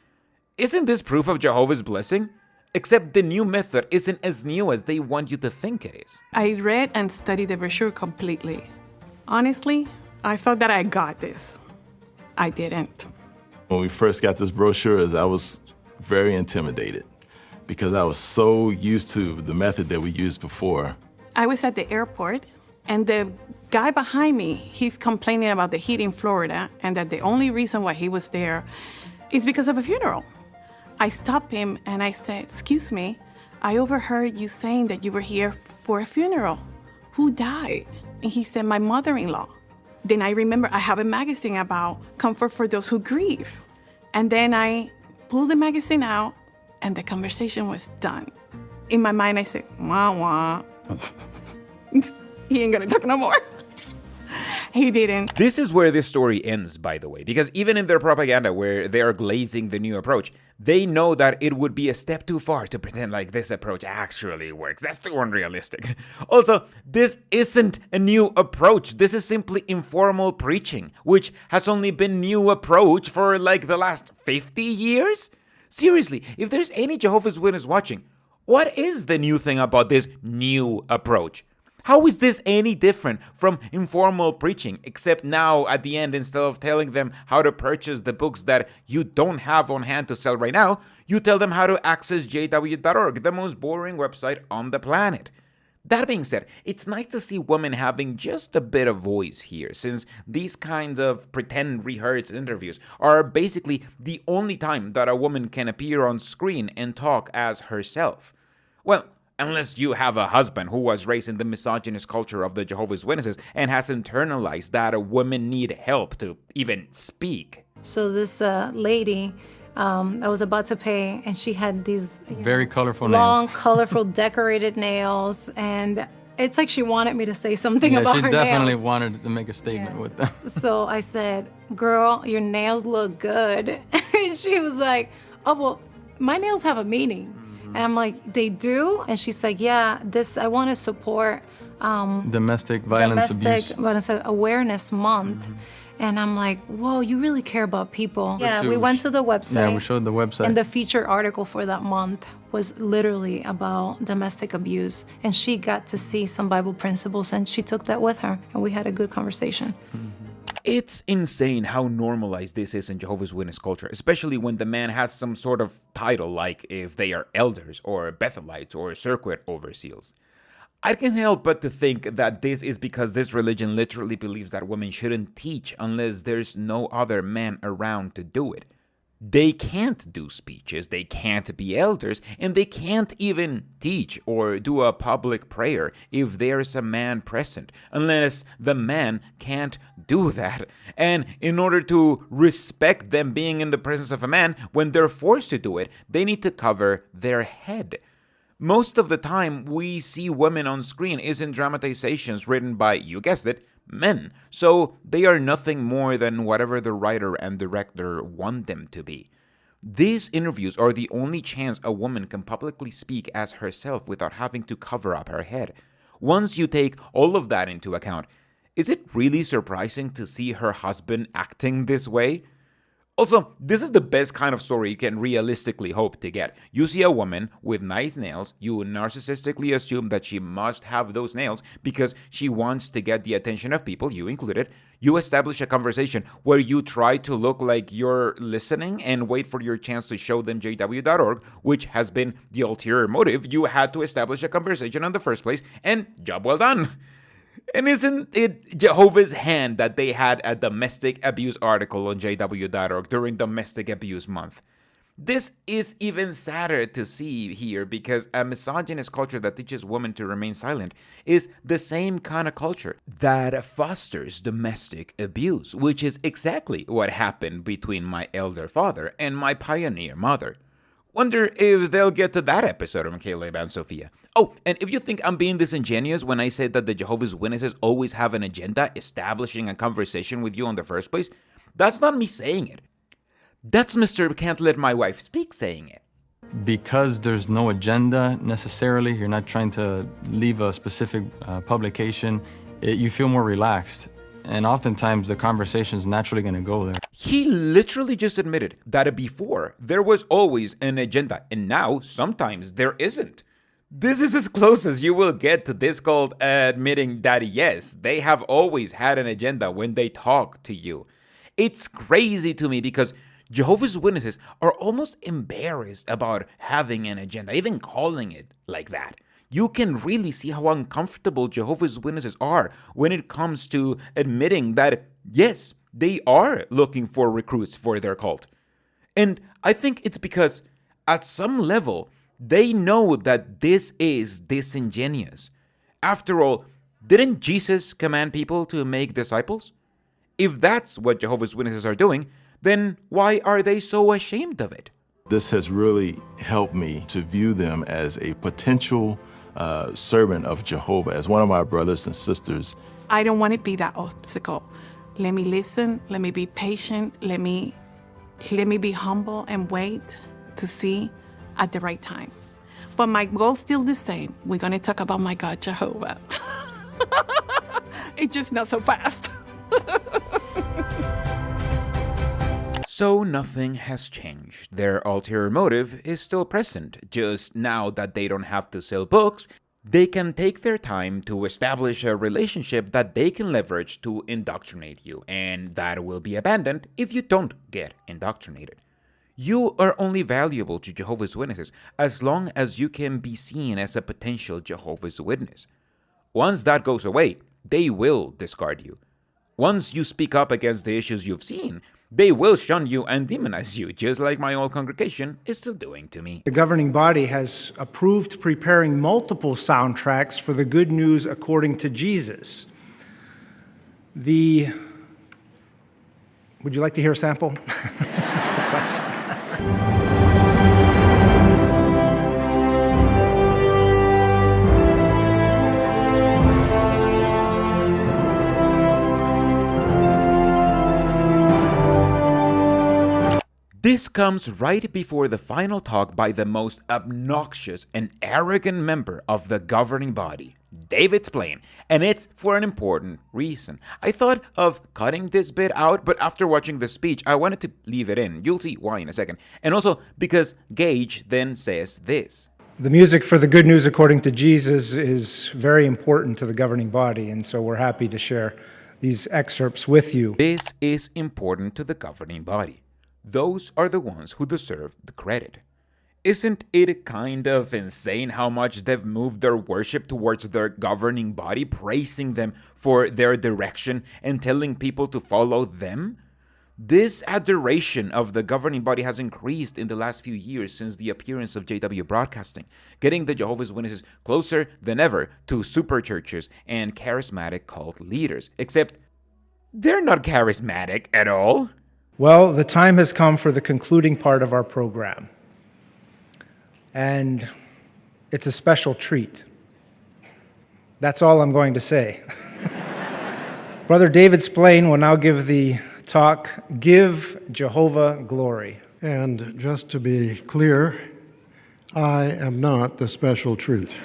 Isn't this proof of Jehovah's blessing? Except the new method isn't as new as they want you to think it is. I read and studied the brochure completely. Honestly, I thought that I got this. I didn't. When we first got this brochure, I was very intimidated because I was so used to the method that we used before. I was at the airport, and the guy behind me, he's complaining about the heat in Florida and that the only reason why he was there is because of a funeral. I stopped him and I said, "Excuse me, I overheard you saying that you were here for a funeral. Who died?" And he said, "My mother-in-law." Then I remember I have a magazine about comfort for those who grieve. And then I pulled the magazine out and the conversation was done. In my mind, I said, "Wah, wah." He ain't gonna talk no more. He didn't. This is where this story ends, by the way, because even in their propaganda where they are glazing the new approach, they know that it would be a step too far to pretend like this approach actually works. That's too unrealistic. Also, this isn't a new approach. This is simply informal preaching, which has only been new approach for like the last 50 years? Seriously, if there's any Jehovah's Witness watching, what is the new thing about this new approach? How is this any different from informal preaching, except now at the end, instead of telling them how to purchase the books that you don't have on hand to sell right now, you tell them how to access jw.org, the most boring website on the planet. That being said, it's nice to see women having just a bit of voice here, since these kinds of pretend rehearsed interviews are basically the only time that a woman can appear on screen and talk as herself. Well, unless you have a husband who was raised in the misogynist culture of the Jehovah's Witnesses and has internalized that women need help to even speak. So this lady, I was about to pay, and she had these very colorful long, nails. colorful, decorated nails, and it's like she wanted me to say something about her nails. She definitely wanted to make a statement with them. So I said, "Girl, your nails look good." And she was like, "Oh, well, my nails have a meaning." And I'm like, they do? And she's like, yeah, I want to support Domestic violence Domestic abuse. Violence Awareness Month. And I'm like, whoa, you really care about people. Yeah, we went to the website. Yeah, we showed the website. And the featured article for that month was literally about domestic abuse. And she got to see some Bible principles, and she took that with her, and we had a good conversation. It's insane how normalized this is in Jehovah's Witness culture, especially when the man has some sort of title, like if they are elders or Bethelites or circuit overseers. I can't help but to think that this is because this religion literally believes that women shouldn't teach unless there's no other man around to do it. They can't do speeches, they can't be elders, and they can't even teach or do a public prayer if there's a man present, unless the man can't do that. And in order to respect them being in the presence of a man, when they're forced to do it, they need to cover their head. Most of the time we see women on screen is in dramatizations written by, you guessed it, men. So they are nothing more than whatever the writer and director want them to be. These interviews are the only chance a woman can publicly speak as herself without having to cover up her head. Once you take all of that into account, is it really surprising to see her husband acting this way? Also, this is the best kind of story you can realistically hope to get. You see a woman with nice nails, you narcissistically assume that she must have those nails because she wants to get the attention of people, you included. You establish a conversation where you try to look like you're listening and wait for your chance to show them jw.org, which has been the ulterior motive. You had to establish a conversation in the first place, and job well done. And isn't it Jehovah's hand that they had a domestic abuse article on jw.org during Domestic Abuse Month? This is even sadder to see here because a misogynist culture that teaches women to remain silent is the same kind of culture that fosters domestic abuse, which is exactly what happened between my elder father and my pioneer mother. Wonder if they'll get to that episode of Caleb and Sophia. Oh, and if you think I'm being disingenuous when I say that the Jehovah's Witnesses always have an agenda establishing a conversation with you in the first place, that's not me saying it. That's Mr. Can't Let My Wife Speak saying it. Because there's no agenda necessarily, you're not trying to leave a specific publication, you feel more relaxed. And oftentimes the conversation's naturally going to go there. He literally just admitted that before there was always an agenda, and now sometimes there isn't. This is as close as you will get to this called admitting that yes, they have always had an agenda when they talk to you. It's crazy to me because Jehovah's Witnesses are almost embarrassed about having an agenda, even calling it like that. You can really see how uncomfortable Jehovah's Witnesses are when it comes to admitting that, yes, they are looking for recruits for their cult. And I think it's because at some level, they know that this is disingenuous. After all, didn't Jesus command people to make disciples? If that's what Jehovah's Witnesses are doing, then why are they so ashamed of it? This has really helped me to view them as a potential servant of Jehovah, as one of my brothers and sisters. I don't want to be that obstacle. Let me listen, let me be patient, let me be humble and wait to see at the right time. But my goal's still the same. We're going to talk about my God, Jehovah. It's just not so fast. So nothing has changed. Their ulterior motive is still present. Just now that they don't have to sell books, they can take their time to establish a relationship that they can leverage to indoctrinate you, and that will be abandoned if you don't get indoctrinated. You are only valuable to Jehovah's Witnesses as long as you can be seen as a potential Jehovah's Witness. Once that goes away, they will discard you. Once you speak up against the issues you've seen, they will shun you and demonize you, just like my old congregation is still doing to me. The governing body has approved preparing multiple soundtracks for the Good News According to Jesus. Would you like to hear a sample? That's the question. This comes right before the final talk by the most obnoxious and arrogant member of the governing body, David Splain, and it's for an important reason. I thought of cutting this bit out, but after watching the speech, I wanted to leave it in. You'll see why in a second. And also because Gage then says this. The music for the Good News According to Jesus is very important to the governing body, and so we're happy to share these excerpts with you. This is important to the governing body. Those are the ones who deserve the credit. Isn't it kind of insane how much they've moved their worship towards their governing body, praising them for their direction and telling people to follow them? This adoration of the governing body has increased in the last few years since the appearance of JW Broadcasting, getting the Jehovah's Witnesses closer than ever to super churches and charismatic cult leaders. Except they're not charismatic at all. Well, the time has come for the concluding part of our program. And it's a special treat. That's all I'm going to say. Brother David Splain will now give the talk, Give Jehovah Glory. And just to be clear, I am not the special treat.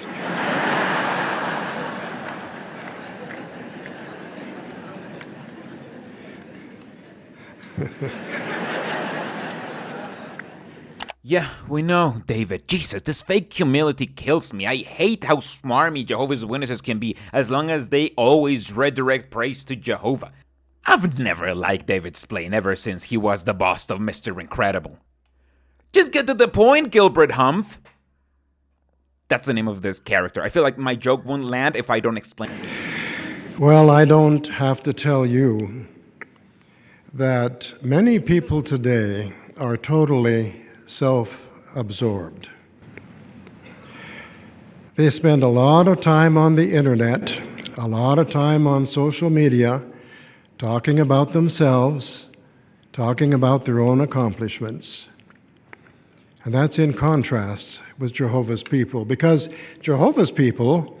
Yeah, we know, David. Jesus, this fake humility kills me. I hate how smarmy Jehovah's Witnesses can be as long as they always redirect praise to Jehovah. I've never liked David Splain ever since he was the boss of Mr. Incredible. Just get to the point, Gilbert Humph. That's the name of this character. I feel like my joke won't land if I don't explain it. Well, I don't have to tell you that many people today are totally self-absorbed. They spend a lot of time on the internet, a lot of time on social media, talking about themselves, talking about their own accomplishments. And that's in contrast with Jehovah's people, because Jehovah's people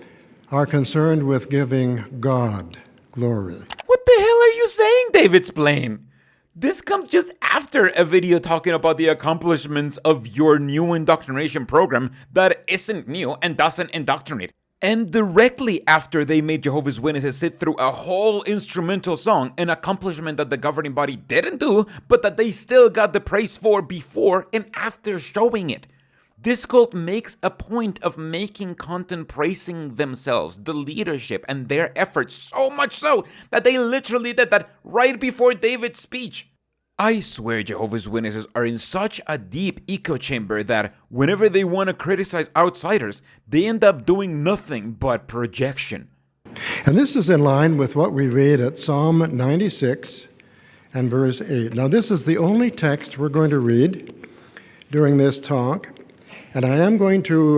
are concerned with giving God glory. What the hell are you saying, David Splain? This comes just after a video talking about the accomplishments of your new indoctrination program that isn't new and doesn't indoctrinate. And directly after they made Jehovah's Witnesses sit through a whole instrumental song, an accomplishment that the governing body didn't do, but that they still got the praise for before and after showing it. This cult makes a point of making content praising themselves, the leadership, and their efforts, so much so that they literally did that right before David's speech. I swear Jehovah's Witnesses are in such a deep echo chamber that whenever they want to criticize outsiders, they end up doing nothing but projection. And this is in line with what we read at Psalm 96 and verse 8. Now, this is the only text we're going to read during this talk. And I am going to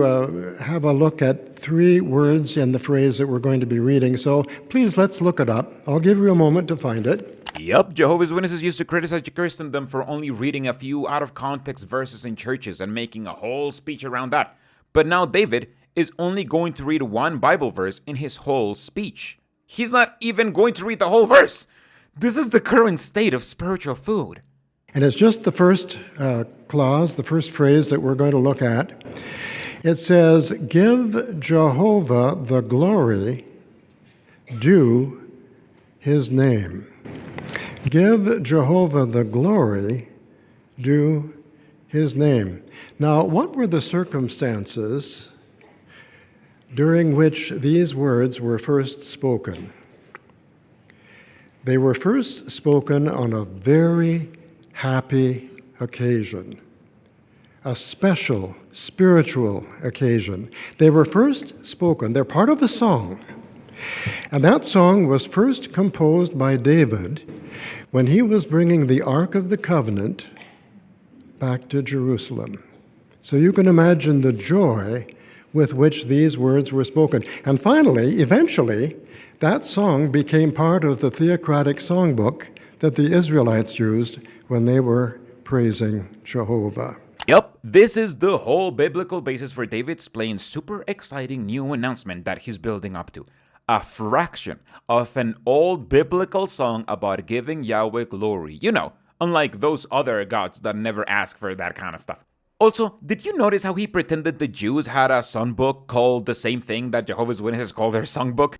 have a look at 3 words in the phrase that we're going to be reading. So please, let's look it up. I'll give you a moment to find it. Yep, Jehovah's Witnesses used to criticize Christendom for only reading a few out-of-context verses in churches and making a whole speech around that. But now David is only going to read one Bible verse in his whole speech. He's not even going to read the whole verse. This is the current state of spiritual food. And it's just the first clause, the first phrase that we're going to look at. It says, Give Jehovah the glory due his name. Give Jehovah the glory due his name. Now, what were the circumstances during which these words were first spoken? They were first spoken on a very happy occasion, a special spiritual occasion. They were first spoken, they're part of a song. And that song was first composed by David when he was bringing the Ark of the Covenant back to Jerusalem. So you can imagine the joy with which these words were spoken. And finally, eventually, that song became part of the Theocratic songbook that the Israelites used when they were praising Jehovah. Yep, this is the whole biblical basis for David Splain's super exciting new announcement that he's building up to. A fraction of an old biblical song about giving Yahweh glory. You know, unlike those other gods that never ask for that kind of stuff. Also, did you notice how he pretended the Jews had a songbook called the same thing that Jehovah's Witnesses call their songbook?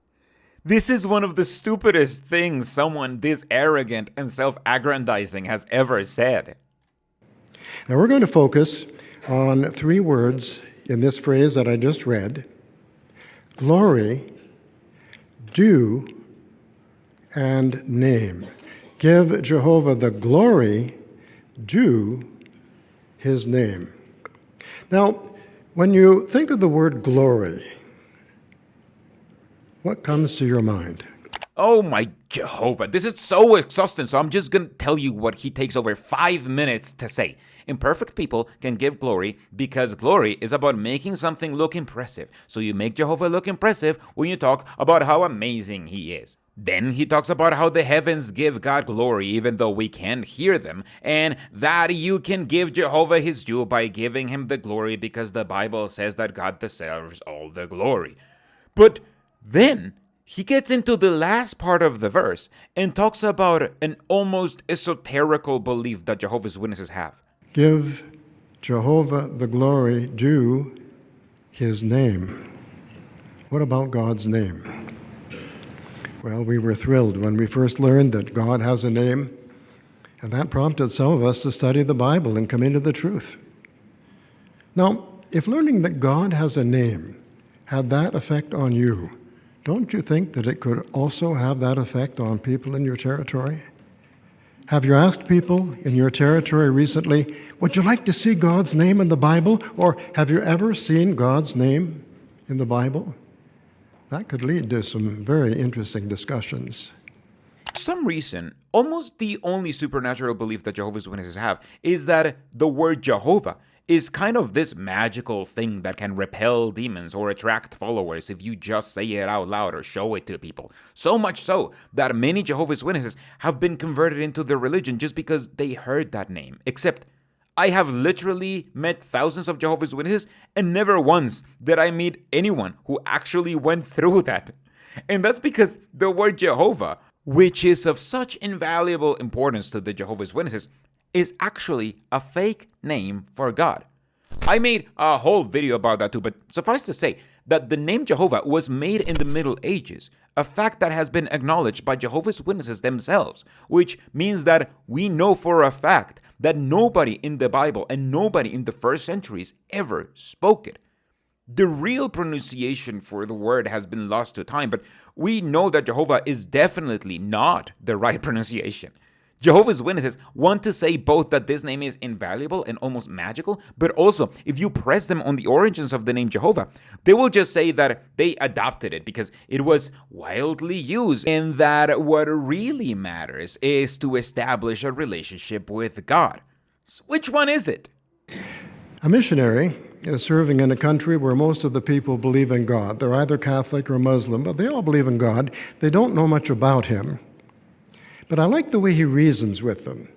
This is one of the stupidest things someone this arrogant and self-aggrandizing has ever said. Now we're going to focus on 3 words in this phrase that I just read: glory, due, and name. Give Jehovah the glory due his name. Now, when you think of the word glory, what comes to your mind? Oh my Jehovah, this is so exhausting, so I'm just going to tell you what he takes over 5 minutes to say. Imperfect people can give glory because glory is about making something look impressive. So you make Jehovah look impressive when you talk about how amazing he is. Then he talks about how the heavens give God glory even though we can't hear them, and that you can give Jehovah his due by giving him the glory because the Bible says that God deserves all the glory. But then he gets into the last part of the verse and talks about an almost esoterical belief that Jehovah's Witnesses have. Give Jehovah the glory due his name. What about God's name? Well, we were thrilled when we first learned that God has a name, and that prompted some of us to study the Bible and come into the truth. Now, if learning that God has a name had that effect on you, don't you think that it could also have that effect on people in your territory? Have you asked people in your territory recently, would you like to see God's name in the Bible? Or have you ever seen God's name in the Bible? That could lead to some very interesting discussions. For some reason, almost the only supernatural belief that Jehovah's Witnesses have is that the word Jehovah is kind of this magical thing that can repel demons or attract followers if you just say it out loud or show it to people. So much so that many Jehovah's Witnesses have been converted into their religion just because they heard that name. Except, I have literally met thousands of Jehovah's Witnesses, and never once did I meet anyone who actually went through that. And that's because the word Jehovah, which is of such invaluable importance to the Jehovah's Witnesses, is actually a fake name for God. I made a whole video about that too, but suffice to say that the name Jehovah was made in the Middle Ages, a fact that has been acknowledged by Jehovah's Witnesses themselves, which means that we know for a fact that nobody in the Bible and nobody in the first centuries ever spoke it. The real pronunciation for the word has been lost to time, but we know that Jehovah is definitely not the right pronunciation. Jehovah's Witnesses want to say both that this name is invaluable and almost magical, but also, if you press them on the origins of the name Jehovah, they will just say that they adopted it because it was wildly used, and that what really matters is to establish a relationship with God. So which one is it? A missionary is serving in a country where most of the people believe in God. They're either Catholic or Muslim, but they all believe in God. They don't know much about him. But I like the way he reasons with them.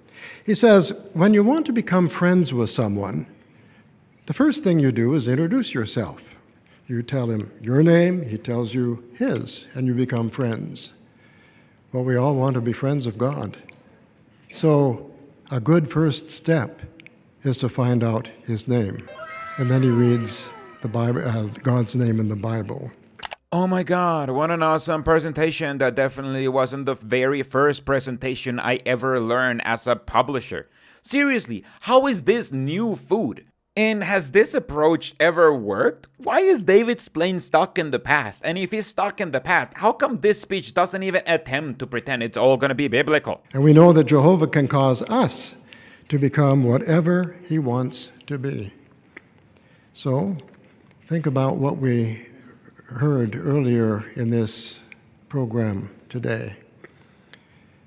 He says, when you want to become friends with someone, the first thing you do is introduce yourself. You tell him your name, he tells you his, and you become friends. Well, we all want to be friends of God. So a good first step is to find out his name. And then he reads the Bible, God's name in the Bible. Oh my God, what an awesome presentation. That definitely wasn't the very first presentation I ever learned as a publisher. Seriously, how is this new food? And has this approach ever worked? Why is David's plane stuck in the past? And if he's stuck in the past, how come this speech doesn't even attempt to pretend it's all going to be biblical? And we know that Jehovah can cause us to become whatever he wants to be. So, think about what we heard earlier in this program today.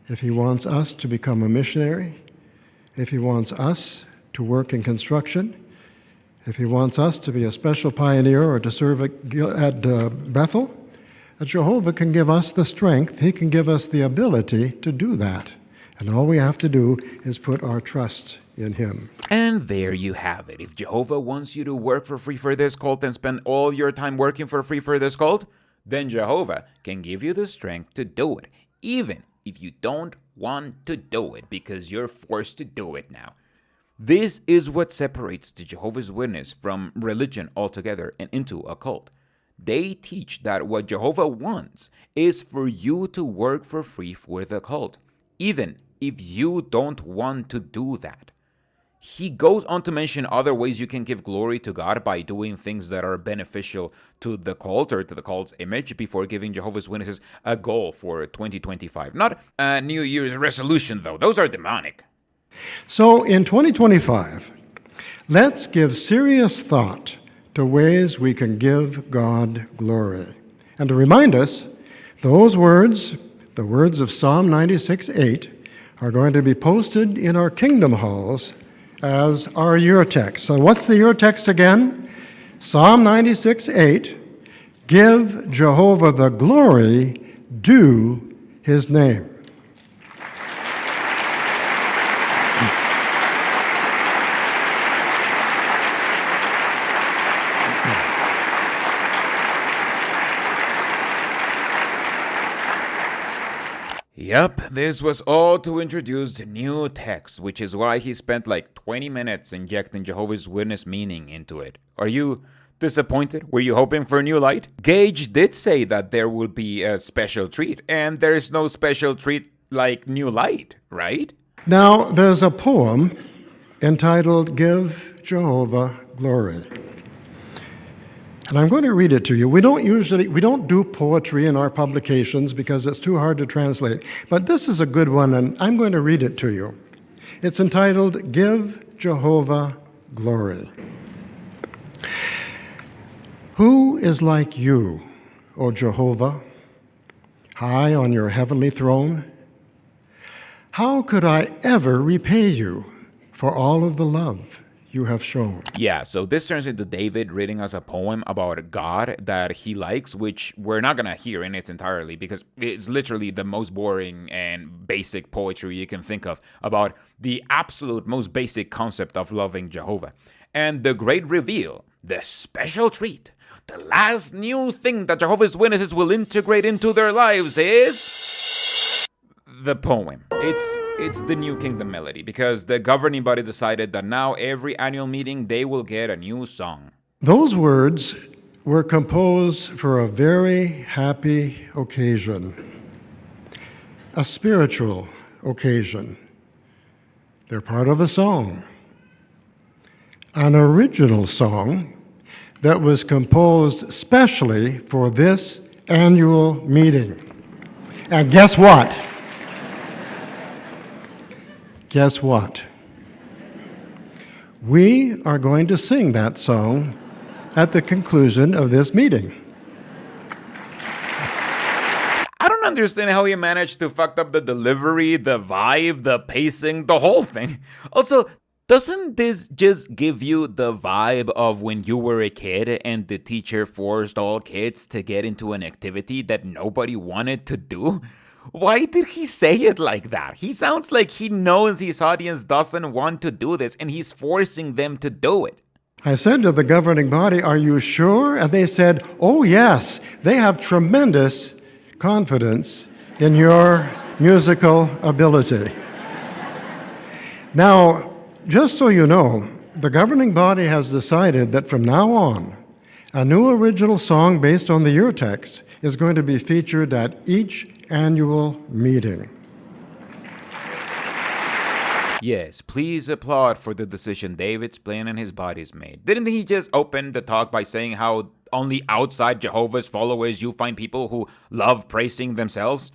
If he wants us to become a missionary, if he wants us to work in construction, if he wants us to be a special pioneer or to serve at Bethel, Jehovah can give us the strength, he can give us the ability to do that. And all we have to do is put our trust in him. And there you have it. If Jehovah wants you to work for free for this cult and spend all your time working for free for this cult, then Jehovah can give you the strength to do it, even if you don't want to do it because you're forced to do it now. This is what separates the Jehovah's Witness from religion altogether and into a cult. They teach that what Jehovah wants is for you to work for free for the cult, even if you don't want to do that. He goes on to mention other ways you can give glory to God by doing things that are beneficial to the cult or to the cult's image before giving Jehovah's Witnesses a goal for 2025. Not a New Year's resolution, though. Those are demonic. So in 2025, let's give serious thought to ways we can give God glory. And to remind us, those words, the words of Psalm 96:8, are going to be posted in our kingdom halls as our year text. So what's the year text again? Psalm 96:8, give Jehovah the glory due his name. Yep, this was all to introduce the new text, which is why he spent like 20 minutes injecting Jehovah's Witness meaning into it. Are you disappointed? Were you hoping for a new light? Gage did say that there will be a special treat, and there's no special treat like new light, right? Now, there's a poem entitled Give Jehovah Glory. And I'm going to read it to you. We don't do poetry in our publications because it's too hard to translate. But this is a good one, and I'm going to read it to you. It's entitled, Give Jehovah Glory. Who is like you, O Jehovah, high on your heavenly throne? How could I ever repay you for all of the love you have shown? Yeah, so this turns into David reading us a poem about God that he likes, which we're not going to hear in its entirety because it's literally the most boring and basic poetry you can think of about the absolute most basic concept of loving Jehovah. And the great reveal, the special treat, the last new thing that Jehovah's Witnesses will integrate into their lives is the poem. It's the New Kingdom melody because the governing body decided that now every annual meeting they will get a new song. Those words were composed for a very happy occasion, a spiritual occasion. They're part of a song, an original song that was composed specially for this annual meeting. And guess what? Guess what? We are going to sing that song at the conclusion of this meeting. I don't understand how he managed to fuck up the delivery, the vibe, the pacing, the whole thing. Also, doesn't this just give you the vibe of when you were a kid and the teacher forced all kids to get into an activity that nobody wanted to do? Why did he say it like that? He sounds like he knows his audience doesn't want to do this and he's forcing them to do it. I said to the governing body, "Are you sure?" And they said, "Oh, yes, they have tremendous confidence in your musical ability." Now, just so you know, the governing body has decided that from now on, a new original song based on the year text is going to be featured at each annual meeting. Yes, please applaud for the decision David's plan and his body's made. Didn't he just open the talk by saying how only outside Jehovah's followers you find people who love praising themselves?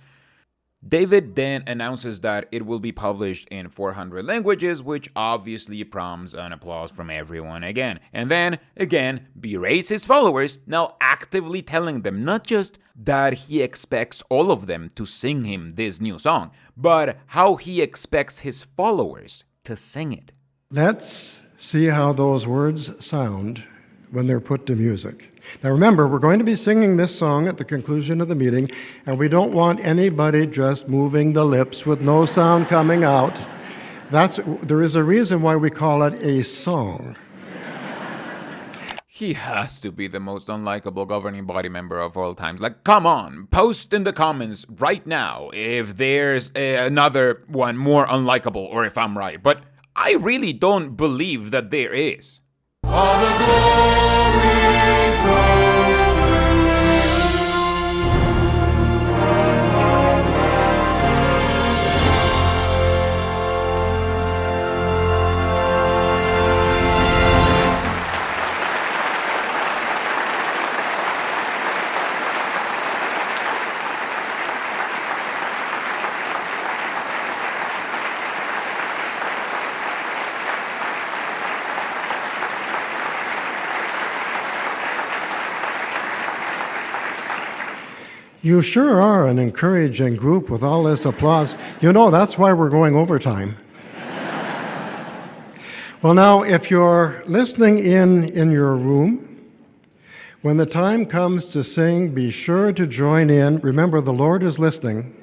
David then announces that it will be published in 400 languages, which obviously prompts an applause from everyone again. And then, again, berates his followers, now actively telling them not just that he expects all of them to sing him this new song, but how he expects his followers to sing it. Let's see how those words sound when they're put to music. Now remember, we're going to be singing this song at the conclusion of the meeting, and we don't want anybody just moving the lips with no sound coming out. There is a reason why we call it a song. He has to be the most unlikable governing body member of all times. Like, come on, post in the comments right now if there's another one more unlikable or if I'm right. But I really don't believe that there is. All the glory goes to You sure are an encouraging group with all this applause. You know, that's why we're going overtime. Well, now, if you're listening in your room, when the time comes to sing, be sure to join in. Remember, the Lord is listening.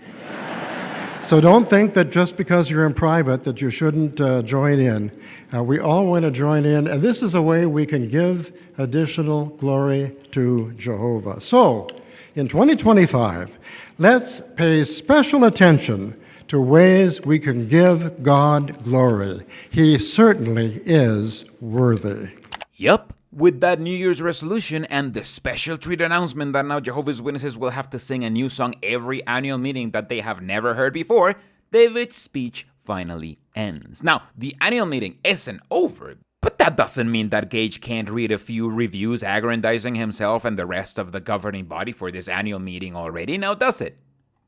So don't think that just because you're in private that you shouldn't join in. We all want to join in, and this is a way we can give additional glory to Jehovah. So, in 2025, let's pay special attention to ways we can give God glory. He certainly is worthy. Yup. With that New Year's resolution and the special treat announcement that now Jehovah's Witnesses will have to sing a new song every annual meeting that they have never heard before, David's speech finally ends. Now, the annual meeting isn't over, but that doesn't mean that Gage can't read a few reviews aggrandizing himself and the rest of the governing body for this annual meeting already, now does it?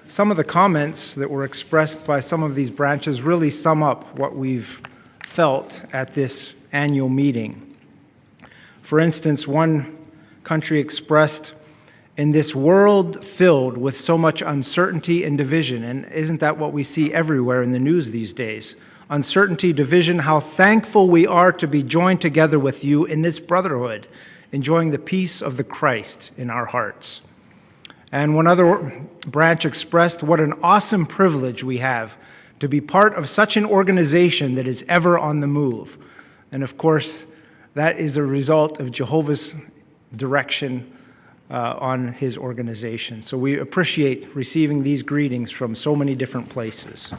Some of the comments that were expressed by some of these branches really sum up what we've felt at this annual meeting. For instance, one country expressed, in this world filled with so much uncertainty and division, and isn't that what we see everywhere in the news these days? Uncertainty, division, how thankful we are to be joined together with you in this brotherhood, enjoying the peace of the Christ in our hearts. And one other branch expressed what an awesome privilege we have to be part of such an organization that is ever on the move. And of course, that is a result of Jehovah's direction on his organization. So we appreciate receiving these greetings from so many different places.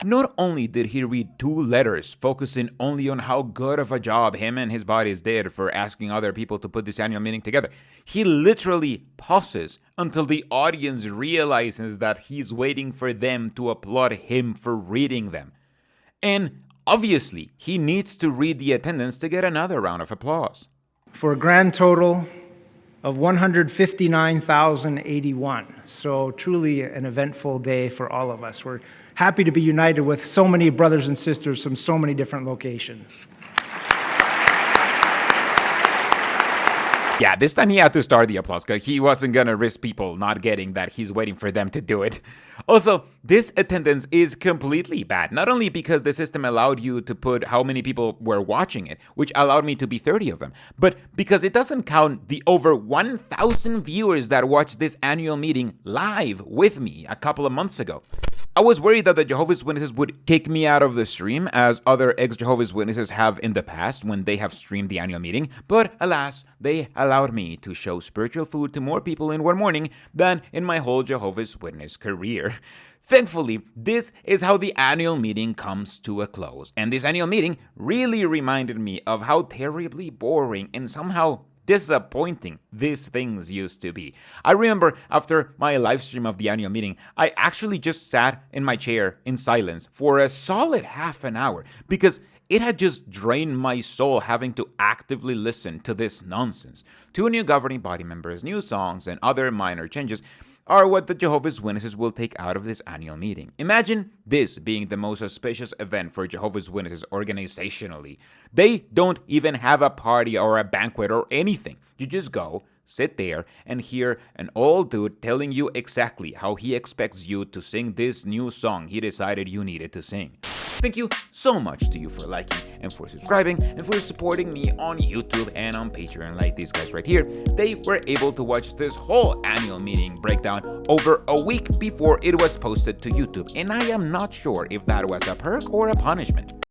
Not only did he read 2 letters focusing only on how good of a job him and his bodies did for asking other people to put this annual meeting together, he literally pauses until the audience realizes that he's waiting for them to applaud him for reading them. And obviously, he needs to read the attendance to get another round of applause. For a grand total of 159,081. So truly an eventful day for all of us. We're happy to be united with so many brothers and sisters from so many different locations. Yeah, this time he had to start the applause because he wasn't going to risk people not getting that he's waiting for them to do it. Also, this attendance is completely bad, not only because the system allowed you to put how many people were watching it, which allowed me to be 30 of them, but because it doesn't count the over 1,000 viewers that watched this annual meeting live with me a couple of months ago. I was worried that the Jehovah's Witnesses would kick me out of the stream, as other ex-Jehovah's Witnesses have in the past when they have streamed the annual meeting, but alas, they allowed me to show spiritual food to more people in one morning than in my whole Jehovah's Witness career. Thankfully, this is how the annual meeting comes to a close, and this annual meeting really reminded me of how terribly boring and somehow disappointing these things used to be. I remember after my live stream of the annual meeting, I actually just sat in my chair in silence for a solid half an hour because it had just drained my soul having to actively listen to this nonsense. 2 new governing body members, new songs, and other minor changes are what the Jehovah's Witnesses will take out of this annual meeting. Imagine this being the most auspicious event for Jehovah's Witnesses organizationally. They don't even have a party or a banquet or anything. You just go, sit there, and hear an old dude telling you exactly how he expects you to sing this new song he decided you needed to sing. Thank you so much to you for liking and for subscribing and for supporting me on YouTube and on Patreon like these guys right here. They were able to watch this whole annual meeting breakdown over a week before it was posted to YouTube, and I am not sure if that was a perk or a punishment.